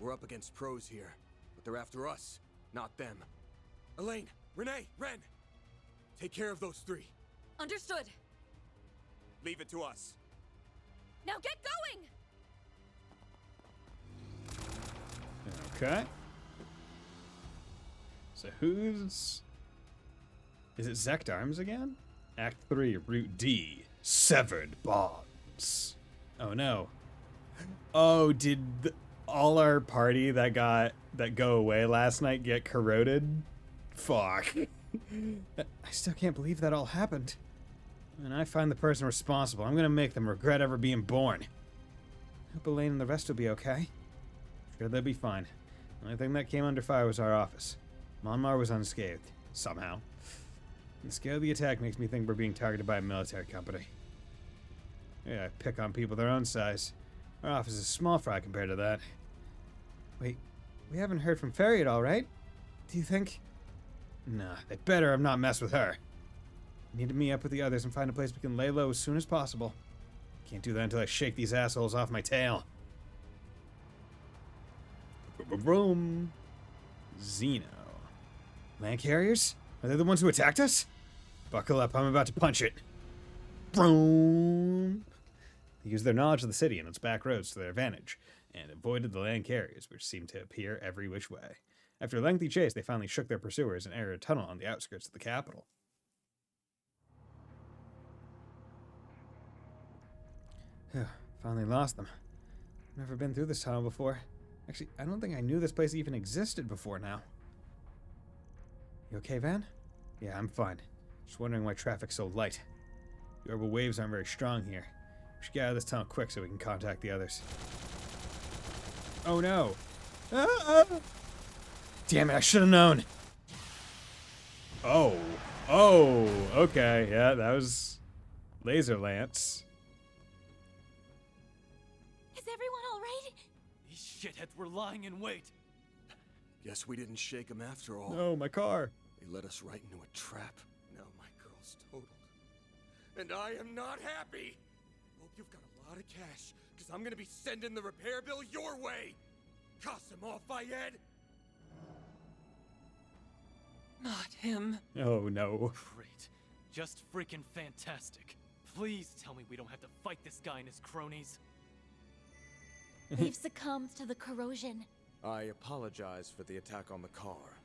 We're up against pros here, but they're after us, not them. Elaine, Renee, Ren! Take care of those three. Understood. Leave it to us. Now get going! Okay. So who's... Is it Zect Arms again? Act 3, Route D. Severed bonds. Oh no. Oh, did all our party that go away last night get corroded? Fuck. I still can't believe that all happened. When I find the person responsible, I'm gonna make them regret ever being born. Hope Elaine and the rest will be okay. Sure, they'll be fine. The only thing that came under fire was our office. Monmar was unscathed, somehow. The scale of the attack makes me think we're being targeted by a military company. Yeah, I pick on people their own size. Our office is small fry compared to that. Wait, we haven't heard from Ferry at all, right? Do you think... Nah, they better have not messed with her. I need to meet up with the others and find a place we can lay low as soon as possible. Can't do that until I shake these assholes off my tail. Boom. Xeno. Land carriers? Are they the ones who attacked us? Buckle up, I'm about to punch it. Boom. They used their knowledge of the city and its back roads to their advantage, and avoided the land carriers, which seemed to appear every which way. After a lengthy chase, they finally shook their pursuers and entered a tunnel on the outskirts of the capital. Finally lost them. Never been through this tunnel before. Actually, I don't think I knew this place even existed before now. You okay, Van? Yeah, I'm fine. Just wondering why traffic's so light. The orbital waves aren't very strong here. We should get out of this tunnel quick so we can contact the others. Oh no! Damn it, I should have known! Oh. Oh, okay. Yeah, that was Laser Lance. Is everyone alright? These shitheads were lying in wait. Guess we didn't shake them after all. No, my car. They led us right into a trap. Now my girl's totaled. And I am not happy! Hope you've got a lot of cash, because I'm gonna be sending the repair bill your way! Qasim Al-Fayed! Not him. Oh no. Great. Just freaking fantastic. Please tell me we don't have to fight this guy and his cronies. They've succumbed to the corrosion. I apologize for the attack on the car.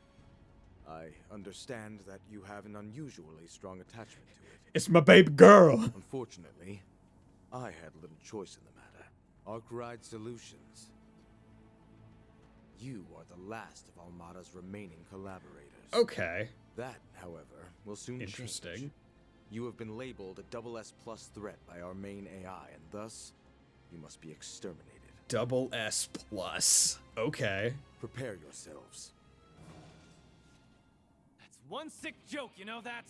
I understand that you have an unusually strong attachment to it. It's my baby girl! Unfortunately, I had little choice in the matter. Arkwright Solutions. You are the last of Almada's remaining collaborators. Okay. That, however, will soon Interesting. change. You have been labeled a SS+ threat by our main AI, and thus, you must be exterminated. SS+. Okay. Prepare yourselves. That's one sick joke, you know that?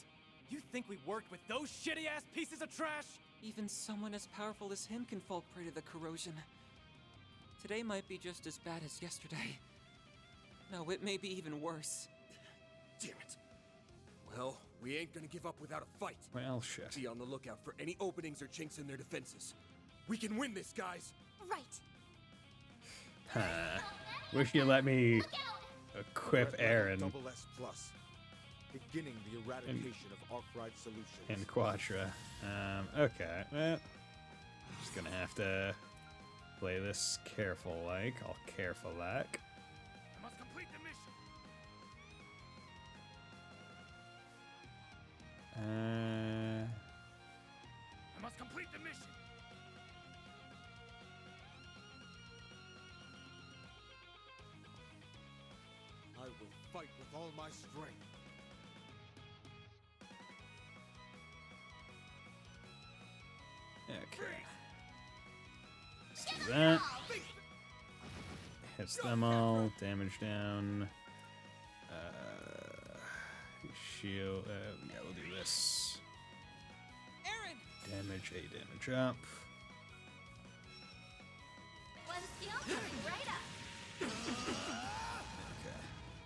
You think we worked with those shitty-ass pieces of trash? Even someone as powerful as him can fall prey to the corrosion. Today might be just as bad as yesterday. No, it may be even worse. Damn it. Well, we ain't gonna give up without a fight. Well, shit. Be on the lookout for any openings or chinks in their defenses. We can win this, guys. Right. Wish you let me equip Aaron SS+, beginning the eradication of Arkwright Solutions. and Quatra. Okay. Well, I'm just gonna have to play this careful like. I'll careful like. I must complete the mission. I must complete the mission. I will fight with all my strength. Okay. Let's do that. Hits them all. Damage down. Shield. Yeah, we'll do this. damage, 8 damage up. One steel coming right up. Okay.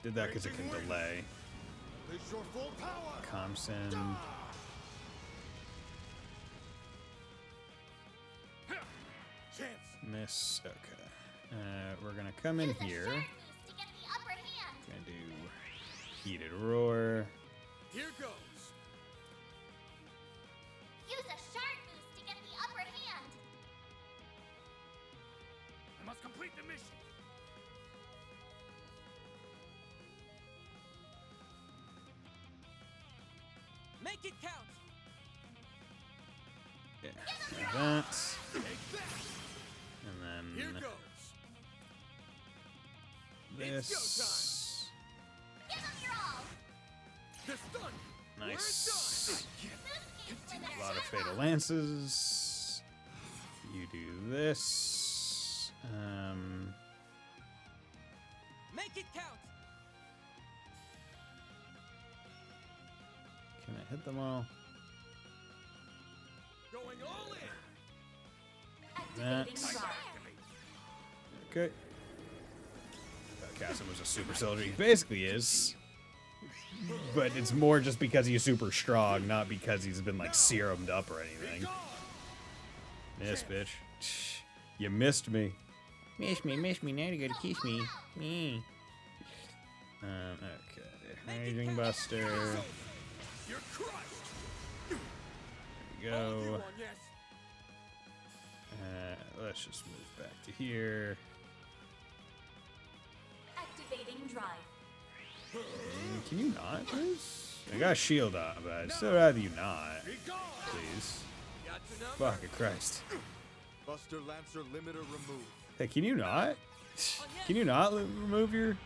Did that because it can delay. Unleash your full power. Comsend. Chance. Miss. Okay. We're gonna come in here. To get the upper hand. Gonna do heated roar. Here goes. Use a shard boost to get the upper hand. I must complete the mission. Make it count. Yeah. Like that. And Here then goes. this. Give them your all. This done. Nice. With A lot of fatal lances. You do this. Make it count. Can I hit them all? Going all in. That. Activating drive. Okay. Cassim was a super soldier. He basically is. But it's more just because he's super strong, not because he's been like serumed up or anything. Miss, bitch. You missed me. Miss me, now you gotta kiss me. Me. Okay. Raging Buster. You're crushed. There we go. Let's just move back to here. Activating drive. Can you not, please? I got a shield on, but I'd still rather you not. Please. Fucking Christ. Buster Lancer limiter removed. Hey, can you not? Can you not remove your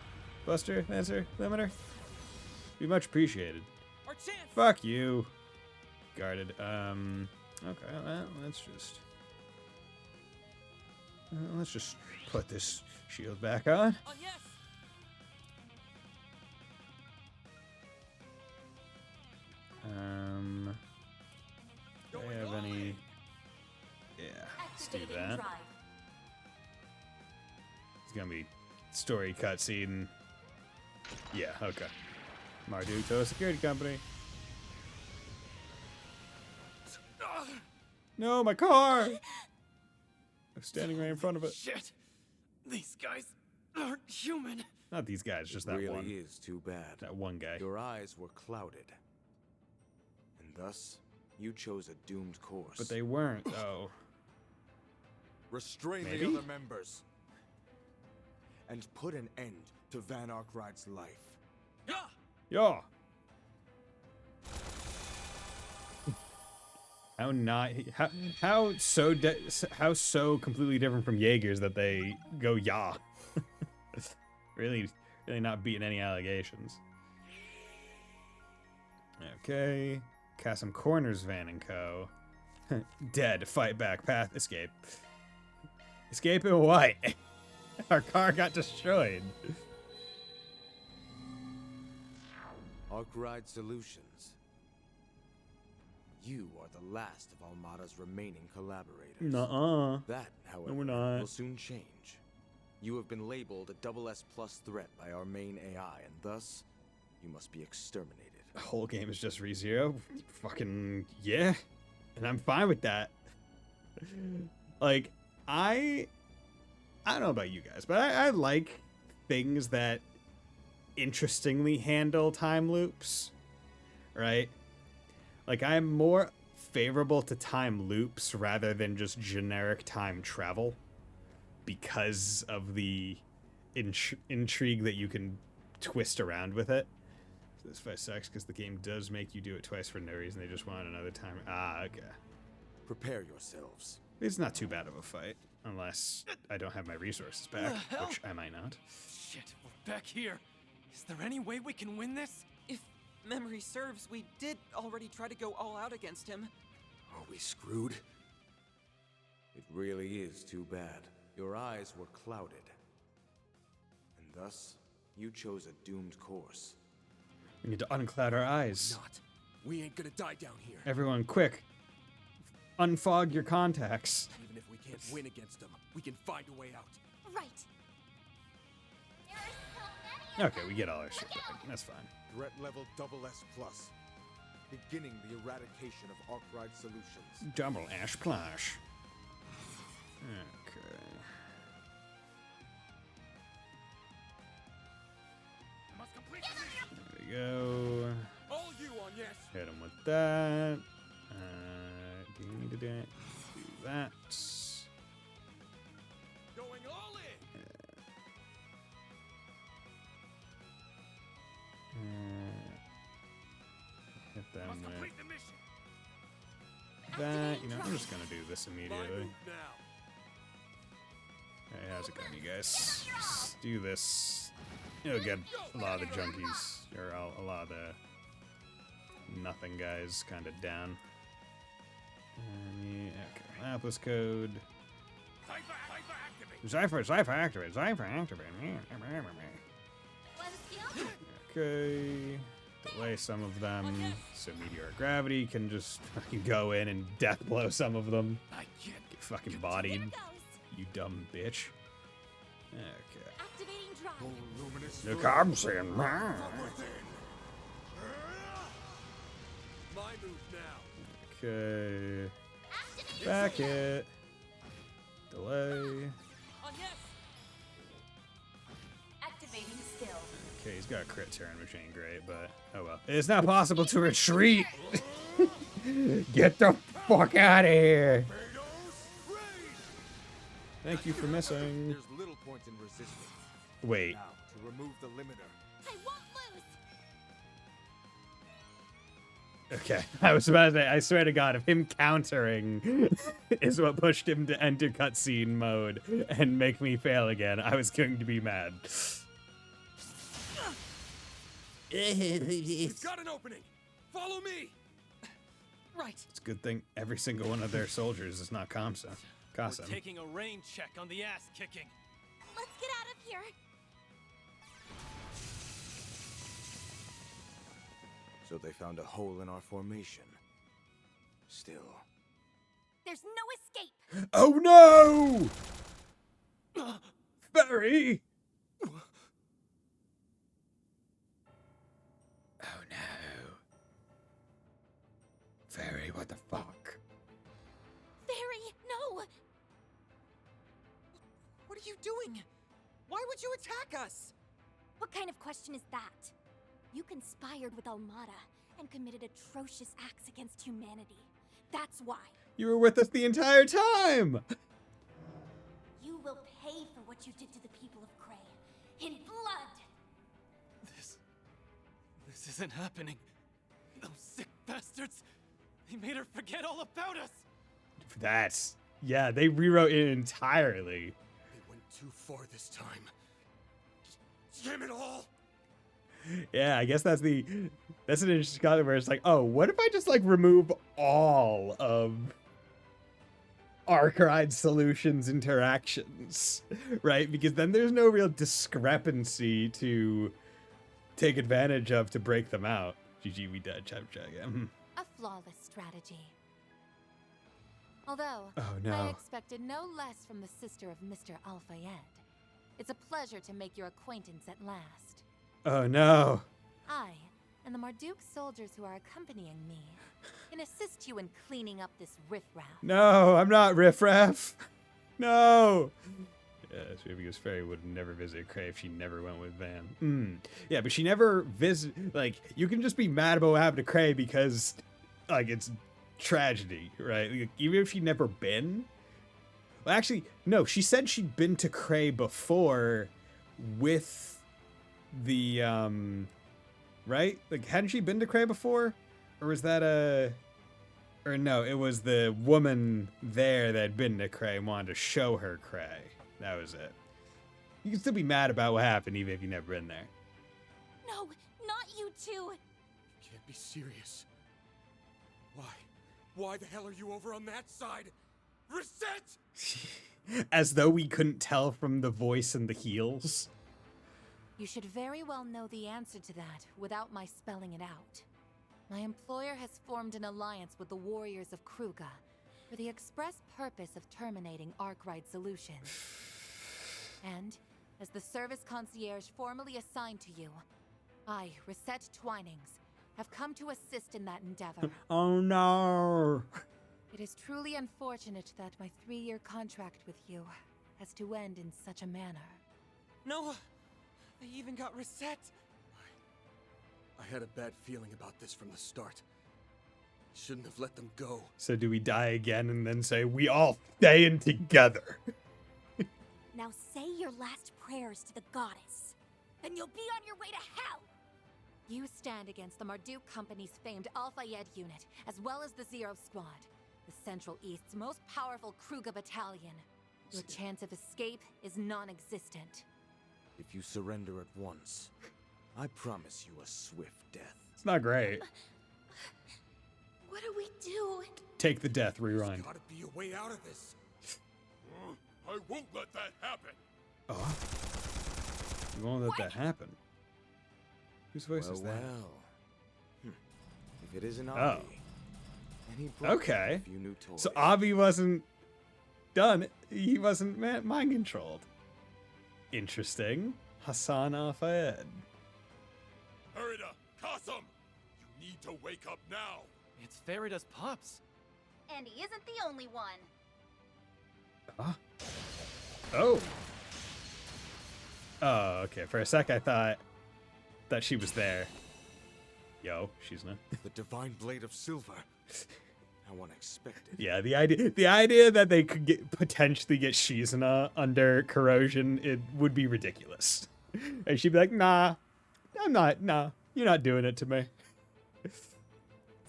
Buster Lancer limiter? Be much appreciated. Fuck you. Guarded. Okay, well, let's just put this shield back on. Do I have any? Yeah, let's do that. It's gonna be story cutscene. Yeah, okay. Marduk Toa Security Company. No, my car! I'm standing right in front of it. Shit. These guys aren't human. Not these guys, just that really one. is too bad. That one guy. Your eyes were clouded. And thus, you chose a doomed course. But they weren't, though. Restrain Maybe? the other members. And put an end to Van Arkride's life. Yeah. How so completely different from Jaegers that they go yeah. really not beating any allegations. Okay. Cassim corners Van and Co. Dead. Fight back. Path. Escape. Escape in what? Our car got destroyed. Arkride Solutions. You are the last of Almada's remaining collaborators. Nuh-uh. That, however, No, we're not. will soon change. You have been labeled a SS+ threat by our main AI, and thus, you must be exterminated. The whole game is just ReZero. Fucking yeah. And I'm fine with that. Like, I don't know about you guys, but I like things that interestingly handle time loops, right? Like, I'm more favorable to time loops rather than just generic time travel because of the intrigue that you can twist around with it. So this fight sucks because the game does make you do it twice for no reason. They just want another time. Ah, okay. Prepare yourselves. It's not too bad of a fight, unless I don't have my resources back, which I might not. Shit, we're back here. Is there any way we can win this? If memory serves, we did already try to go all out against him. Are we screwed? It really is too bad. Your eyes were clouded. And thus, you chose a doomed course. We need to uncloud our eyes. We ain't gonna die down here. Everyone, quick. unfog your contacts. Even if we can't win against them, we can find a way out. Right. Okay, we get all our shit back. That's fine. Threat level SS+. Beginning the eradication of Arkwright Solutions. Double Ash Plash. Okay. There we go. All you on yes. Hit him with that. Do you need to do it? Do that. Going all in. Hit them with that. You know, I'm just gonna do this immediately. Hey, how's it going, you guys? Just do this. You'll get a lot of the junkies, or a lot of the nothing guys kind of down. Okay, Lapis code. Zypher activate. Okay. Delay some of them, so meteoric gravity can just fucking go in and death blow some of them. Get fucking bodied, you dumb bitch. Okay. Look, I'm saying, My move now. okay. Back it. Delay. Activating skill. Okay, he's got a crit turn, which ain't great, but oh well. It's not possible to retreat! Get the fuck out of here! Thank you for missing. There's little point in resistance. Wait. Now, to remove the limiter. I won't lose. Okay, I was about to say, I swear to God, if him countering is what pushed him to enter cutscene mode and make me fail again, I was going to be mad. We've got an opening. Follow me. Right. It's a good thing every single one of their soldiers is not Kamsa. We're taking a rain check on the ass kicking. Let's get out of here. So they found a hole in our formation. Still. There's no escape. Oh no! Barry! Oh no. Fairy, what the fuck? Fairy, no! What are you doing? Why would you attack us? What kind of question is that? You conspired with Almada and committed atrocious acts against humanity. That's why. You were with us the entire time! You will pay for what you did to the people of Cray. In blood! This isn't happening. Those sick bastards! They made her forget all about us! Yeah, they rewrote it entirely. They went too far this time. Damn it all! Yeah, I guess that's an interesting concept where it's like, oh, what if I just like remove all of Arkwright Solutions interactions, right? Because then there's no real discrepancy to take advantage of to break them out. GG, we died. Chap. A flawless strategy. Although, Oh, no. I expected no less from the sister of Mr. Al-Fayed. It's a pleasure to make your acquaintance at last. Oh no. I, and the Marduk soldiers who are accompanying me, can assist you in cleaning up this riffraff. No, I'm not riffraff. No. Yeah, that's weird because Fairy would never visit Cray if she never went with Van. Yeah, but she never like, you can just be mad about what happened to Cray because, like, it's tragedy, right? Like, even if she'd never been. Well, actually, no, she said she'd been to Cray before with the, right? Like, hadn't she been to Cray before? Or was that or no, it was the woman there that had been to Cray and wanted to show her Cray. That was it. You can still be mad about what happened even if you've never been there. No, not you two. You can't be serious. Why? Why the hell are you over on that side? Reset! As though we couldn't tell from the voice and the heels. You should very well know the answer to that without my spelling it out. My employer has formed an alliance with the warriors of Kruga, for the express purpose of terminating Arkwright Solutions. And, as the service concierge formally assigned to you, I, Reset Twinings, have come to assist in that endeavor. Oh no! It is truly unfortunate that my 3-year contract with you has to end in such a manner. No! They even got Reset! I had a bad feeling about this from the start. Shouldn't have let them go. So do we die again and then say, we all staying together? Now say your last prayers to the goddess, and you'll be on your way to hell! You stand against the Marduk Company's famed Al-Fayed unit, as well as the Zero Squad, the Central East's most powerful Kruga battalion. Your chance of escape is non-existent. If you surrender at once, I promise you a swift death. It's not great. What do we do? Take the death, rewind. There's gotta be a way out of this. I won't let that happen. Oh. You won't let that happen. Whose voice is that? Well. If it isn't Oh. Avi, then he brought Okay. a few new toys. So Avi wasn't done. He wasn't mind controlled. Interesting. Hassan Al-Fayed. Farida, Qasim, you need to wake up now. It's Farida's pups. And he isn't the only one. Ah. Oh. Oh, okay. For a sec, I thought that she was there. Yo, she's not. The divine blade of silver. How unexpected. Yeah, the idea that they could potentially get Shizuna under corrosion, it would be ridiculous. And she'd be like, nah, I'm not, nah, you're not doing it to me.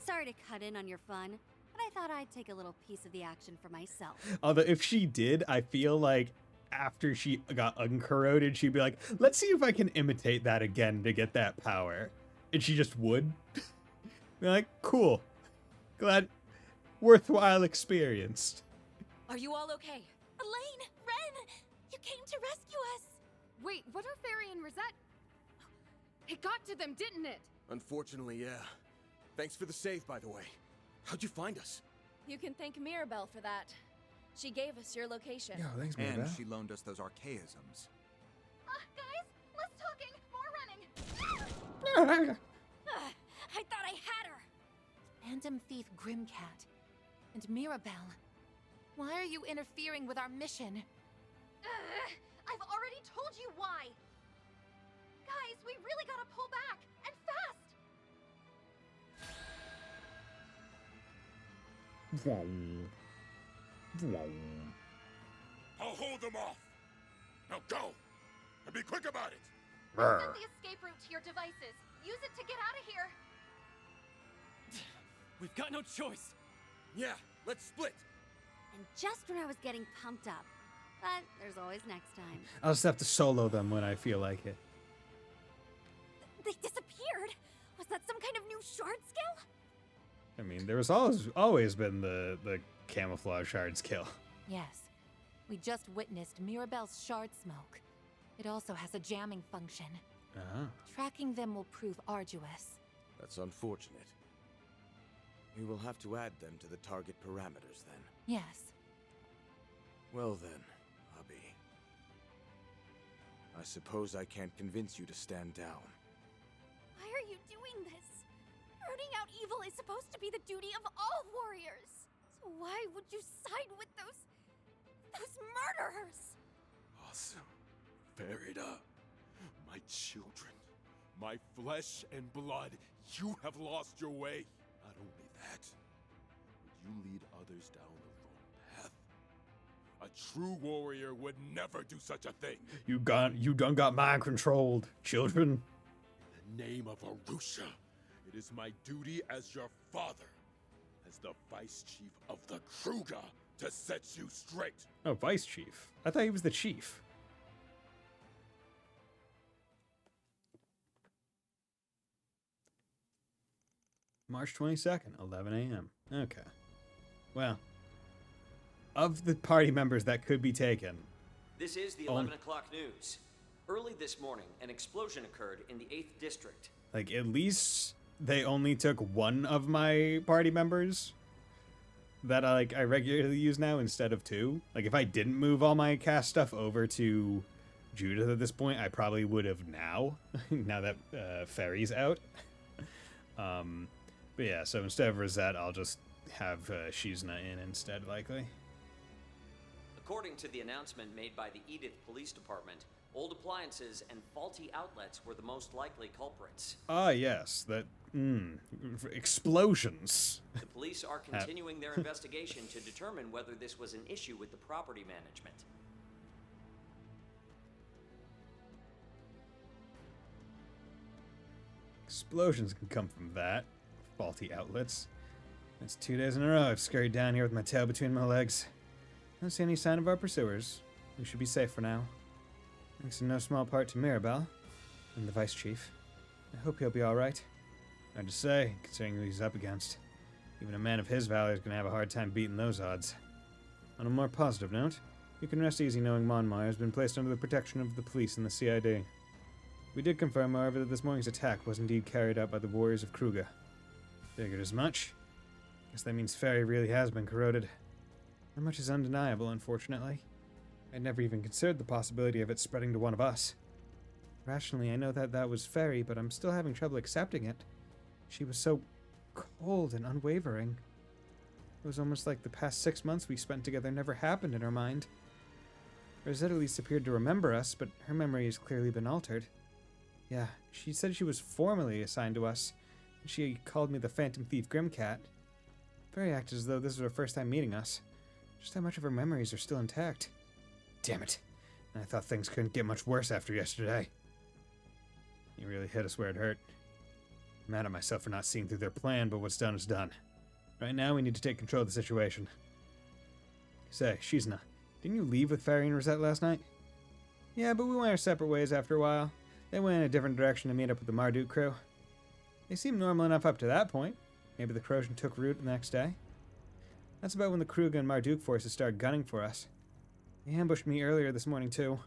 Sorry to cut in on your fun, but I thought I'd take a little piece of the action for myself. Although if she did, I feel like after she got uncorroded, she'd be like, let's see if I can imitate that again to get that power. And she just would. Be like, cool. Glad, worthwhile experience. Are you all okay? Elaine! Ren! You came to rescue us! Wait, what are Fairy and Rosette? It got to them, didn't it? Unfortunately, yeah. Thanks for the save, by the way. How'd you find us? You can thank Mirabelle for that. She gave us your location. Yo, thanks, And Mirabelle. she loaned us those archaisms. Guys, less talking, more running! I thought I had her! Phantom Thief Grimcat and Mirabelle. Why are you interfering with our mission? I've already told you why! Guys, we really gotta pull back, and fast! I'll hold them off. Now go, and be quick about it. Send the escape route to your devices. Use it to get out of here. We've got no choice. Yeah, let's split. And just when I was getting pumped up. But there's always next time. I'll just have to solo them when I feel like it. They disappeared? Was that some kind of new shard skill? I mean, there was always been the camouflage shard skill. Yes. We just witnessed Mirabelle's shard smoke. It also has a jamming function. Ah. Tracking them will prove arduous. That's unfortunate. We will have to add them to the target parameters then. Yes. Well then, Abi. I suppose I can't convince you to stand down. Why are you doing this? Rooting out evil is supposed to be the duty of all warriors. So why would you side with those murderers? Awesome. Farida, my children, my flesh and blood, you have lost your way. Not only that, but you lead others down the wrong path. A true warrior would never do such a thing. You done got mind controlled, children. In the name of Arusha, it is my duty as your father, as the vice chief of the Kruga, to set you straight. Oh, vice chief. I thought he was the chief. March 22nd, 11 a.m. Okay. Well, of the party members that could be taken. This is the 11 o'clock news. Early this morning, an explosion occurred in the 8th District. Like, at least they only took one of my party members. that I regularly use now instead of 2. Like, if I didn't move all my cast stuff over to Judith at this point, I probably would have now, now that Fairy's out. But yeah, so instead of Rosette, I'll just have Shizna in instead, likely. According to the announcement made by the Edith Police Department, old appliances and faulty outlets were the most likely culprits. Ah, yes, that, explosions. The police are continuing their investigation to determine whether this was an issue with the property management. Explosions can come from that. Faulty outlets. It's 2 days in a row I've scurried down here with my tail between my legs. I don't see any sign of our pursuers. We should be safe for now. Thanks in no small part to Mirabelle and the Vice Chief. I hope he'll be alright. Hard to say, considering who he's up against. Even a man of his valor is going to have a hard time beating those odds. On a more positive note, you can rest easy knowing Monmire has been placed under the protection of the police and the CID. We did confirm, however, that this morning's attack was indeed carried out by the warriors of Kruger. Figured as much. Guess that means Fairy really has been corroded. Not much is undeniable, unfortunately. I'd never even considered the possibility of it spreading to one of us. Rationally, I know that was Fairy, but I'm still having trouble accepting it. She was so cold and unwavering. It was almost like the past 6 months we spent together never happened in her mind. Rosette at least appeared to remember us, but her memory has clearly been altered. Yeah, she said she was formally assigned to us. She called me the Phantom Thief Grimcat. Fairy acted as though this was her first time meeting us. Just how much of her memories are still intact. Damn it. I thought things couldn't get much worse after yesterday. You really hit us where it hurt. I'm mad at myself for not seeing through their plan, but what's done is done. Right now, we need to take control of the situation. Say, Shizna, didn't you leave with Fairy and Rosette last night? Yeah, but we went our separate ways after a while. They went in a different direction to meet up with the Marduk crew. They seemed normal enough up to that point. Maybe the corrosion took root the next day. That's about when the Kruger and Marduk forces started gunning for us. They ambushed me earlier this morning, too.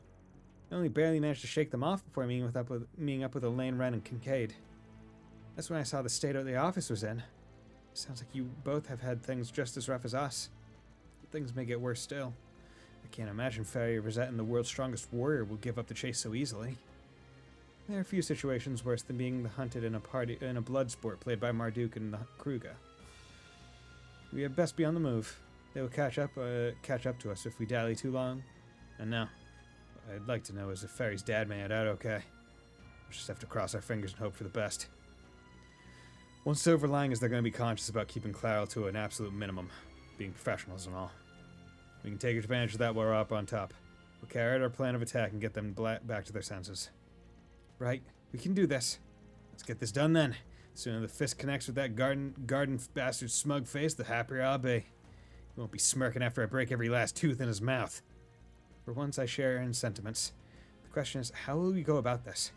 I only barely managed to shake them off before meeting up with Elaine, Wren, and Kincaid. That's when I saw the state the office was in. Sounds like you both have had things just as rough as us. Things may get worse still. I can't imagine Fairy, Rosette, and the world's strongest warrior will give up the chase so easily. There are a few situations worse than being hunted in a blood sport played by Marduk and the Kruger. We had best be on the move. They will catch up to us if we dally too long. And now, what I'd like to know is if Fairy's dad made it out okay. We'll just have to cross our fingers and hope for the best. One silver lining is they're going to be conscious about keeping Claro to an absolute minimum, being professionals and all. We can take advantage of that while we're up on top. We'll carry out our plan of attack and get them back to their senses. Right, we can do this. Let's get this done then. The sooner the fist connects with that garden bastard's smug face, the happier I'll be. He won't be smirking after I break every last tooth in his mouth. For once, I share Aaron's sentiments. The question is, how will we go about this?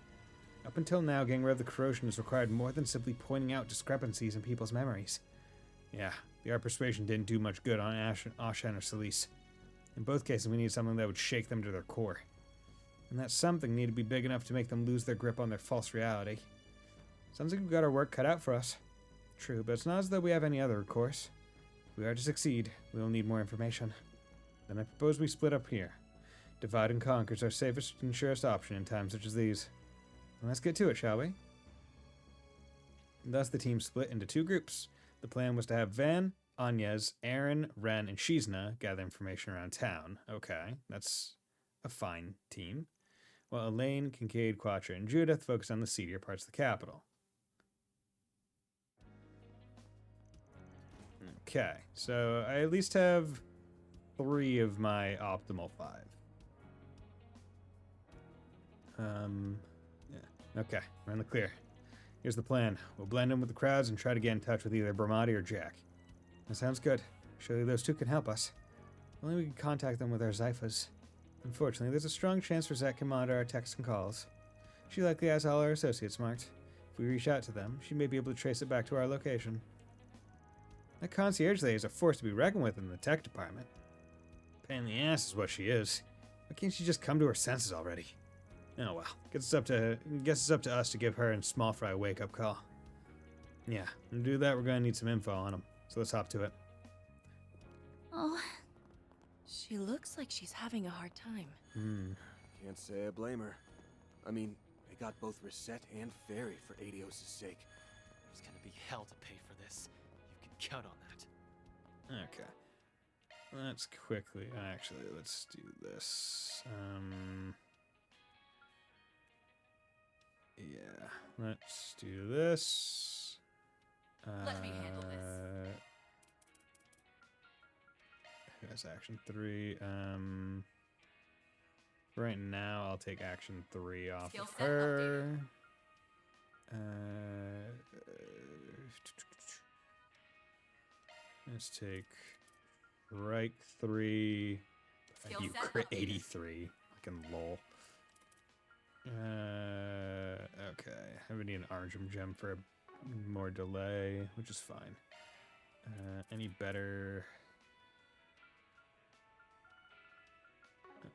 Up until now, getting rid of the corrosion has required more than simply pointing out discrepancies in people's memories. Yeah, the art persuasion didn't do much good on Ashen or Celise. In both cases, we need something that would shake them to their core. And that something needed to be big enough to make them lose their grip on their false reality. Sounds like we've got our work cut out for us. True, but it's not as though we have any other recourse. If we are to succeed, we will need more information. Then I propose we split up here. Divide and conquer is our safest and surest option in times such as these. Well, let's get to it, shall we? And thus the team split into 2 groups. The plan was to have Van, Agnes, Aaron, Wren, and Shizna gather information around town. Okay, that's a fine team. While Elaine, Kincaid, Quatra, and Judith focus on the seedier parts of the capital. Okay, so I at least have 3 of my optimal 5. Yeah. Okay, we're in the clear. Here's the plan. We'll blend in with the crowds and try to get in touch with either Brahmati or Jack. That sounds good. Surely those 2 can help us. If only we can contact them with our Zyphas. Unfortunately, there's a strong chance Rosette can monitor our texts and calls. She likely has all our associates marked. If we reach out to them, she may be able to trace it back to our location. That concierge lady is a force to be reckoned with in the tech department. Pain in the ass is what she is. Why can't she just come to her senses already? Oh well, guess it's up to us to give her and Small Fry a wake-up call. Yeah, to do that we're going to need some info on them, so let's hop to it. Oh, she looks like she's having a hard time. Can't say I blame her. I mean, they got both Reset and Fairy for Adios' sake. There's gonna be hell to pay for this. You can count on that. Okay. Let's quickly... Actually, let's do this. Yeah, let's do this. Let me handle this. Who has action 3? Right now, I'll take action 3 off Skill of set her. Let's take Reich 3. Skill You set crit updated. 83. Fucking lol. Okay. I would need an Argem gem for more delay, which is fine. Any better?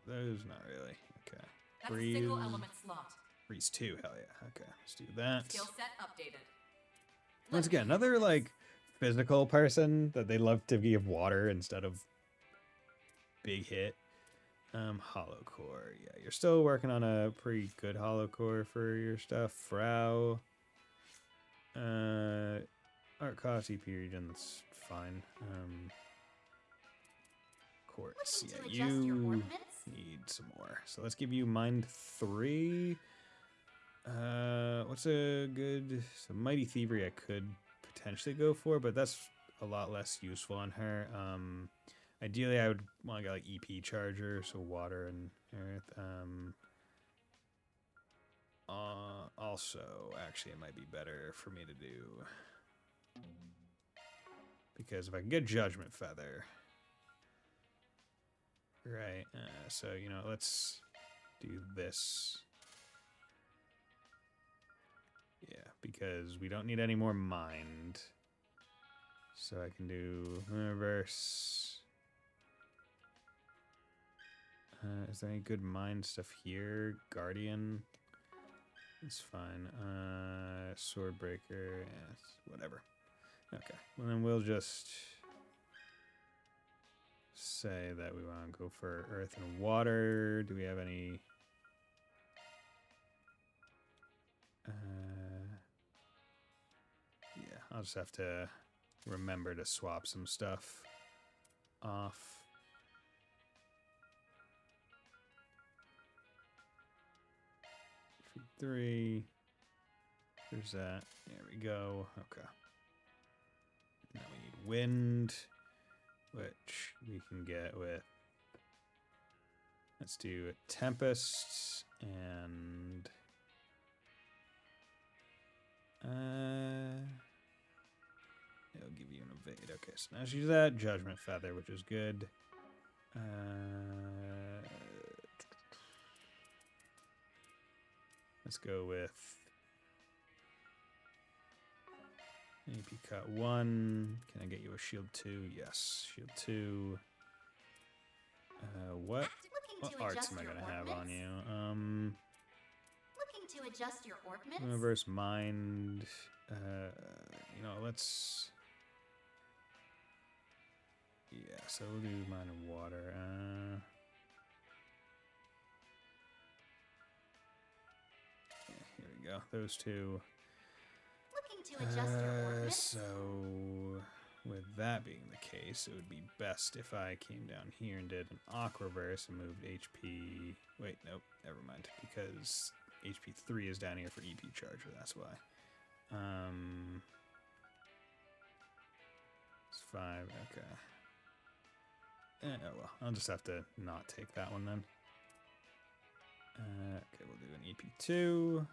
Those, not really. Okay. That's a single element slot. Freeze 2, hell yeah. Okay, let's do that. Skill set updated. Once again, another, like, physical person that they love to give water instead of big hit. Hollow core. Yeah, you're still working on a pretty good hollow core for your stuff. Frau. Art cost EP regen, that's fine. Quartz. Yeah, you need some more. So let's give you mind 3. What's a good... So Mighty Thievery I could potentially go for, but that's a lot less useful on her. Ideally, I would want to get like EP Charger, so water and earth. Also, actually, it might be better for me to do... Because if I can get Judgment Feather... Right, so, you know, let's do this. Yeah, because we don't need any more mind. So I can do reverse. Is there any good mind stuff here? Guardian. It's fine. Swordbreaker. Yeah, whatever. Okay. Well, then we'll just say that we want to go for earth and water. Do we have any... yeah, I'll just have to remember to swap some stuff off. Feed 3. There's that. There we go. Okay. Now we need wind, which we can get with... Let's do a tempest and... it'll give you an evade. Okay, so now she's at Judgment Feather, which is good. Let's go with AP cut 1. Can I get you a shield 2? Yes, shield 2. What arts am I gonna have on you? Looking to adjust your ornaments? Universe mind. You know, let's... Yeah, so we'll do mind and water. Yeah, here we go. Those two. Looking to adjust your ornaments? So, with that being the case, it would be best if I came down here and did an Aquaverse and moved HP... Wait, nope, never mind, because HP 3 is down here for EP Charger, that's why. It's 5, okay. Oh well, I'll just have to not take that one then. Okay, we'll do an EP2.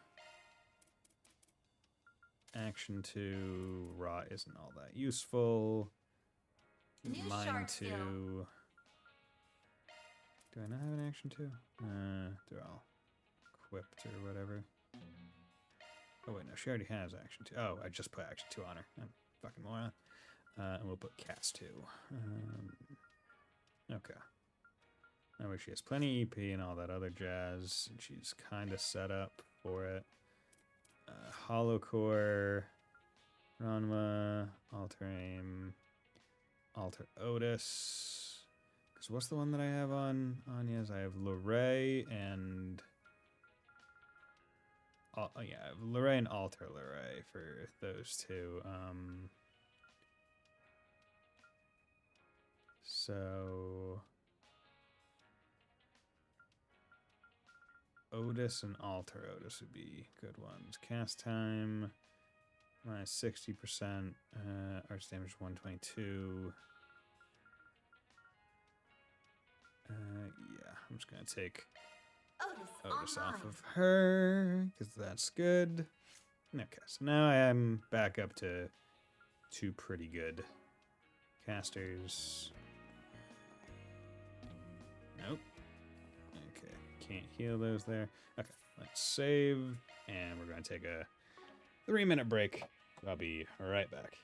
Action 2, Raw isn't all that useful. New Mine shard 2. skill. Do I not have an action 2? They're all equipped or whatever. Oh wait, no, she already has action 2. Oh, I just put action 2 on her. I'm a fucking moron. And we'll put cast 2. Okay. That way she has plenty EP and all that other jazz. And she's kind of set up for it. Hollow Core, Ranma, Alter Aim. alter Otis. Because what's the one that I have on Anya's? I have Lorray and... yeah, I have Lorray and alter Lorray for those two. So... Otis and alter Otis would be good ones. Cast time... minus 60%. Arch damage 122. Yeah, I'm just gonna take Otis off of her because that's good. Okay, so now I am back up to 2 pretty good casters. Nope. Okay, can't heal those there. Okay, let's save, and we're gonna take a 3-minute break. I'll be right back.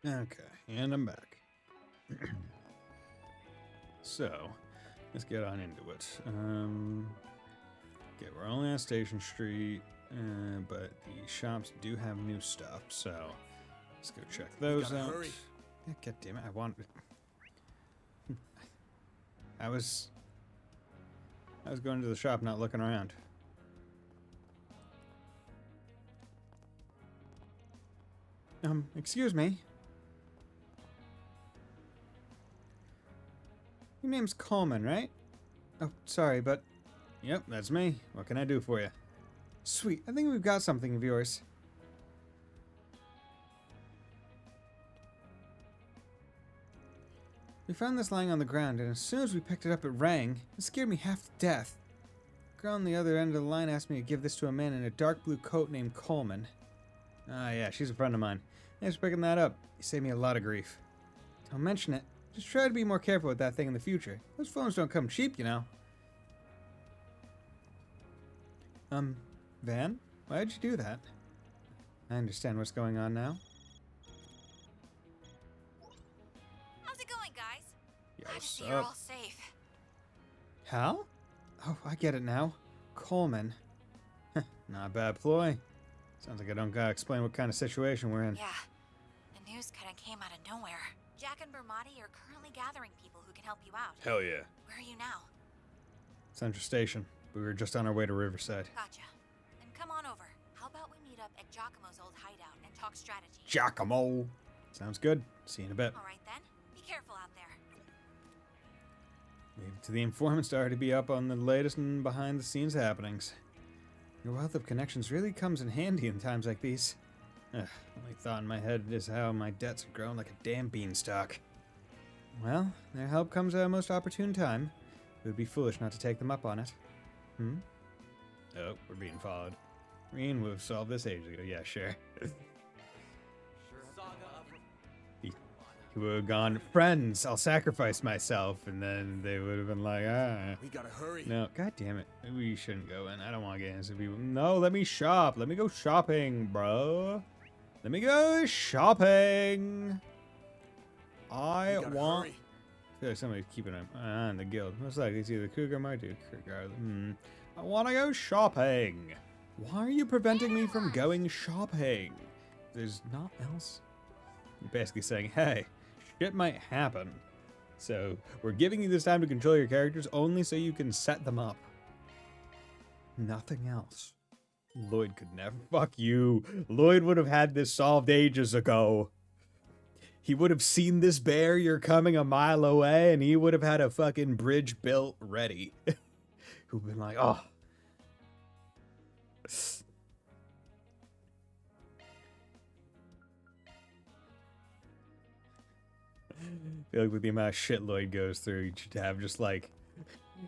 Okay, and I'm back. So, let's get on into it. Okay, we're only on Station Street, but the shops do have new stuff, so let's go check those out. Hurry. Yeah, God damn it, I want... I was going to the shop, not looking around. Excuse me. Your name's Coleman, right? Oh, sorry, but Yep, that's me. What can I do for you? Sweet, I think we've got something of yours. We found this lying on the ground, and as soon as we picked it up, it rang. It scared me half to death. The girl on the other end of the line asked me to give this to a man in a dark blue coat named Coleman. Ah, yeah, she's a friend of mine. Thanks for picking that up. You saved me a lot of grief. Don't mention it. Just try to be more careful with that thing in the future. Those phones don't come cheap, you know. Van? Why'd you do that? I understand what's going on now. How's it going, guys? Glad to see up? you're all safe. Hal? Oh, I get it now. Coleman. Not a bad ploy. Sounds like I don't gotta explain what kind of situation we're in. Yeah. The news kind of came out of nowhere. Jack and Bermati are currently gathering people who can help you out. Hell yeah. Where are you now? Central Station. We were just on our way to Riverside. Gotcha. Then come on over. How about we meet up at Giacomo's old hideout and talk strategy? Giacomo! Sounds good. See you in a bit. Alright then. Be careful out there. Leave it to the informants to already be up on the latest and behind-the-scenes happenings. Your wealth of connections really comes in handy in times like these. Only thought in my head is how my debts have grown like a damn beanstalk. Well, their help comes at a most opportune time. It would be foolish not to take them up on it. Oh, we're being followed. Reen would have solved this ages ago. Yeah, sure. He would have gone, friends, I'll sacrifice myself, and then they would have been like, we gotta hurry. No, god damn it. Maybe we shouldn't go in. I don't want to get into people. No, let me shop. Let me go shopping, bro. Let me go shopping. I want... Hurry. I feel like somebody's keeping an eye on the guild. Most likely it's either Cougar or Mardu. I want to go shopping. Why are you preventing me from going shopping? There's not else. You're basically saying, hey, shit might happen. So we're giving you this time to control your characters only so you can set them up. Nothing else. Lloyd could never. Fuck you. Lloyd would have had this solved ages ago. He would have seen this barrier coming a mile away, and he would have had a fucking bridge built ready. Who've been like, oh. I feel like with the amount of shit Lloyd goes through, you should have just like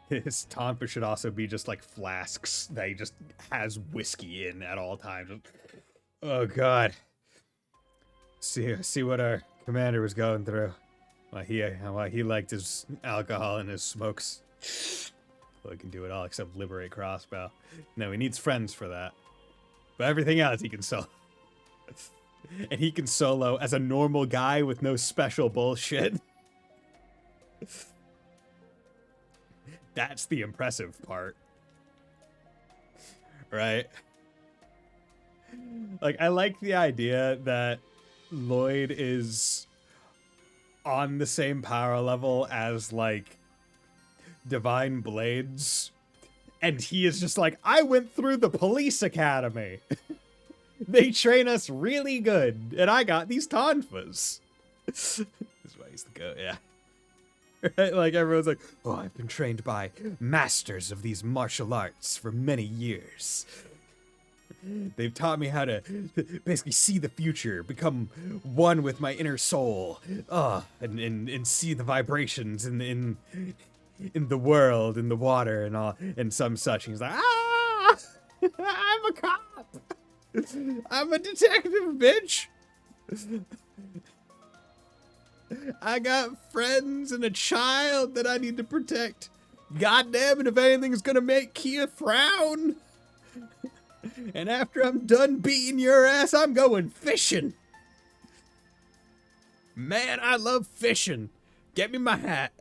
his tonfa should also be just like flasks that he just has whiskey in at all times. Oh god. See what our commander was going through. Why he liked his alcohol and his smokes. Well, he can do it all except liberate Crossbow. No, he needs friends for that. But everything else he can solo. And he can solo as a normal guy with no special bullshit. That's the impressive part. Right? Like, I like the idea that Lloyd is on the same power level as, like, Divine Blades. And he is just like, I went through the police academy. They train us really good. And I got these tonfas. This is why he's the goat, yeah. Right? Like, everyone's like, oh, I've been trained by masters of these martial arts for many years. They've taught me how to basically see the future, become one with my inner soul, and see the vibrations in the world, in the water, and all, and some such. And he's like, I'm a cop. I'm a detective, bitch. I got friends and a child that I need to protect. God damn it, if anything's gonna make Kia frown. And after I'm done beating your ass, I'm going fishing. Man, I love fishing. Get me my hat.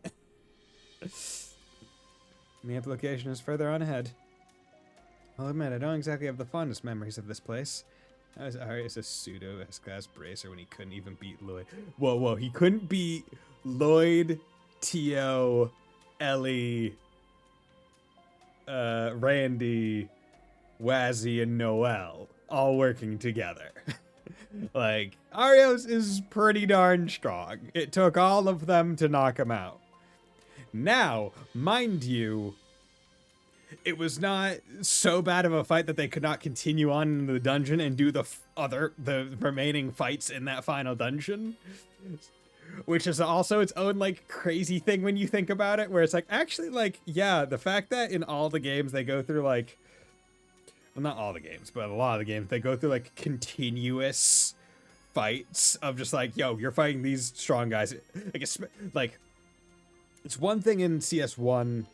The application is further on ahead. I'll admit, I don't exactly have the fondest memories of this place. I was as a pseudo S-class bracer when he couldn't even beat Lloyd. Whoa, he couldn't beat Lloyd, Tio, Ellie, Randy, Wazzy, and Noel all working together. Like, Arios is pretty darn strong. It took all of them to knock him out. Now, mind you, it was not so bad of a fight that they could not continue on in the dungeon and do the remaining fights in that final dungeon. Which is also its own, like, crazy thing when you think about it, where it's like, actually, like, yeah, the fact that in all the games they go through, like, well, not all the games, but a lot of the games, they go through, like, continuous fights of just like, yo, you're fighting these strong guys. Like, it's one thing in CS1,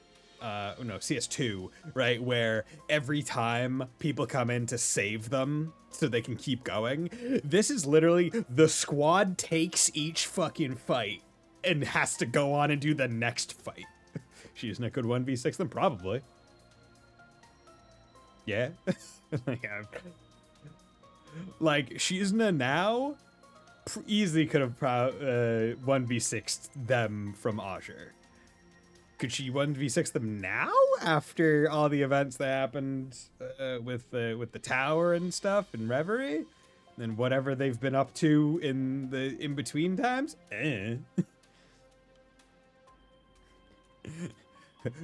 no, CS2, right, where every time people come in to save them so they can keep going, this is literally the squad takes each fucking fight and has to go on and do the next fight. She isn't a good 1v6 them? Probably. Yeah. Like, Shizna now easily could have 1v6'd them from Azure. Could she 1v6 them now after all the events that happened with the tower and stuff and Reverie? And whatever they've been up to in the in-between times?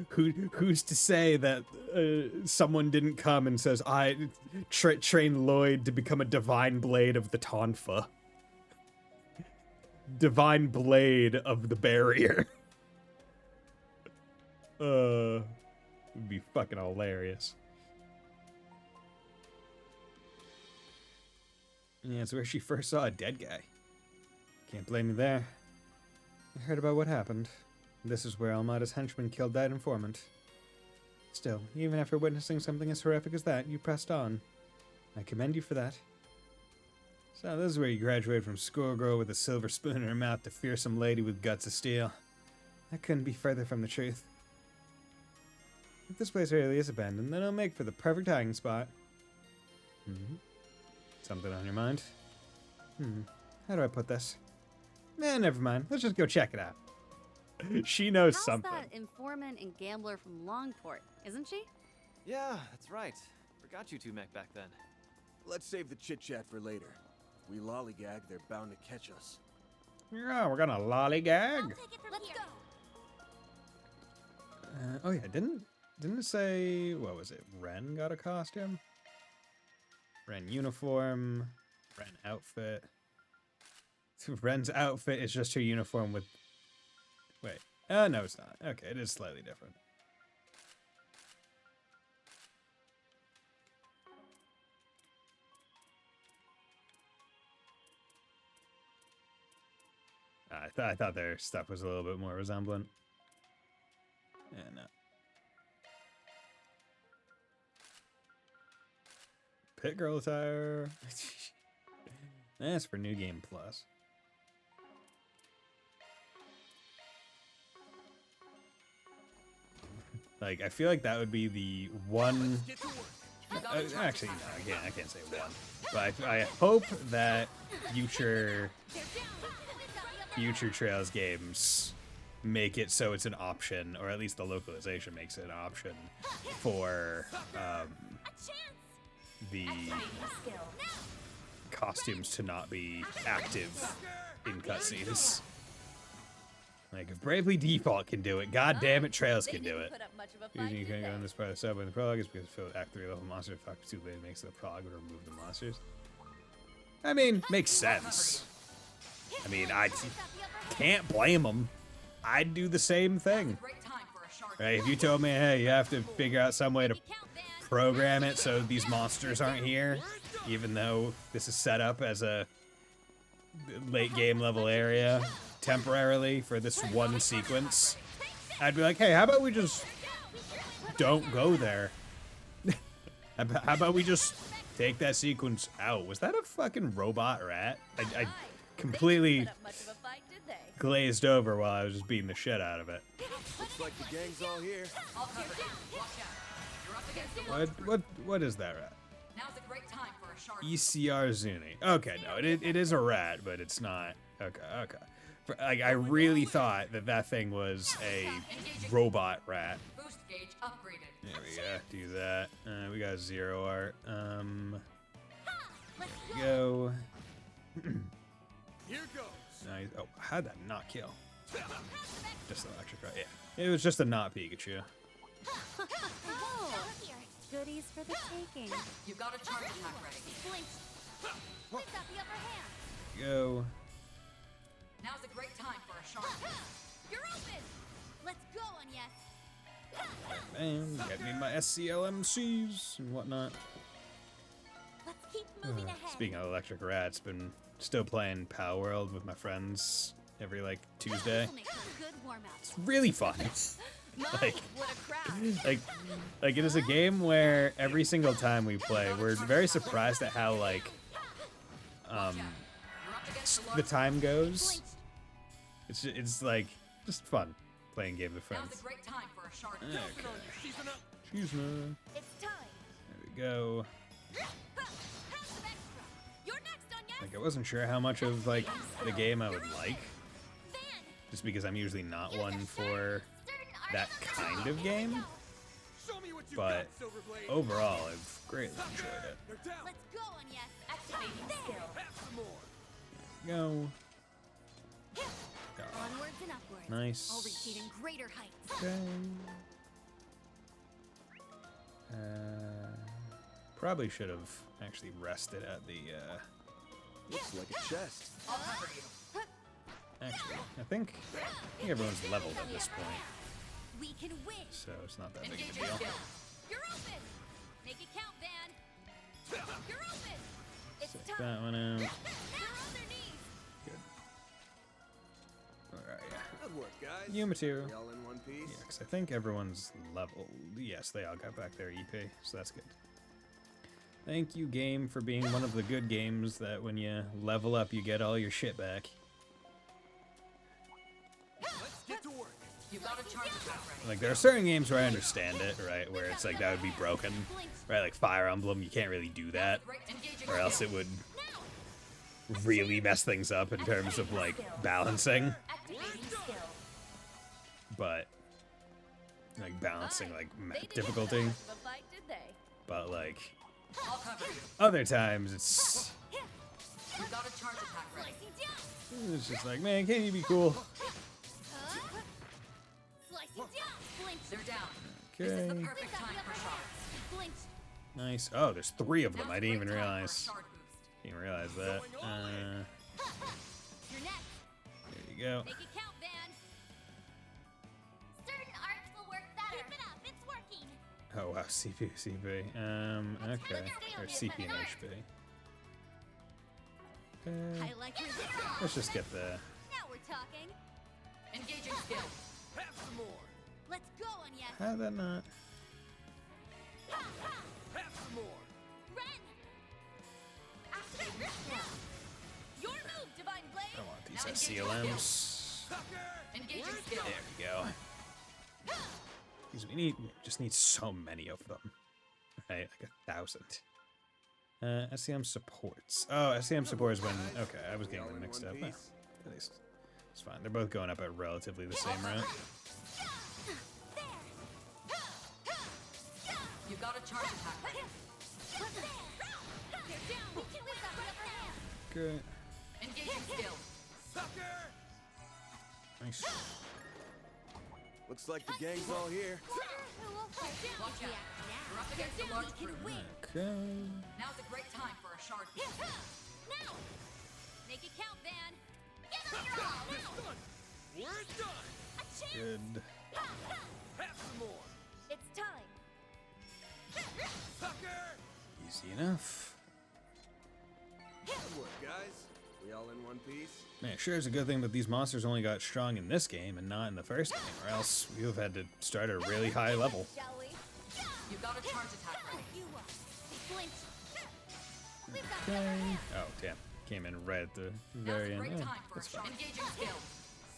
Who's to say that someone didn't come and says, I train Lloyd to become a divine blade of the Tonfa. Divine blade of the barrier. Would be fucking hilarious. Yeah, it's where she first saw a dead guy. Can't blame you there. I heard about what happened. This is where Almada's henchman killed that informant. Still, even after witnessing something as horrific as that, you pressed on. I commend you for that. So this is where you graduated from schoolgirl with a silver spoon in her mouth to fearsome lady with guts of steel. That couldn't be further from the truth. If this place really is abandoned, then it'll make for the perfect hiding spot. Something on your mind? How do I put this? Never mind. Let's just go check it out. She knows something. How's that informant and gambler from Longport, isn't she? Yeah, that's right. Forgot you two met back then. Let's save the chit-chat for later. If we lollygag, they're bound to catch us. Yeah, we're gonna lollygag. Let's go. Oh yeah, didn't it say, what was it? Ren got a costume? Ren uniform, Ren outfit. Ren's outfit is just her uniform with... Wait. Oh, no, it's not. Okay, it is slightly different. I thought their stuff was a little bit more resemblant. Yeah, no. Pit girl attire. That's for New Game Plus. Like, I feel like that would be the one... actually, no, I can't say one. But I hope that future Trails games make it so it's an option, or at least the localization makes it an option for the costumes to not be active in cutscenes. Like, if Bravely Default can do it, god damn it, Trails can do it. Usually you can't go in this part of the subway in the prologue is because filled Act 3 level monster fuck too late makes the prologue would remove the monsters. I mean, makes sense. I mean, I can't blame them. I'd do the same thing. Right? If you told me, hey, you have to figure out some way to program it so these monsters aren't here, even though this is set up as a late game level area temporarily for this one sequence, I'd be like, hey, how about we just don't go there? How about we just take that sequence out? Was that a fucking robot rat? I completely glazed over while I was just beating the shit out of it. Looks like the gang's all here. What is that rat? Now's a great time for a shark. ECR Zuni. Okay, no, it is a rat, but it's not. Okay. Like, I really thought that thing was a robot rat. Boost gauge upgraded. There we go. Do that. We got 0 art. There we go. Here goes. Nice. Oh, how'd that not kill? Just the electric rat. Yeah. It was just a not Pikachu. goodies for the taking. You've got a charge attack ready. Blink. We've got the upper hand. Go. Now's a great time for a sharp. You're open. Let's go, Onyes. And get me my SCLMCs and whatnot. Let's keep moving ahead. Speaking of Electric Rats, been still playing Power World with my friends every like Tuesday. It's really fun. like it is a game where every single time we play, we're very surprised at how like the time goes. It's like just fun playing games with friends. Now's a great time for a sharp. Okay. Excuse me. It's time. There we go. Like I wasn't sure how much of like the game I would like, just because I'm usually not one for that kind of game. But overall, I've greatly enjoyed it. Let's go, Onyes. Activating skill. Go. Onwards and upwards. Nice. I'll reach even greater heights. Okay. Probably should have actually rested at the. Looks like a chest. I'll cover you. Actually, I think everyone's leveled at this point, We can win. so it's not that big of a Engaging deal. skill. You're open. Make it count, Van. You're open. It's Set time. that one out. They're on their knees. Good. Where are ya? Good work, guys. New material. We all in one piece? Yeah, because I think everyone's leveled. Yes, they all got back their EP, so that's good. Thank you, game, for being one of the good games that when you level up, you get all your shit back. Let's get to work. You've got a charge attack ready. Like, there are certain games where I understand it, right? Where it's like, that would be broken, right? Like Fire Emblem, you can't really do that, or else it would really mess things up in terms of, like, balancing. But, like, balancing, like, difficulty. But fight, did they? But, like, I'll cover you. other times, it's You've got a charge attack ready. it's just like, man, can't you be cool? They're down. Okay. This is the perfect time for sharps. Nice. Oh, there's 3 of them. I didn't even realize. Didn't realize that. There you go. Make it count, Van. Certain arts will work better. Keep it up. It's working. Oh wow, CPU, CP. Okay. Or CP and HP. Okay. I like your Let's just get the. Now we're talking. Engaging skill. Have some more. Let's go, Onyes. How that not? Have some more. Ren. Activate now. Your move, Divine Blade. I want these SCLMs. Engaging skill. There we go. Because we just need so many of them. Right, like 1,000. SCM supports. Oh, SCM support is when. Okay, I was getting them mixed up. Well, at least it's fine. They're both going up at relatively the same route. You've got a charge attack ready. Good. Engaging skill. Nice. Looks like the gang's all here. Watch out. You're up against a large group. Okay. Now's a great time for a sharp. Now. Make it count, Van. Give it your all. Now. We're done. A chance. Good. Have some more. It's time. Sucker. Easy enough. Good work, guys. We all in one piece? Man, sure is a good thing that these monsters only got strong in this game and not in the first game, or else we would have had to start at a really high level. Shall we? You've got a charge attack ready. You flinch. Okay. Oh, damn. Came in right at the very end. Great Yeah, time for a that's fine. sharp. Engaging skill.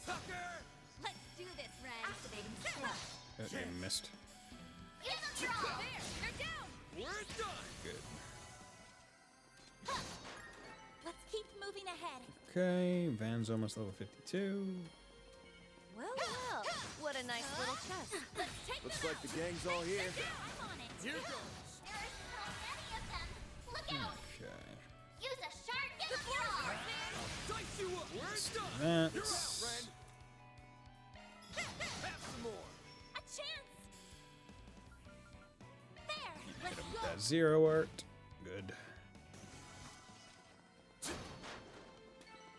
Sucker. Let's do this, Ren. Activating skill. Oh, damn, missed. Give them your all. There. They're down. We're done. Good. Let's keep moving ahead. Okay, Van's almost level 52. Well, well. What a nice little chest. Let's take Looks them like the gang's all here. I'm on it. Here goes. There are so many of them. Look out. Okay. Use a shark. Give them your all. Dice you up. We're done. That. You're up, Ren. Have some more. A chance. There. Let's 0 art. Good.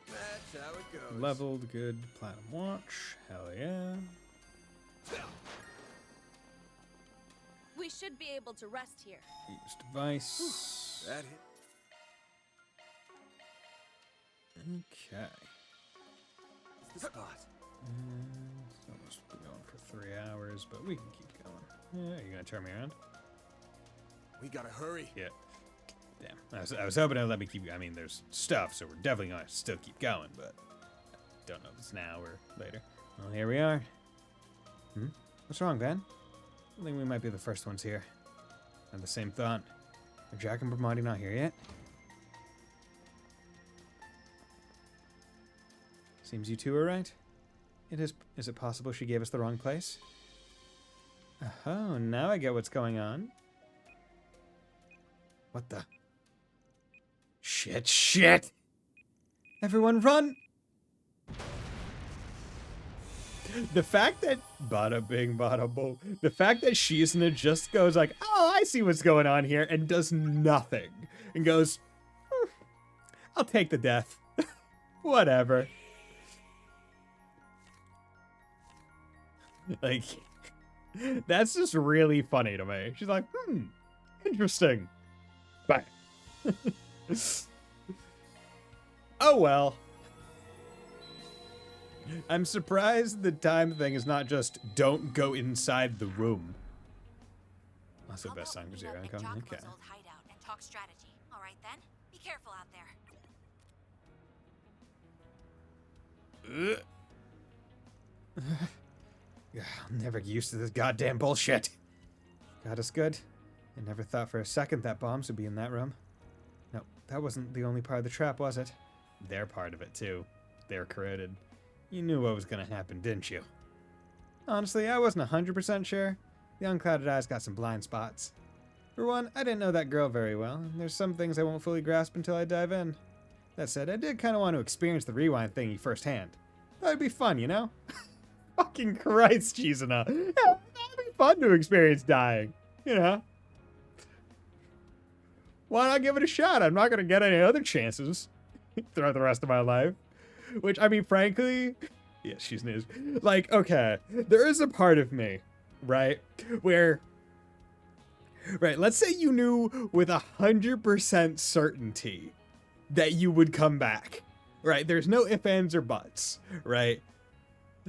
That's how it goes. Leveled, good. Platinum watch. Hell yeah. We should be able to rest here. Use device. That hit. Okay. It's the spot. It's almost been going for 3 hours, but we can keep going. Yeah, you gonna turn me around? We gotta hurry. Yeah. Damn. I was hoping it'd let me keep. I mean, there's stuff, so we're definitely gonna still keep going, but I don't know if it's now or later. Well, here we are. What's wrong, Ben? I think we might be the first ones here. And the same thought. Are Jack and Bramati not here yet? Seems you two are right. Is it possible she gave us the wrong place? Oh, now I get what's going on. What the? Shit! Everyone run! The fact that bada bing, bada boom. The fact that Shizuna just goes like, oh, I see what's going on here, and does nothing. And goes, I'll take the death. Whatever. Like, that's just really funny to me. She's like, interesting. Bye. Oh well. I'm surprised the time thing is not just don't go inside the room. That's the best song to hear. Okay. Old hideout and talk strategy. All right then. Be careful out there. I'm never used to this goddamn bullshit. God is good. I never thought for a second that bombs would be in that room. No, that wasn't the only part of the trap, was it? They're part of it too. They're corroded. You knew what was gonna happen, didn't you? Honestly, I wasn't 100% sure. The unclouded eyes got some blind spots. For one, I didn't know that girl very well, and there's some things I won't fully grasp until I dive in. That said, I did kind of want to experience the rewind thingy firsthand. That'd be fun, you know? Fucking Christ, Chizuna. Yeah, that'd be fun to experience dying, you know? Why not give it a shot? I'm not gonna get any other chances throughout the rest of my life. Which, I mean, frankly, yeah, she's news. Like, okay, there is a part of me, right, where, right, let's say you knew with 100% certainty that you would come back, right? There's no ifs, ands, or buts, right?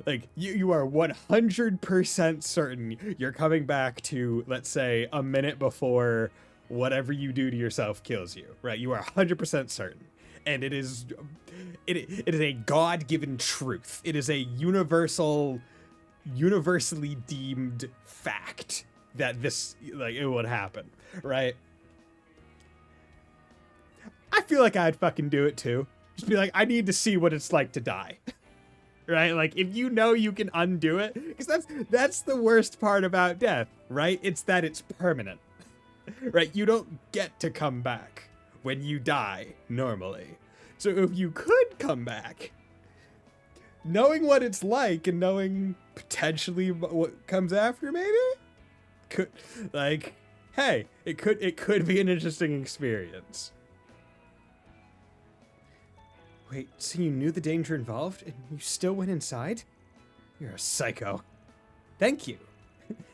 Like, you are 100% certain you're coming back to, let's say, a minute before whatever you do to yourself kills you, right? You are 100% certain. And it is a God-given truth. It is a universally deemed fact that this, like, it would happen, right? I feel like I'd fucking do it too. Just be like, I need to see what it's like to die. Right? Like, if you know you can undo it, because that's the worst part about death, right? It's that it's permanent. Right? You don't get to come back when you die, normally. So if you could come back, knowing what it's like and knowing potentially what comes after, maybe? Could, like, hey, it could be an interesting experience. Wait, so you knew the danger involved and you still went inside? You're a psycho. Thank you.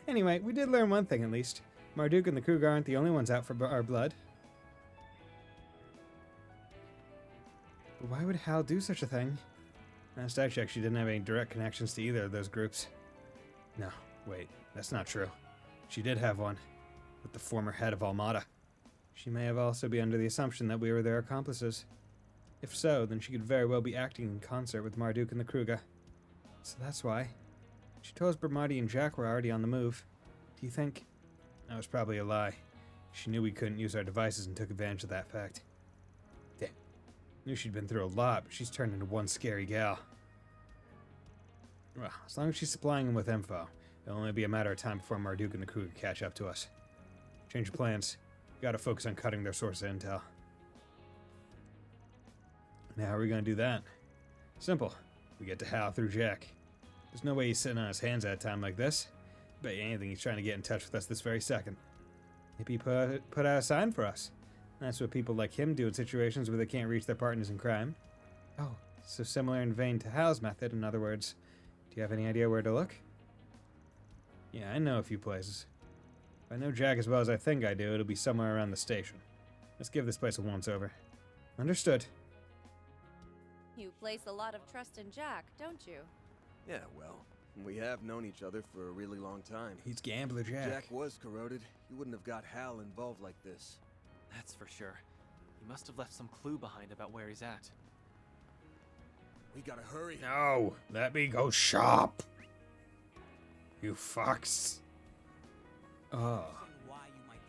Anyway, we did learn one thing at least. Marduk and the Kruger aren't the only ones out for our blood. But why would Hal do such a thing? Last I checked, she didn't have any direct connections to either of those groups. No, wait, that's not true. She did have one, with the former head of Almada. She may have also be under the assumption that we were their accomplices. If so, then she could very well be acting in concert with Marduk and the Kruger. So that's why. She told us Bramati and Jack were already on the move. Do you think? That was probably a lie. She knew we couldn't use our devices and took advantage of that fact. Damn. Knew she'd been through a lot, but she's turned into one scary gal. Well, as long as she's supplying him with info, it'll only be a matter of time before Marduk and the Kruger catch up to us. Change of plans. We gotta focus on cutting their source of intel. Now, how are we gonna do that? Simple. We get to Hal through Jack. There's no way he's sitting on his hands at a time like this. Bet you anything he's trying to get in touch with us this very second. Maybe he put out a sign for us. That's what people like him do in situations where they can't reach their partners in crime. Oh, so similar in vein to Hal's method, in other words. Do you have any idea where to look? Yeah, I know a few places. If I know Jack as well as I think I do, it'll be somewhere around the station. Let's give this place a once-over. Understood. You place a lot of trust in Jack, don't you? Yeah, well, we have known each other for a really long time. He's Gambler Jack. Jack was corroded. You wouldn't have got Hal involved like this. That's for sure. He must have left some clue behind about where he's at. We gotta hurry. No, let me go shop. You fucks. Oh.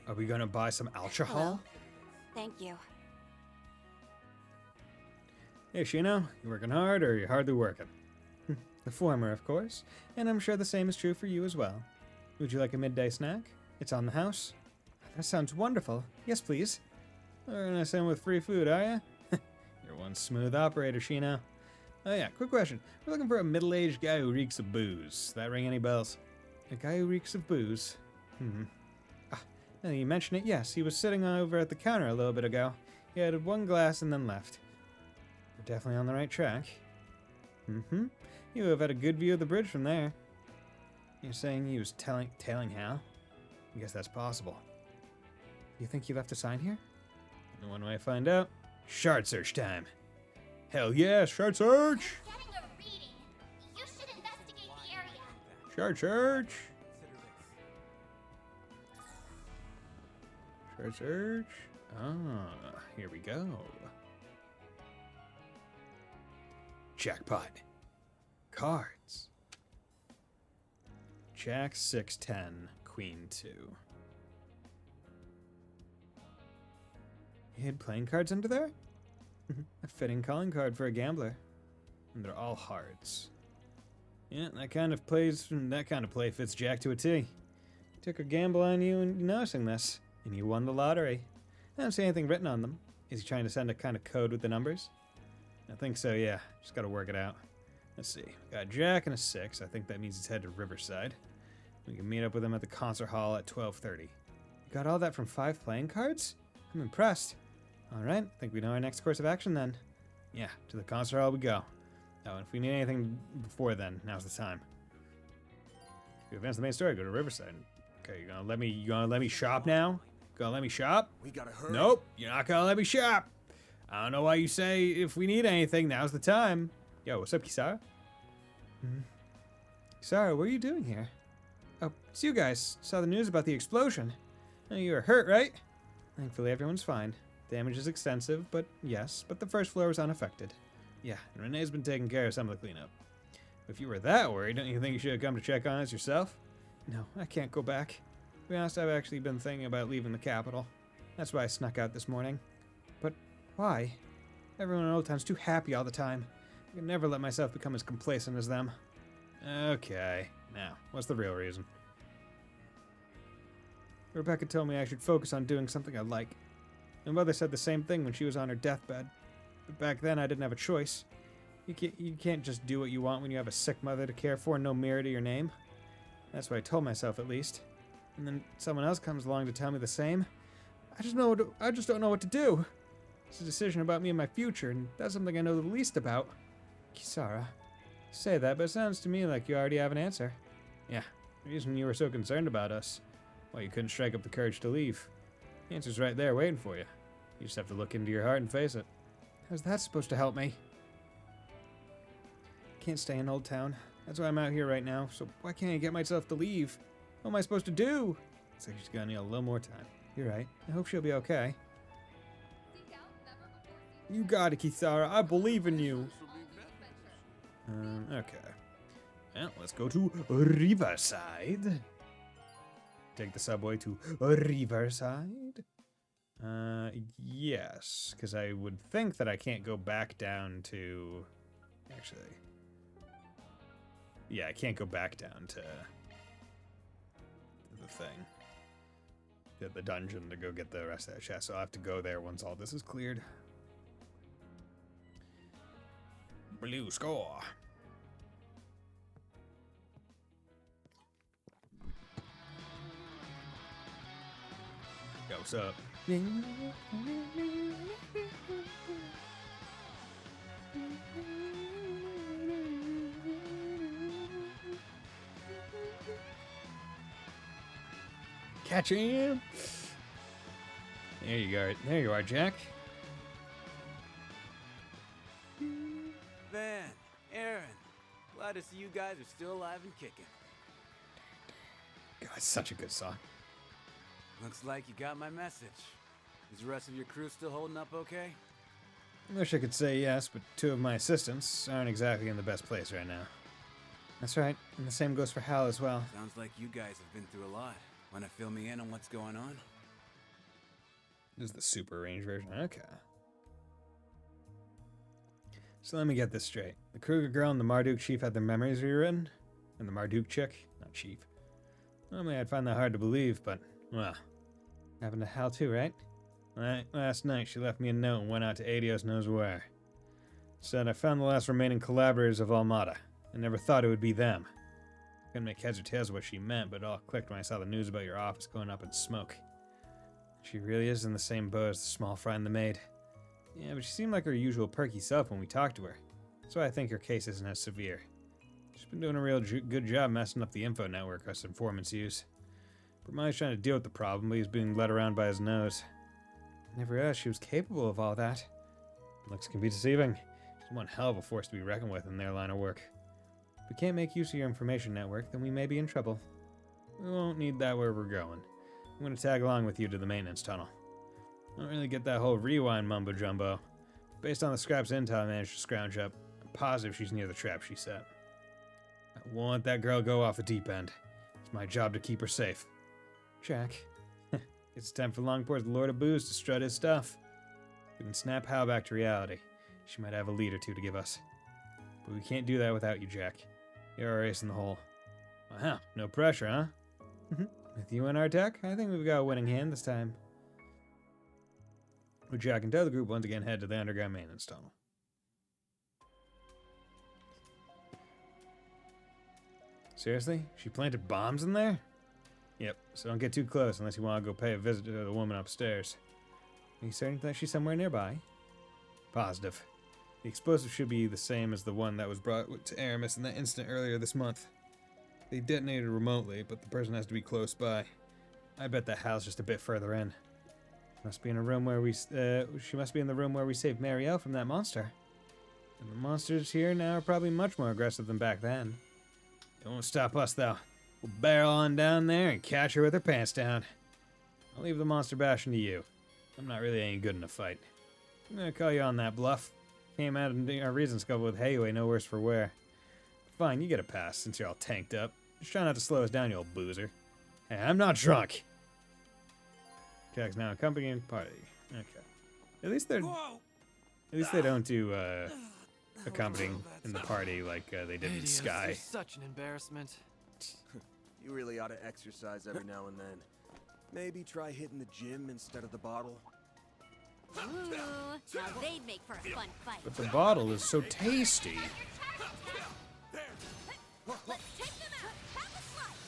Are we gonna buy some alcohol? Hello. Thank you. Hey, Shino, you working hard or you hardly working? The former, of course, and I'm sure the same is true for you as well. Would you like a midday snack? It's on the house. That sounds wonderful. Yes, please. We're gonna send with free food, are ya? You're one smooth operator, Shino. Oh yeah, quick question. We're looking for a middle-aged guy who reeks of booze. That ring any bells? A guy who reeks of booze? Ah, now that you mention it, yes, he was sitting over at the counter a little bit ago. He had one glass and then left. We're definitely on the right track. You have had a good view of the bridge from there. You're saying he was tailing Hal? I guess that's possible. You think he left a sign here? One way to find out. Shard search time. Hell yeah, shard search! Getting a reading. You should investigate the area. Shard search! Shard search. Ah, here we go. Jackpot. Cards. Jack 610, Queen 2. You hid playing cards under there? A fitting calling card for a gambler. And they're all hearts. Yeah, that kind of play fits Jack to a T. Took a gamble on you and noticing this, and you won the lottery. I don't see anything written on them. Is he trying to send a kind of code with the numbers? I think so, yeah. Just gotta work it out. Let's see. Got Jack and a 6. I think that means he's headed to Riverside. We can meet up with him at the concert hall at 12:30. You got all that from 5 playing cards? I'm impressed. Alright, I think we know our next course of action then. Yeah, to the concert hall we go. Oh, and if we need anything before then, now's the time. To advance the main story, go to Riverside. Okay, you gonna let me shop now? Gonna let me shop? We gotta hurry. Nope, you're not gonna let me shop. I don't know why you say if we need anything, now's the time. Yo, what's up, Kisara? Kisara, what are you doing here? Oh, it's you guys. Saw the news about the explosion. Oh, you were hurt, right? Thankfully, everyone's fine. Damage is extensive, but the first floor was unaffected. Yeah, and Renee's been taking care of some of the cleanup. If you were that worried, don't you think you should have come to check on us yourself? No, I can't go back. To be honest, I've actually been thinking about leaving the capital. That's why I snuck out this morning. But why? Everyone in Old Town's too happy all the time. I can never let myself become as complacent as them. Okay, now, what's the real reason? Rebecca told me I should focus on doing something I like. My mother said the same thing when she was on her deathbed. But back then, I didn't have a choice. You can't just do what you want when you have a sick mother to care for and no mirror to your name. That's what I told myself, at least. And then someone else comes along to tell me the same. I just don't know what to do. It's a decision about me and my future, and that's something I know the least about. Kisara, you say that, but it sounds to me like you already have an answer. Yeah, the reason you were so concerned about us. Why you couldn't strike up the courage to leave. The answer's right there waiting for you. You just have to look into your heart and face it. How's that supposed to help me? I can't stay in Old Town. That's why I'm out here right now, so why can't I get myself to leave? What am I supposed to do? Looks like she's gonna need a little more time. You're right. I hope she'll be okay. You got it, Kisara. I believe in you. Okay. Well, let's go to Riverside. Take the subway to Riverside. Yes, because I would think that I can't go back down to... Actually... Yeah, I can't go back down to the thing. The dungeon to go get the rest of that chest, so I'll have to go there once all this is cleared. Blue score. Yo, what's up? Catch him! There you go. There you are, Jack. Van, Aaron, glad to see you guys are still alive and kicking. God, it's such a good song. Looks like you got my message. Is the rest of your crew still holding up okay? I wish I could say yes, but two of my assistants aren't exactly in the best place right now. That's right, and the same goes for Hal as well. Sounds like you guys have been through a lot. Wanna fill me in on what's going on? This is the super range version. Okay. So let me get this straight. The Kruger girl and the Marduk chief had their memories rewritten? And the Marduk chick? Not chief. Normally I'd find that hard to believe, but, well, happened to Hal too, right? Last night she left me a note and went out to Adios knows where. Said I found the last remaining collaborators of Almada. I never thought it would be them. Couldn't make heads or tails of what she meant, but it all clicked when I saw the news about your office going up in smoke. She really is in the same boat as the small fry and the maid. Yeah, but she seemed like her usual perky self when we talked to her. That's why I think her case isn't as severe. She's been doing a real good job messing up the info network us informants use. Bermai's trying to deal with the problem, but he's being led around by his nose. I never realized she was capable of all that. Looks can be deceiving. She's one hell of a force to be reckoned with in their line of work. If we can't make use of your information network, then we may be in trouble. We won't need that where we're going. I'm going to tag along with you to the maintenance tunnel. I don't really get that whole rewind mumbo-jumbo. Based on the scraps intel I managed to scrounge up, I'm positive she's near the trap she set. I won't let that girl go off the deep end. It's my job to keep her safe. Jack, it's time for Longport's Lord of Booze to strut his stuff. We can snap Hal back to reality. She might have a lead or two to give us. But we can't do that without you, Jack. You're our ace in the hole. Wow, no pressure, huh? With you in our deck, I think we've got a winning hand this time. With Jack and the group once again head to the underground maintenance tunnel. Seriously? She planted bombs in there? Yep, so don't get too close unless you want to go pay a visit to the woman upstairs. Are you certain that she's somewhere nearby? Positive. The explosive should be the same as the one that was brought to Aramis in that incident earlier this month. They detonated remotely, but the person has to be close by. I bet that Hal's just a bit further in. Must be in a room where she must be in the room where we saved Marielle from that monster. And the monsters here now are probably much more aggressive than back then. It won't stop us, though. We'll barrel on down there and catch her with her pants down. I'll leave the monster bashing to you. I'm not really any good in a fight. I'm gonna call you on that bluff. Came out and our reason scuffle with Hayway, no worse for wear. Fine, you get a pass since you're all tanked up. Just try not to slow us down, you old boozer. Hey, I'm not drunk. Jack's now accompanying the party. Okay. At least they don't do accompanying in the party like they did in Sky. You're such an embarrassment. You really ought to exercise every now and then. Maybe try hitting the gym instead of the bottle. Ooh, now they'd make for a fun fight. But the bottle is so tasty. Let's take them out. Have a slice.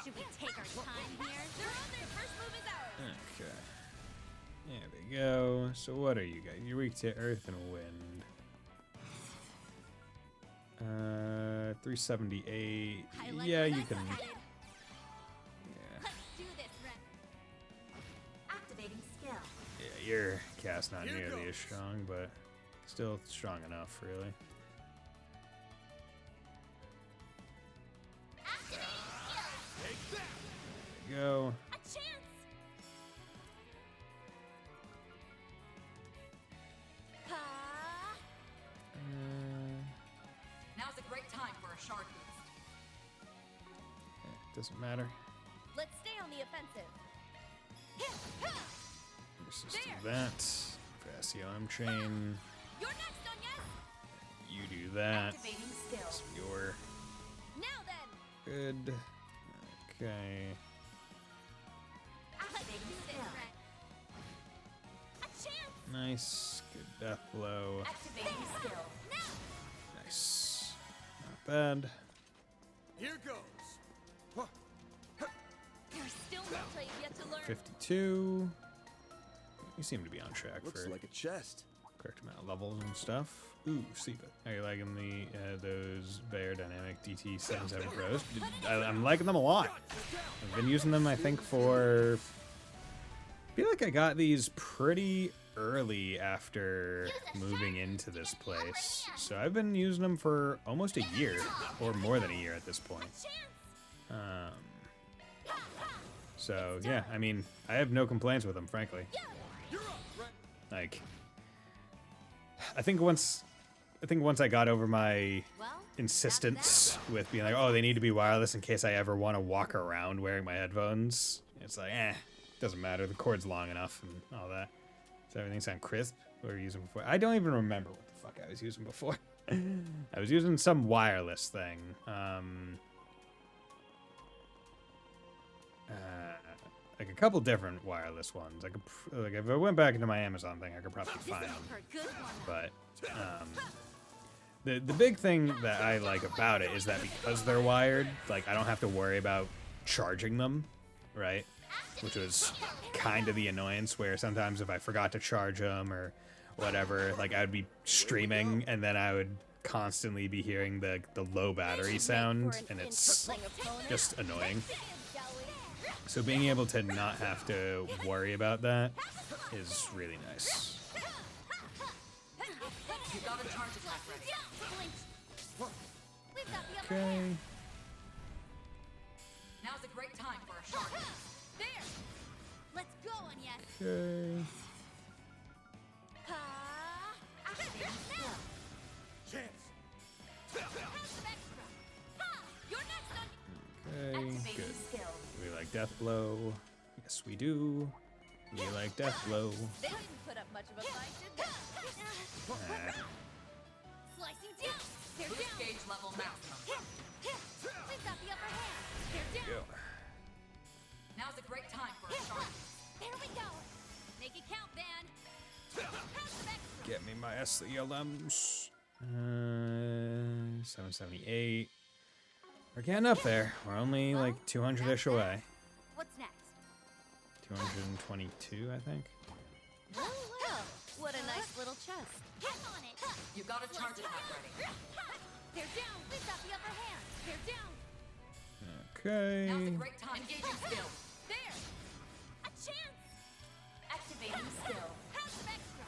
Should we take our time here? They're on their first move is ours. Okay. There we go. So what are you guys? You're weak to earth and wind. 378. Yeah, you can. Let's do this, Ren. Activating skill. Yeah, your cast not nearly as strong, but still strong enough, really. There you go. A chance. Now's a great time for a shard boost. Doesn't matter. Let's stay on the offensive. Let's just do that. Fast arm chain. You're next, Anya. You do that. Activating skill. It's your Now then. good. Okay. Activating skill. A chance. Nice. Good death blow. Activating skill. Now. Nice. Not bad. Here goes. 52. You seem to be on track Looks for like a chest. correct amount of levels and stuff. Ooh, see it. Are you liking those Bayer Dynamic DT 77 Pros? I'm liking them a lot. I've been using them, I think, for... I feel like I got these pretty early after moving into this place. So I've been using them for almost a year, or more than a year at this point. So yeah, I mean, I have no complaints with them, frankly. Like, I think once I got over my insistence with being like, oh, they need to be wireless in case I ever want to walk around wearing my headphones, it's like, doesn't matter. The cord's long enough and all that. So everything's on crisp. What were you using before? I don't even remember what the fuck I was using before. I was using some wireless thing. Like a couple different wireless ones. I could, like, if I went back into my Amazon thing, I could probably find them. But the big thing that I like about it is that because they're wired, like, I don't have to worry about charging them, right? Which was kind of the annoyance where sometimes if I forgot to charge them or whatever, like, I would be streaming and then I would constantly be hearing the low battery sound, and it's just annoying. So being able to not have to worry about that is really nice. Okay. Now's a great time for a shot. There! Let's go, Anya! Okay. Okay, good. We like Death Blow. Yes, we do. We like Death Blow. They didn't put up much of a fight, did they? Slicing down! They're down! Gauge level maximum. We've got the upper hand! They're down! Now's a great time for a shot. There we go! Make it count, Van! Get me my SELMs. 778. We're getting up there. We're only like 200-ish away. What's next? 222, I think. Well, what a nice little chest. Get on it! You got a charger pack ready. They're down! We've got the upper hand! They're down! Okay. Now's a great time. Engaging skill. There! A chance! Activating skill. Have some extra!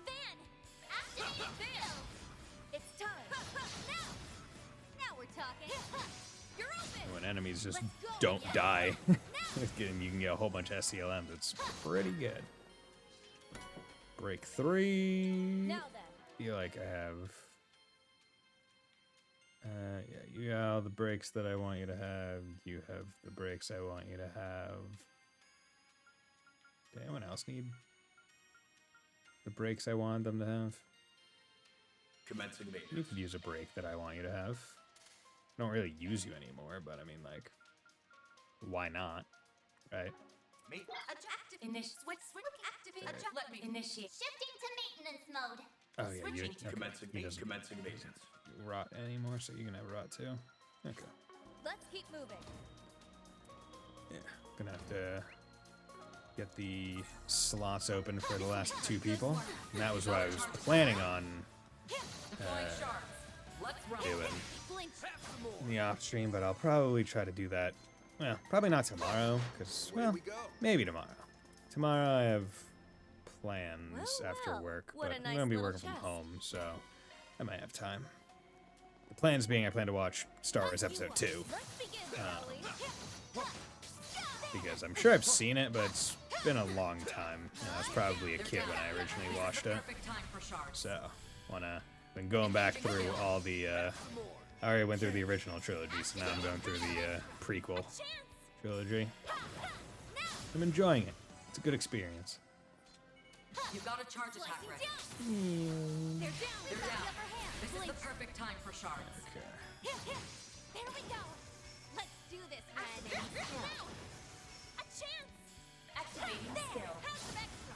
Van! Activate skill! It's time! Now we're talking! You're open! When enemies just don't die, you can get a whole bunch of SCLMs. It's pretty good. Break 3. Now then. Feel like I have. Yeah, you got all the breaks that I want you to have. You have the breaks I want you to have. Did anyone else need the breaks I wanted them to have? Commencing maintenance. You could use a break that I want you to have. I don't really use you anymore, but I mean, like, why not? Right? Let me initiate. Shifting to maintenance mode. Oh yeah, you Commencing maintenance. rot anymore, so you can have rot too. Okay. Let's keep moving. Yeah, gonna have to get the slots open for the last 2 people. And that was what I was planning on doing in the off stream, but I'll probably try to do that. Well, probably not tomorrow, because, well, maybe tomorrow. Tomorrow I have plans after work, but I'm gonna be working from home, so I might have time. The plans being I plan to watch Star Wars Episode 2. Because I'm sure I've seen it, but it's been a long time. I was probably a kid when I originally watched it. So, been going back through all the, I already went through the original trilogy, so now I'm going through the prequel trilogy. I'm enjoying it. It's a good experience. You got a charge attack ready. They're down! They're down. This is the perfect time for shards. Okay. There we go! Let's do this, Red! A chance! Activating skill. Have some extra!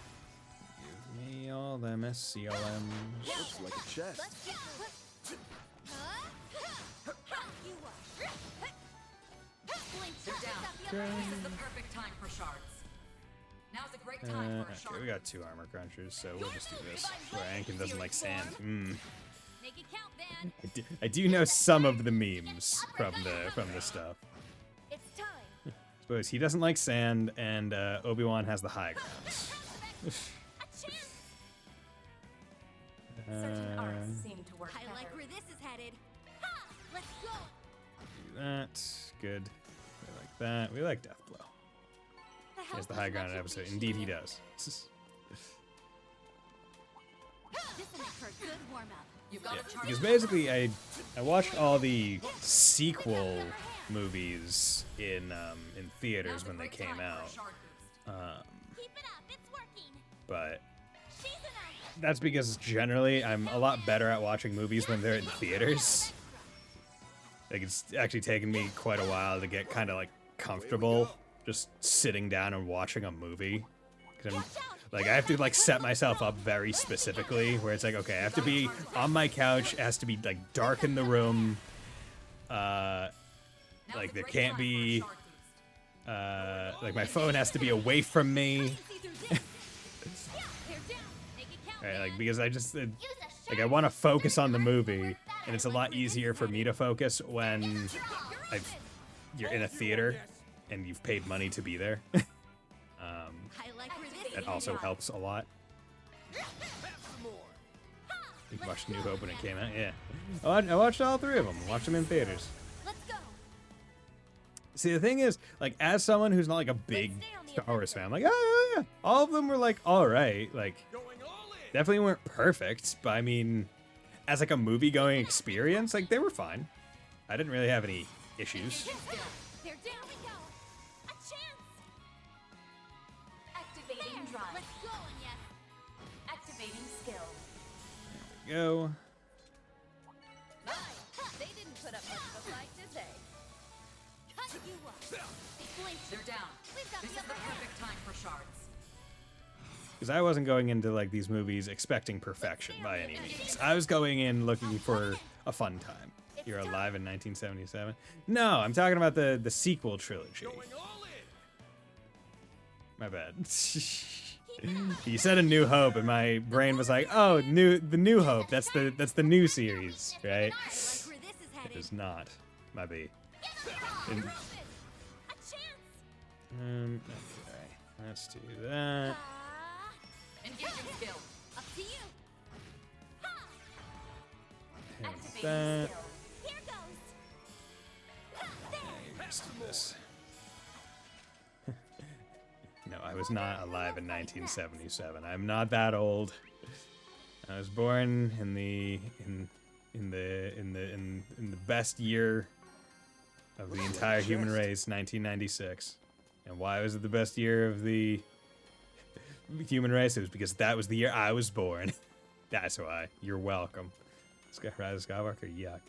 Give me all them SCLMs. Looks like a chest. Let's get moving! You are! They're down. This is the perfect time for shards. Okay, we got 2 armor crunchers, so we'll just do this. Where Anakin doesn't like sand. Make it count, Van. I do know some of the memes from the stuff. It's time. Suppose he doesn't like sand, and Obi-Wan has the high ground. Certain arts seem to work I like better. where this is headed. Ha! Let's go. Do that. Good. We like that. We like Deathblow. He has the high ground episode. Indeed, he does. This will make for a good warm up. Yeah, because basically, I watched all the sequel movies in theaters when they came out. Keep it up. It's working. But that's because generally I'm a lot better at watching movies when they're in theaters. Like, it's actually taken me quite a while to get kind of like comfortable just sitting down and watching a movie. 'Cause I have to like set myself up very specifically where it's like, okay, I have to be on my couch, it has to be like dark in the room. Like there can't be like my phone has to be away from me. Right, like because I just like I want to focus on the movie, and it's a lot easier for me to focus when you're in a theater and you've paid money to be there. That also helps a lot. You watched New Hope when it came out, yeah. I watched all 3 of them. Watched them in theaters. Let's go. See, the thing is, like, as someone who's not like a big Star Wars fan, I'm like, oh yeah, all of them were like all right, like definitely weren't perfect, but I mean, as like a movie-going experience, like they were fine. I didn't really have any issues. There we go. A chance. Activating drive. Let's go, Anya. Activating skill. Go. They didn't put up much of a fight, did they? Cut you up. They're down. We've got This is the perfect time for shards. Because I wasn't going into like these movies expecting perfection by any means. I was going in looking for a fun time. You're alive in 1977? No, I'm talking about the sequel trilogy. My bad. You said A New Hope, and my brain was like, "Oh, the New Hope. That's the new series, right?" It is not. My B. Okay, let's do that. Engaging skill. Up to you. And that. Here goes. Let's do this. No, I was not alive in 1977. I'm not that old. I was born in the best year of the entire human race, 1996. And why was it the best year of the human race? It was because that was the year I was born. That's why. You're welcome. Rise of Skywalker, yuck.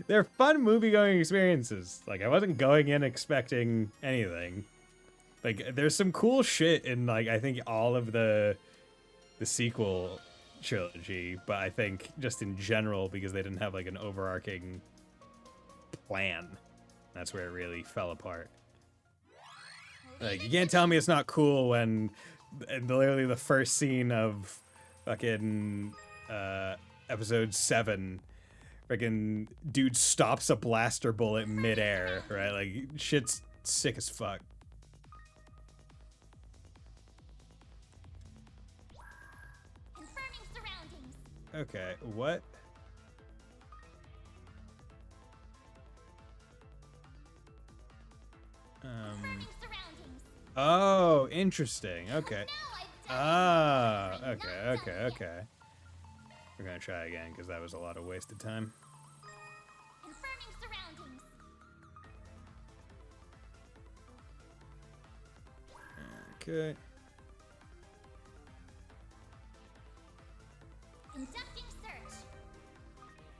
They're fun movie-going experiences. Like, I wasn't going in expecting anything. Like, there's some cool shit in, like, I think all of the sequel trilogy, but I think just in general, because they didn't have, like, an overarching plan, that's where it really fell apart. Like, you can't tell me it's not cool when literally the first scene of fucking episode 7, freaking dude stops a blaster bullet midair, right? Like, shit's sick as fuck. Confirming surroundings. Okay, what? Confirming surroundings. Oh, interesting. Okay. Ah, okay. We're gonna try again because that was a lot of wasted time. Confirming surroundings. Okay. Conducting search.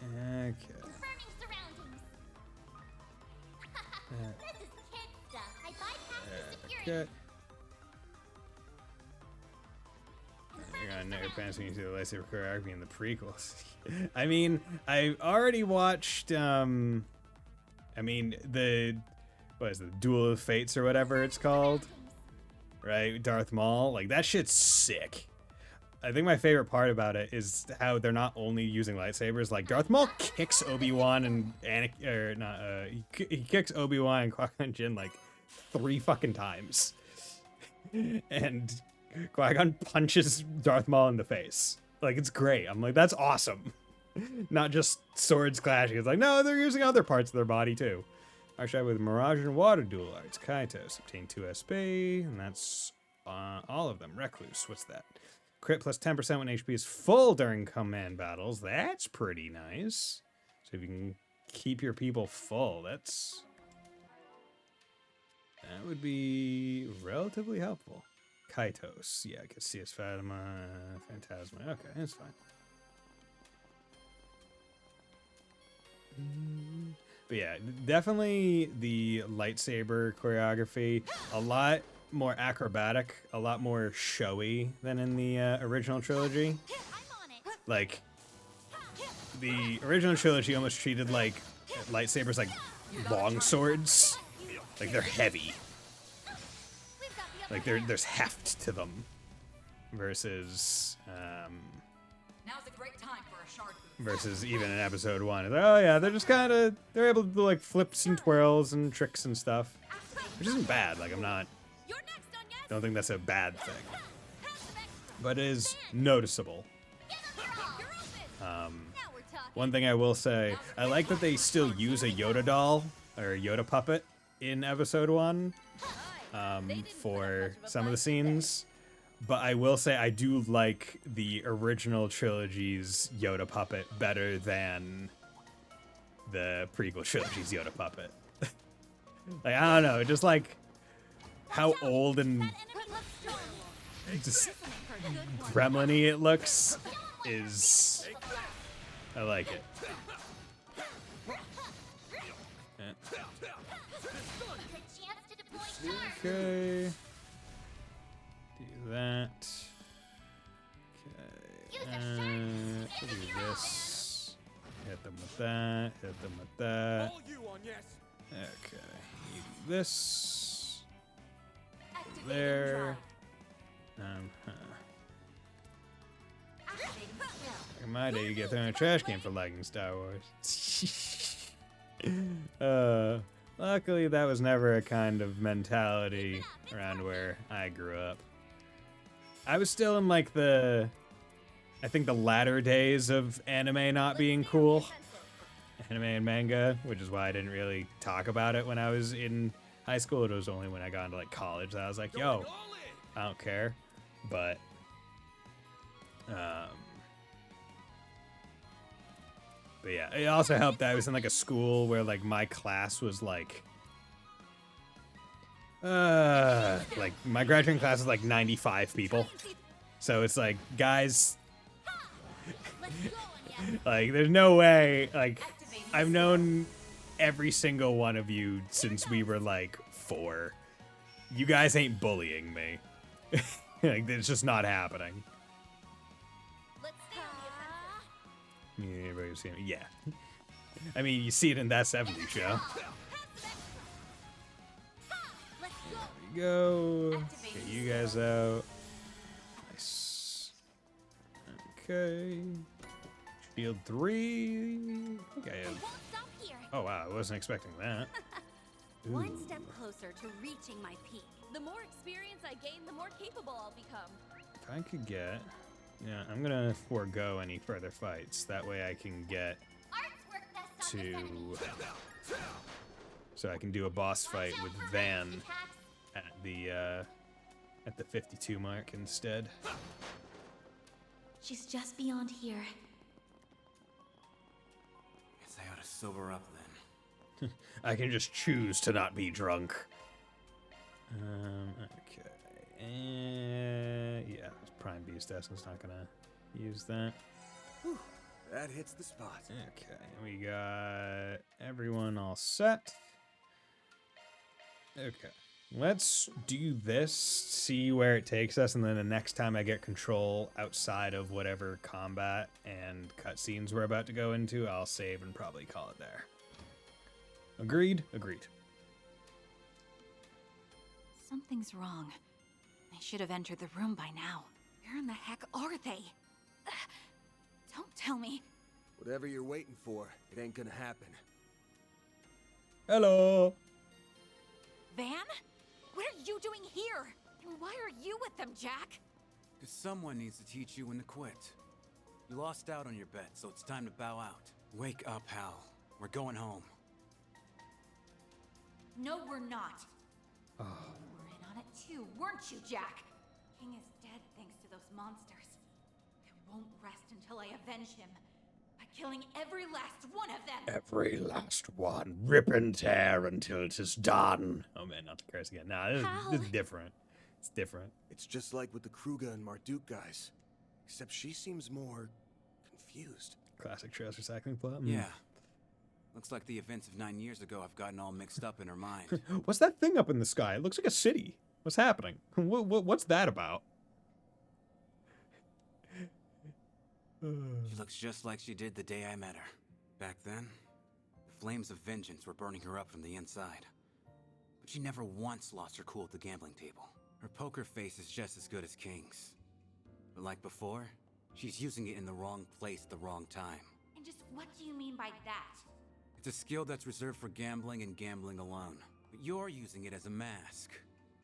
Okay. Confirming surroundings. This is kid stuff. I bypassed the security. Okay. You're gonna know your pants when you see the lightsaber choreography in the prequels. I mean, I already watched, I mean, what is it, Duel of Fates or whatever it's called? right? Darth Maul, like that shit's sick. I think my favorite part about it is how they're not only using lightsabers. Like Darth Maul kicks Obi-Wan and he kicks Obi-Wan and Qui-Gon Jinn like 3 fucking times, and Qui-Gon punches Darth Maul in the face. Like it's great. I'm like, that's awesome. Not just swords clashing. It's like, no, they're using other parts of their body too. Archetype with Mirage and Water Dual Arts. Kaitos. Obtain 2 SP, and that's all of them. Recluse. What's that? Crit plus 10% when HP is full during command battles. That's pretty nice. So if you can keep your people full, that would be relatively helpful. Kaitos. Yeah, I could see his Fatima, Phantasma. Okay, that's fine. But yeah, definitely the lightsaber choreography, a lot more acrobatic, a lot more showy than in the original trilogy. Like, the original trilogy almost treated like lightsabers like long swords. Like they're heavy. Like there's heft to them. Versus Now's a great time for a shard boost. versus even in episode 1. It's like, oh yeah, they're just kind of, they're able to do like flips and twirls and tricks and stuff. Which isn't bad. Like don't think that's a bad thing. But it is noticeable. One thing I will say, I like that they still use a Yoda doll or a Yoda puppet in episode 1 for some of the scenes. But I will say I do like the original trilogy's Yoda puppet better than the prequel trilogy's Yoda puppet. Like, I don't know, just like how old and just gremlin-y it looks is... I like it. Okay. Do that. Okay. Do this. Hit them with that. Hit them with that. Okay. You do this. There. Back in my day, you get thrown in a trash can for liking Star Wars. Luckily, that was never a kind of mentality around where I grew up. I was still in like I think the latter days of anime not being cool. Anime and manga, which is why I didn't really talk about it when I was in high school. It was only when I got into like college that I was like, yo, I don't care. But yeah, it also helped that I was in like a school where like my class was like my graduating class is like 95 people. So it's like, guys, like there's no way, like I've known every single one of you since we were like 4. You guys ain't bullying me. Like it's just not happening. Everybody's seen it. Yeah. I mean, you see it in that 70s show. There we go. Get you guys out. Nice. Okay. Shield 3. I think I have... Oh, wow. I wasn't expecting that. One step closer to reaching my peak. The more experience I gain, the more capable I'll become. If I could get... Yeah, I'm gonna forego any further fights. That way I can get to... So I can do a boss fight with Van at the 52 mark instead. She's just beyond here. Guess I ought to sober up then. I can just choose to not be drunk. Okay. Yeah, Prime Beast Essence, not gonna use that. Whew, that hits the spot. Okay, we got everyone all set. Okay, let's do this, see where it takes us, and then the next time I get control outside of whatever combat and cutscenes we're about to go into, I'll save and probably call it there. Agreed? Agreed. Something's wrong. They should have entered the room by now. Where in the heck are they? Don't tell me. Whatever you're waiting for, it ain't gonna happen. Hello. Van? What are you doing here? And why are you with them, Jack? Because someone needs to teach you when to quit. You lost out on your bet, so it's time to bow out. Wake up, Hal. We're going home. No, we're not. Oh. You were in on it too, weren't you, Jack? King is dead thanks to those monsters. I won't rest until I avenge him. By killing every last one of them. Every last one. Rip and tear until it is done. Oh man, not the curse again. Nah, this is different. It's different. It's just like with the Kruger and Marduk guys. Except she seems more confused. Classic trash recycling plot. Yeah. Looks like the events of 9 years ago have gotten all mixed up in her mind. What's that thing up in the sky? It looks like a city. What's happening? What's that about? She looks just like she did the day I met her. Back then, the flames of vengeance were burning her up from the inside. But she never once lost her cool at the gambling table. Her poker face is just as good as King's. But like before, she's using it in the wrong place at the wrong time. And just what do you mean by that? It's a skill that's reserved for gambling and gambling alone. But you're using it as a mask.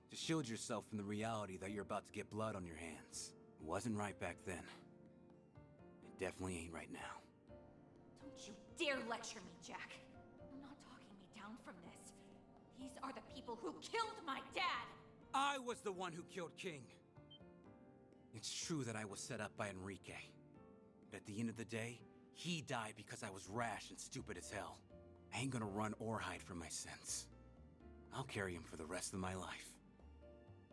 To shield yourself from the reality that you're about to get blood on your hands. It wasn't right back then. It definitely ain't right now. Don't you dare lecture me, Jack. You're not talking me down from this. These are the people who killed my dad! I was the one who killed King. It's true that I was set up by Enrique. But at the end of the day, he died because I was rash and stupid as hell. I ain't gonna run or hide from my sins. I'll carry him for the rest of my life.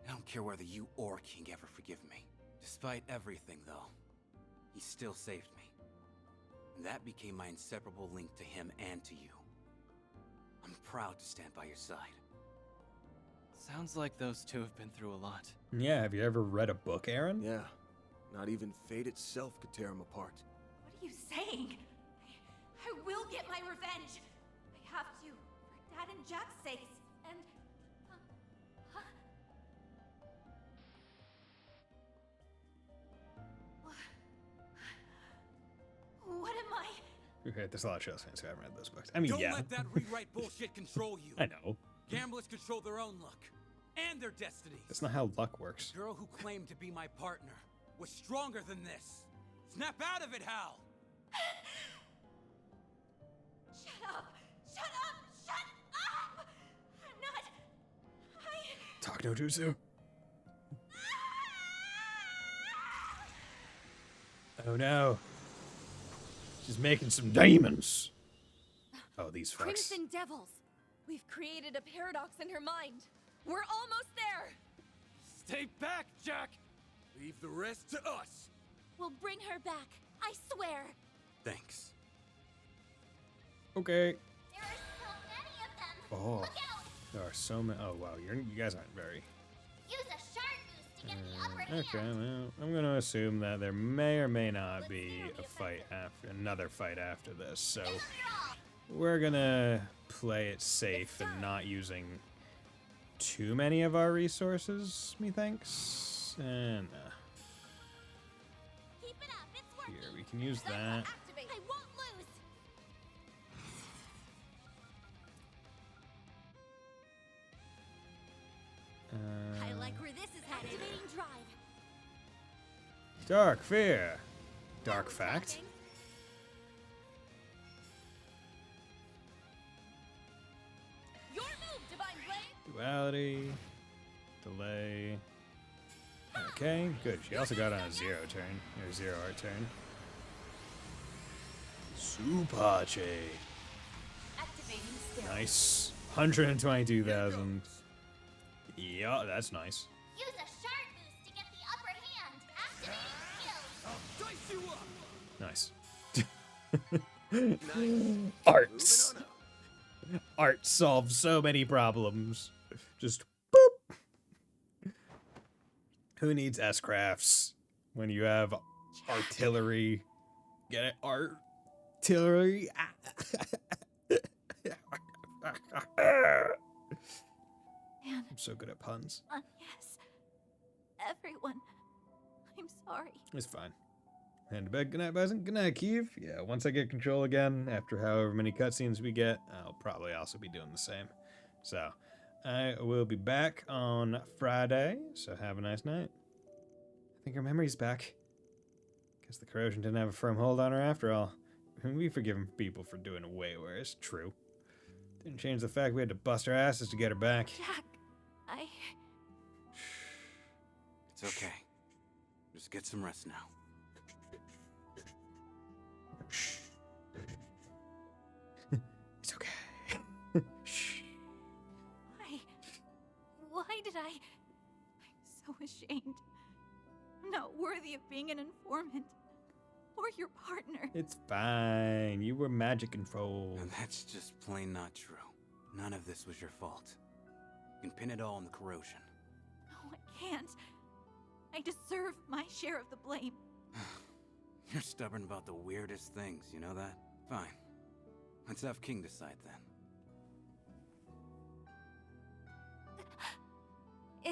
I don't care whether you or King ever forgive me. Despite everything, though, he still saved me. And that became my inseparable link to him and to you. I'm proud to stand by your side. Sounds like those two have been through a lot. Yeah, have you ever read a book, Aaron? Yeah. Not even fate itself could tear them apart. What are you saying? I will get my revenge. I have to, for Dad and Jack's sakes. And... What am I? Okay, there's a lot of shows fans who haven't read those books. I mean, Don't yeah. let that rewrite bullshit control you. I know. Gamblers control their own luck and their destinies. That's not how luck works. The girl who claimed to be my partner was stronger than this. Snap out of it, Hal! Shut up! Shut up! Shut up! I'm not... Talk no jutsu. Oh no. She's making some diamonds. Oh, these fucks. Crimson Devils! We've created a paradox in her mind. We're almost there! Stay back, Jack! Leave the rest to us! We'll bring her back, I swear! Thanks. Okay. There are so many of them! Oh. Look out! There are so many. Oh, wow. You guys aren't very... Use a shard boost to get the upper hand! Okay, well, I'm going to assume that there may or may not be a fight after... Another fight after this, so... We're gonna play it safe and not using too many of our resources, methinks. And Keep it up, it's working. here, we can use that. Activate. I won't lose. I like where this is headed. Activating drive. Dark Fear. Dark Fact. Your move, Divine Blade! Duality. Delay. Okay, good. She also got on a 0 turn. Or 0 art turn. Supache. Activating skill. Nice. 122,000. Yeah, that's nice. Use a shard boost to get the upper hand. Activating skills. Dice you up! Nice. Arts. Art solves so many problems. Just boop. Who needs S-crafts when you have artillery? Get it? Artillery? Man. I'm so good at puns. Yes. everyone. I'm sorry. It's fine. Head to bed. Good night, Bison. Good night, Kiev. Yeah, once I get control again, after however many cutscenes we get, I'll probably also be doing the same. So, I will be back on Friday, so have a nice night. I think her memory's back. Guess the corrosion didn't have a firm hold on her after all. We've forgiven people for doing way worse. True. Didn't change the fact we had to bust our asses to get her back. Jack, It's okay. Just get some rest now. It's okay. Why did I? I'm so ashamed. I'm not worthy of being an informant. Or your partner. It's fine. You were magic controlled. And that's just plain not true. None of this was your fault. You can pin it all on the corrosion. No, I can't. I deserve my share of the blame. You're stubborn about the weirdest things, you know that? Fine. Let's have King decide then.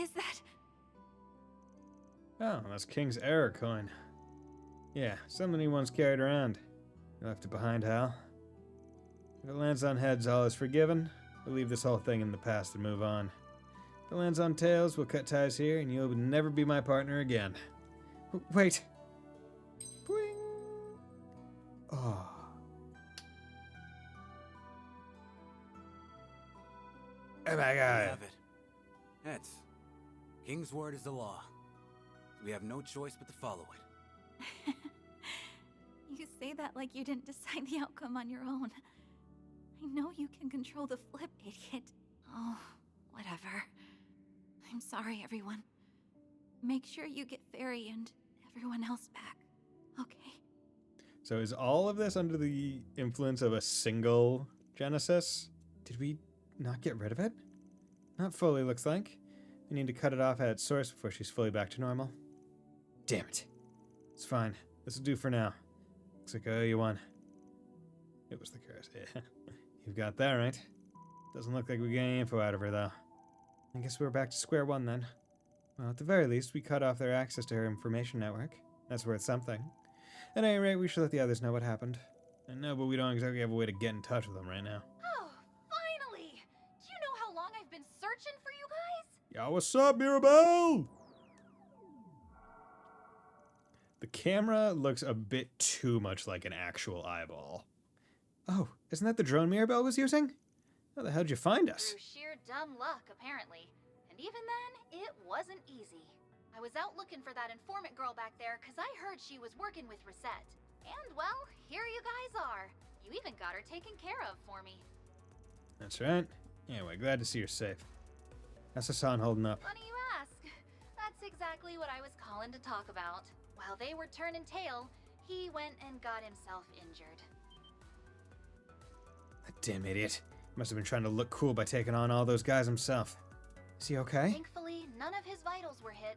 Is that... Oh, that's King's error coin. Yeah, something he once carried around. You left it behind, Hal. If it lands on heads, all is forgiven. We'll leave this whole thing in the past and move on. If it lands on tails, we'll cut ties here, and you'll never be my partner again. Wait. Boing. Oh. Oh my God. We have it. Heads. King's word is the law. We have no choice but to follow it. You say that like you didn't decide the outcome on your own. I know you can control the flip, idiot. Oh, whatever. I'm sorry, everyone. Make sure you get Fairy and everyone else back, okay? So is all of this under the influence of a single Genesis? Did we not get rid of it? Not fully, looks like. We need to cut it off at its source before she's fully back to normal. Damn it. It's fine. This will do for now. Looks like I owe you one. It was the curse. Yeah. You've got that, right? Doesn't look like we got any info out of her, though. I guess we're back to square one, then. Well, at the very least, we cut off their access to her information network. That's worth something. At any rate, we should let the others know what happened. I know, but we don't exactly have a way to get in touch with them right now. Oh, finally! Do you know how long I've been searching for you guys? Yo, what's up, Mirabelle? The camera looks a bit too much like an actual eyeball. Oh, isn't that the drone Mirabelle was using? How the hell did you find us? Through sheer dumb luck, apparently. And even then, it wasn't easy. I was out looking for that informant girl back there because I heard she was working with Reset. And, well, here you guys are. You even got her taken care of for me. That's right. Anyway, glad to see you're safe. How's Hassan holding up? Funny you ask. That's exactly what I was calling to talk about. While they were turning tail, he went and got himself injured. That damn idiot. Must have been trying to look cool by taking on all those guys himself. Is he okay? Thankfully, none of his vitals were hit,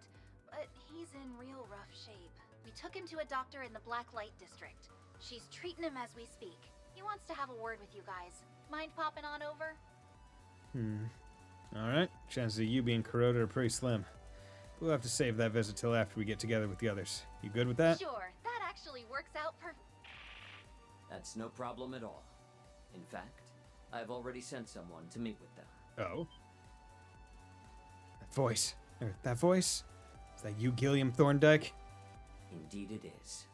but he's in real rough shape. We took him to a doctor in the Black Light District. She's treating him as we speak. He wants to have a word with you guys. Mind popping on over? Alright, chances of you being corroded are pretty slim. We'll have to save that visit till after we get together with the others. You good with that? Sure, that actually works out That's no problem at all. In fact, I've already sent someone to meet with them. Oh? That voice. That voice? Is that you, Gilliam Thorndike? Indeed it is.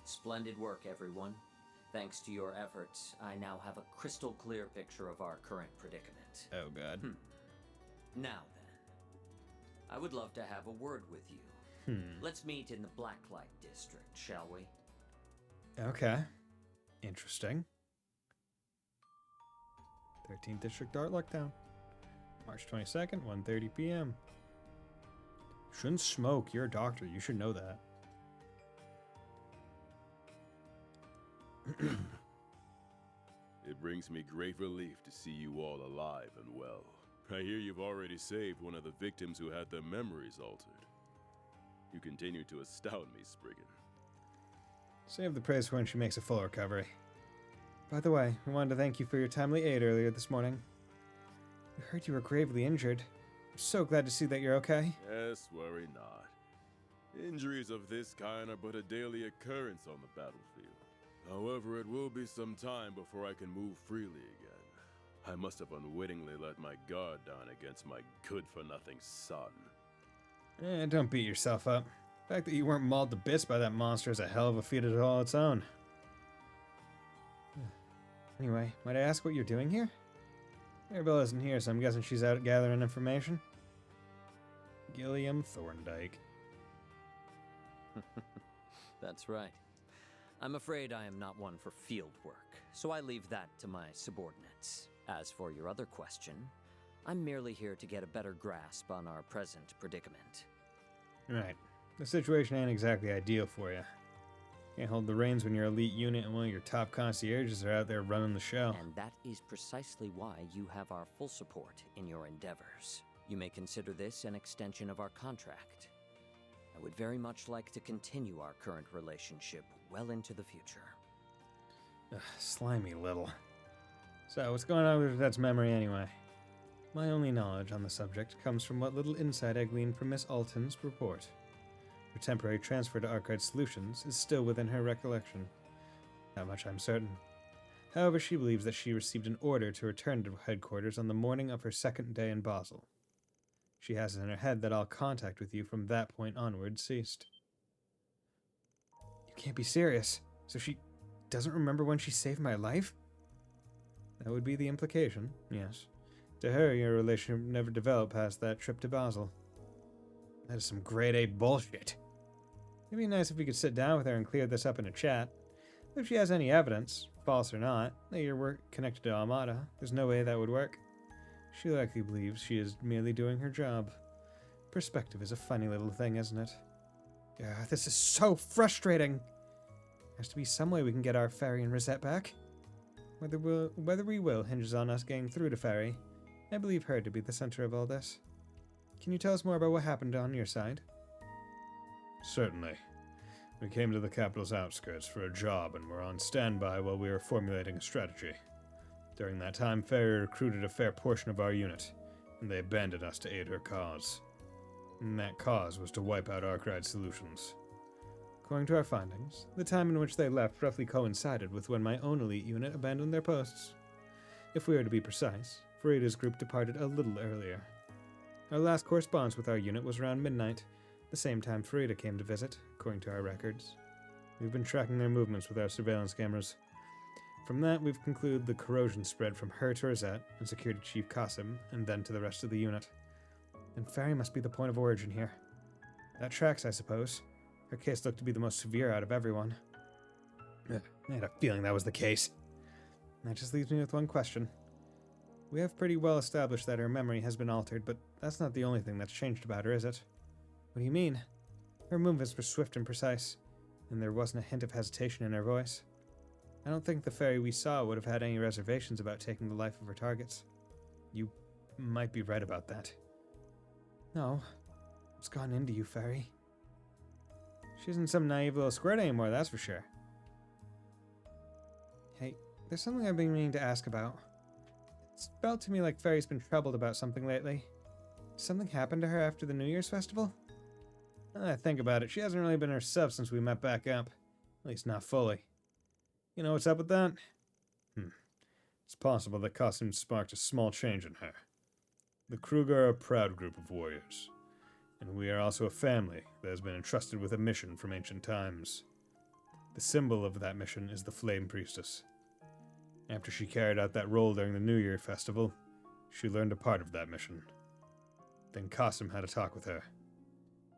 Splendid work, everyone. Thanks to your efforts, I now have a crystal clear picture of our current predicament. Oh, God. Now then, I would love to have a word with you. Let's meet in the Blacklight District, shall we? Okay. Interesting. 13th District Art Lockdown. March 22nd, 1:30 p.m. Shouldn't smoke. You're a doctor. You should know that. It brings me great relief to see you all alive and well. I hear you've already saved one of the victims who had their memories altered. You continue to astound me, Spriggan. Save the praise for when she makes a full recovery. By the way, we wanted to thank you for your timely aid earlier this morning. We heard you were gravely injured. I'm so glad to see that you're okay. Yes, worry not. Injuries of this kind are but a daily occurrence on the battlefield. However, it will be some time before I can move freely again. I must have unwittingly let my guard down against my good-for-nothing son. Don't beat yourself up. The fact that you weren't mauled to bits by that monster is a hell of a feat all its own. Anyway, might I ask what you're doing here? Mirabelle isn't here, so I'm guessing she's out gathering information. Gilliam Thorndyke. That's right. I'm afraid I am not one for field work, so I leave that to my subordinates. As for your other question, I'm merely here to get a better grasp on our present predicament. Right. The situation ain't exactly ideal for you. Can't hold the reins when your elite unit and one of your top concierges are out there running the show. And that is precisely why you have our full support in your endeavors. You may consider this an extension of our contract. I would very much like to continue our current relationship well into the future. Ugh, slimy little. So, what's going on with Rossette's memory anyway? My only knowledge on the subject comes from what little insight I gleaned from Miss Alton's report. Her temporary transfer to Archive Solutions is still within her recollection. That much I'm certain. However, she believes that she received an order to return to headquarters on the morning of her second day in Basel. She has it in her head that all contact with you from that point onward ceased. You can't be serious. So she doesn't remember when she saved my life? That would be the implication, yes. To her, your relationship never developed past that trip to Basel. That is some grade A bullshit. It'd be nice if we could sit down with her and clear this up in a chat. If she has any evidence, false or not, that you're connected to Armada, there's no way that would work. She likely believes she is merely doing her job. Perspective is a funny little thing, isn't it? This is so frustrating. There has to be some way we can get our Ferry and Rosette back. Whether we will hinges on us getting through to Ferry. I believe her to be the center of all this. Can you tell us more about what happened on your side? Certainly. We came to the capital's outskirts for a job and were on standby while we were formulating a strategy. During that time, Ferry recruited a fair portion of our unit, and they abandoned us to aid her cause. And that cause was to wipe out Arkwright Solutions. According to our findings, the time in which they left roughly coincided with when my own elite unit abandoned their posts. If we are to be precise, Farida's group departed a little earlier. Our last correspondence with our unit was around midnight, the same time Farida came to visit, according to our records. We've been tracking their movements with our surveillance cameras. From that, we've concluded the corrosion spread from her to Rosette and Security Chief Qasim, and then to the rest of the unit. Then Ferry must be the point of origin here. That tracks, I suppose. Her case looked to be the most severe out of everyone. I had a feeling that was the case. That just leaves me with one question. We have pretty well established that her memory has been altered, but that's not the only thing that's changed about her, is it? What do you mean? Her movements were swift and precise, and there wasn't a hint of hesitation in her voice. I don't think the Fairy we saw would have had any reservations about taking the life of her targets. You might be right about that. No. What's gone into you, Fairy? She isn't some naive little squirt anymore, that's for sure. Hey, there's something I've been meaning to ask about. It's felt to me like Fairy's been troubled about something lately. Did something happen to her after the New Year's festival? Now that I think about it, she hasn't really been herself since we met back up. At least not fully. You know what's up with that? It's possible that Qasim sparked a small change in her. The Kruger are a proud group of warriors, and we are also a family that has been entrusted with a mission from ancient times. The symbol of that mission is the Flame Priestess. After she carried out that role during the New Year festival, she learned a part of that mission. Then Qasim had a talk with her.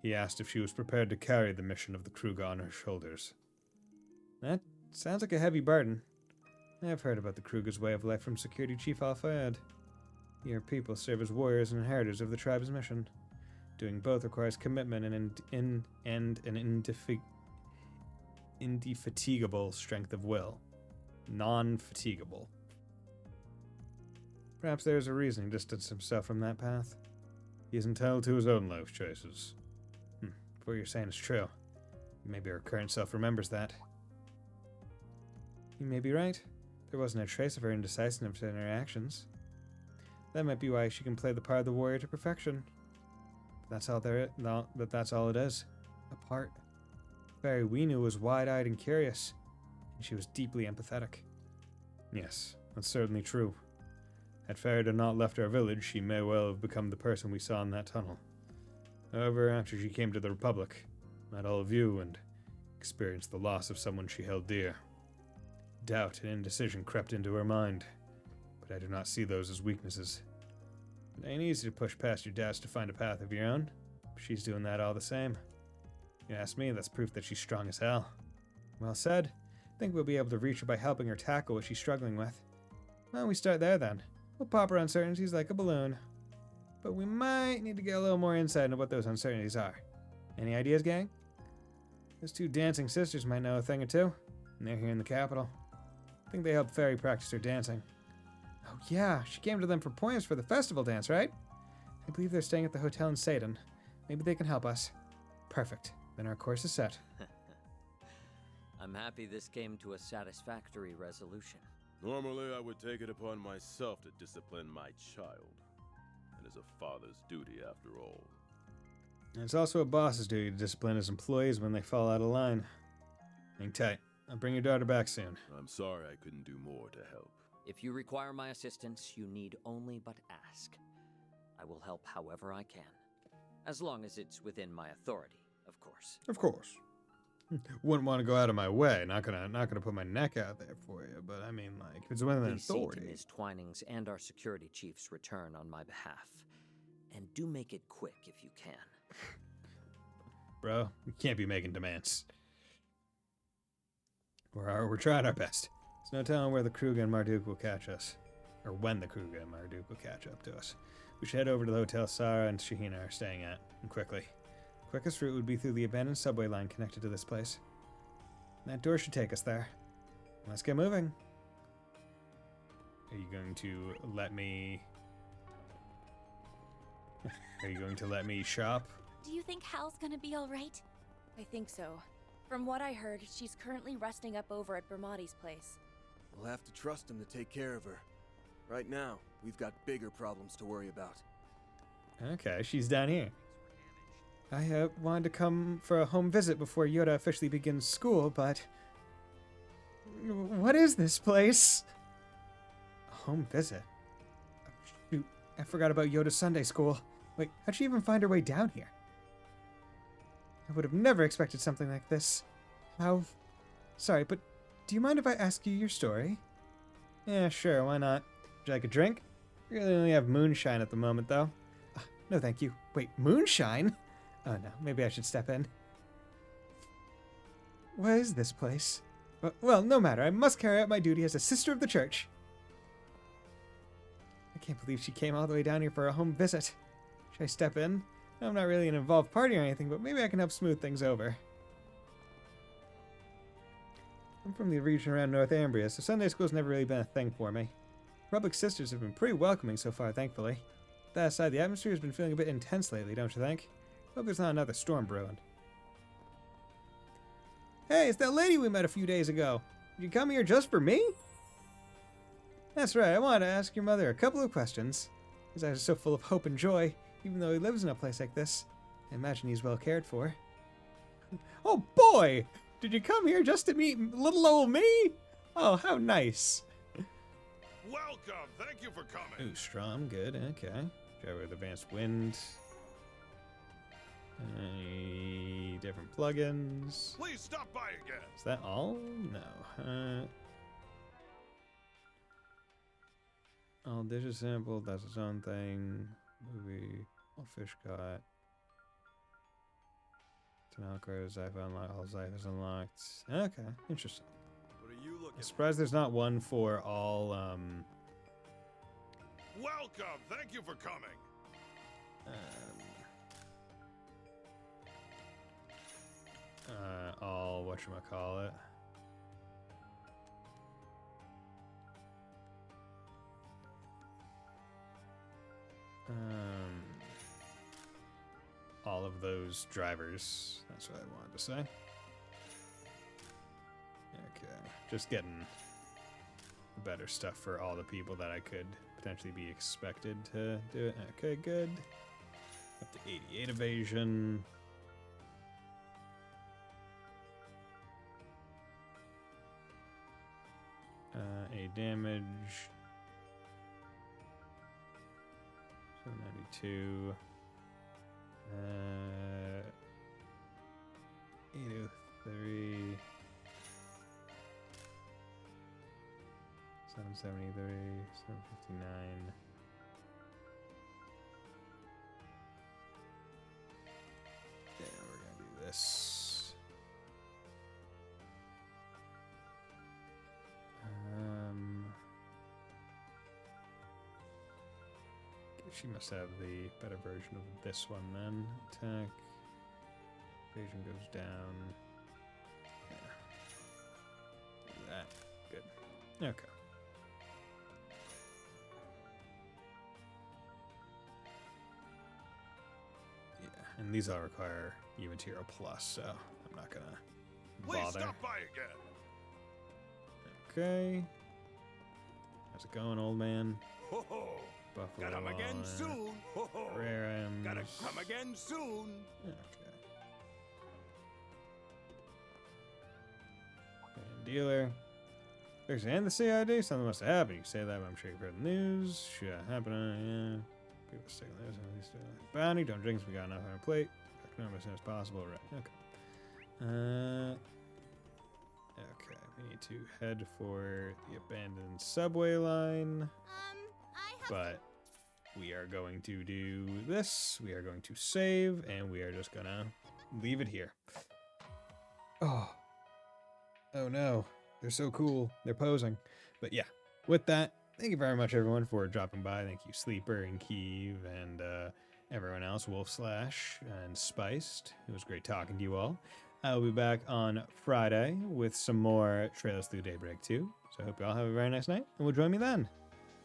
He asked if she was prepared to carry the mission of the Kruger on her shoulders. That sounds like a heavy burden. I've heard about the Kruger's way of life from Security Chief Al-Fayed. Your people serve as warriors and inheritors of the tribe's mission. Doing both requires commitment and an indefatigable strength of will. Non-fatigable. Perhaps there is a reason he distanced himself from that path. He is entitled to his own life choices. If what you're saying is true, maybe her current self remembers that. You may be right. There wasn't a trace of her indecisiveness in her actions. That might be why she can play the part of the warrior to perfection. That's all it is. apart. The fairy we knew was wide-eyed and curious, and she was deeply empathetic. Yes, that's certainly true. Had Farida not left our village, she may well have become the person we saw in that tunnel. However, after she came to the Republic, met all of you and experienced the loss of someone she held dear, doubt and indecision crept into her mind, but I do not see those as weaknesses. It ain't easy to push past your doubts to find a path of your own. She's doing that all the same. You ask me, that's proof that she's strong as hell. Well said. I think we'll be able to reach her by helping her tackle what she's struggling with. Well, we start there then. We'll pop her uncertainties like a balloon. But we might need to get a little more insight into what those uncertainties are. Any ideas, gang? Those two dancing sisters might know a thing or two, and they're here in the capital. I think they helped Fairy practice her dancing. Oh yeah, she came to them for pointers for the festival dance, right? I believe they're staying at the hotel in Satan. Maybe they can help us. Perfect. Then our course is set. I'm happy this came to a satisfactory resolution. Normally, I would take it upon myself to discipline my child. It is a father's duty, after all. And it's also a boss's duty to discipline his employees when they fall out of line. Hang tight. I'll bring your daughter back soon. I'm sorry I couldn't do more to help. If you require my assistance, you need only but ask. I will help however I can. As long as it's within my authority, of course. Of course. Wouldn't want to go out of my way. Not gonna put my neck out there for you, but I mean, like, if it's within Please see to authority. Ms. Twining's and our security chief's return on my behalf. And do make it quick if you can. Bro, we can't be making demands. We're trying our best. There's no telling where the Kruger and Marduk will catch us. Or when the Kruger and Marduk will catch up to us. We should head over to the hotel Sarah and Shahina are staying at, and quickly. Quickest route would be through the abandoned subway line connected to this place. That door should take us there. Let's get moving. Are you going to let me... Are you going to let me shop? Do you think Hal's gonna be alright? I think so. From what I heard, she's currently resting up over at Bermati's place. We'll have to trust him to take care of her. Right now, we've got bigger problems to worry about. Okay, she's down here. I wanted to come for a home visit before Yoda officially begins school, but... What is this place? A home visit? Oh, shoot, I forgot about Yoda's Sunday school. Wait, how'd she even find her way down here? I would have never expected something like this. How... Sorry, but do you mind if I ask you your story? Yeah, sure, why not? Would you like a drink? We really only have moonshine at the moment, though. No, thank you. Wait, moonshine? Oh no, maybe I should step in. What is this place? Well, no matter. I must carry out my duty as a sister of the church. I can't believe she came all the way down here for a home visit. Should I step in? I'm not really an involved party or anything, but maybe I can help smooth things over. I'm from the region around North Ambria, so Sunday school's never really been a thing for me. Republic sisters have been pretty welcoming so far, thankfully. That aside, the atmosphere has been feeling a bit intense lately, don't you think? Hope there's not another storm brewing. Hey, it's that lady we met a few days ago. Did you come here just for me? That's right, I wanted to ask your mother a couple of questions. His eyes are so full of hope and joy, even though he lives in a place like this. I imagine he's well cared for. Oh boy! Did you come here just to meet little old me? Oh, how nice. Welcome! Thank you for coming! Ooh, strong, good, okay. Driver with advanced wind. Any different plugins? Please stop by again! Is that all? No. All dishes sample, that's its own thing. Movie, all fish caught. Tanalcro's Zypher unlocked, all Zypher's unlocked. Okay, interesting. What are you looking I'm surprised there's not one for all, Welcome! Thank you for coming! All whatchamacallit. All of those drivers. That's what I wanted to say. Okay, just getting better stuff for all the people that I could potentially be expected to do it. Okay, good. Up to 88 evasion. A damage. 792. 803. 773. 759. Yeah, we're gonna do this. She must have the better version of this one then. Attack. Evasion goes down. Yeah. Do that. Good. Okay. Yeah, and these all require U material plus, so I'm not gonna Please bother. stop by again. Okay. How's it going, old man? Ho ho! Buffalo. Gotta come again soon. Ho ho! Rare M's. Gotta come again soon. Okay. And dealer. There's and the CID. Something must have happened. You say that, but I'm sure you've heard the news. Shit happened. Yeah. People stick on this. At least bounty. Don't drink. We got enough on our plate. Back to normal as soon as possible. Right. Okay. Okay. We need to head for the abandoned subway line. But we are going to do this. We are going to save, and we are just gonna leave it here. Oh. Oh no. They're so cool. They're posing. But yeah, with that, thank you very much, everyone, for dropping by. Thank you, Sleeper and Keeve and everyone else, Wolf Slash and Spiced. It was great talking to you all. I'll be back on Friday with some more Trails Through Daybreak 2. So I hope you all have a very nice night, and will join me then.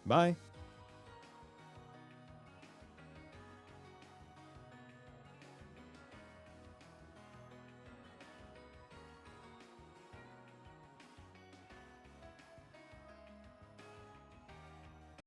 Bye.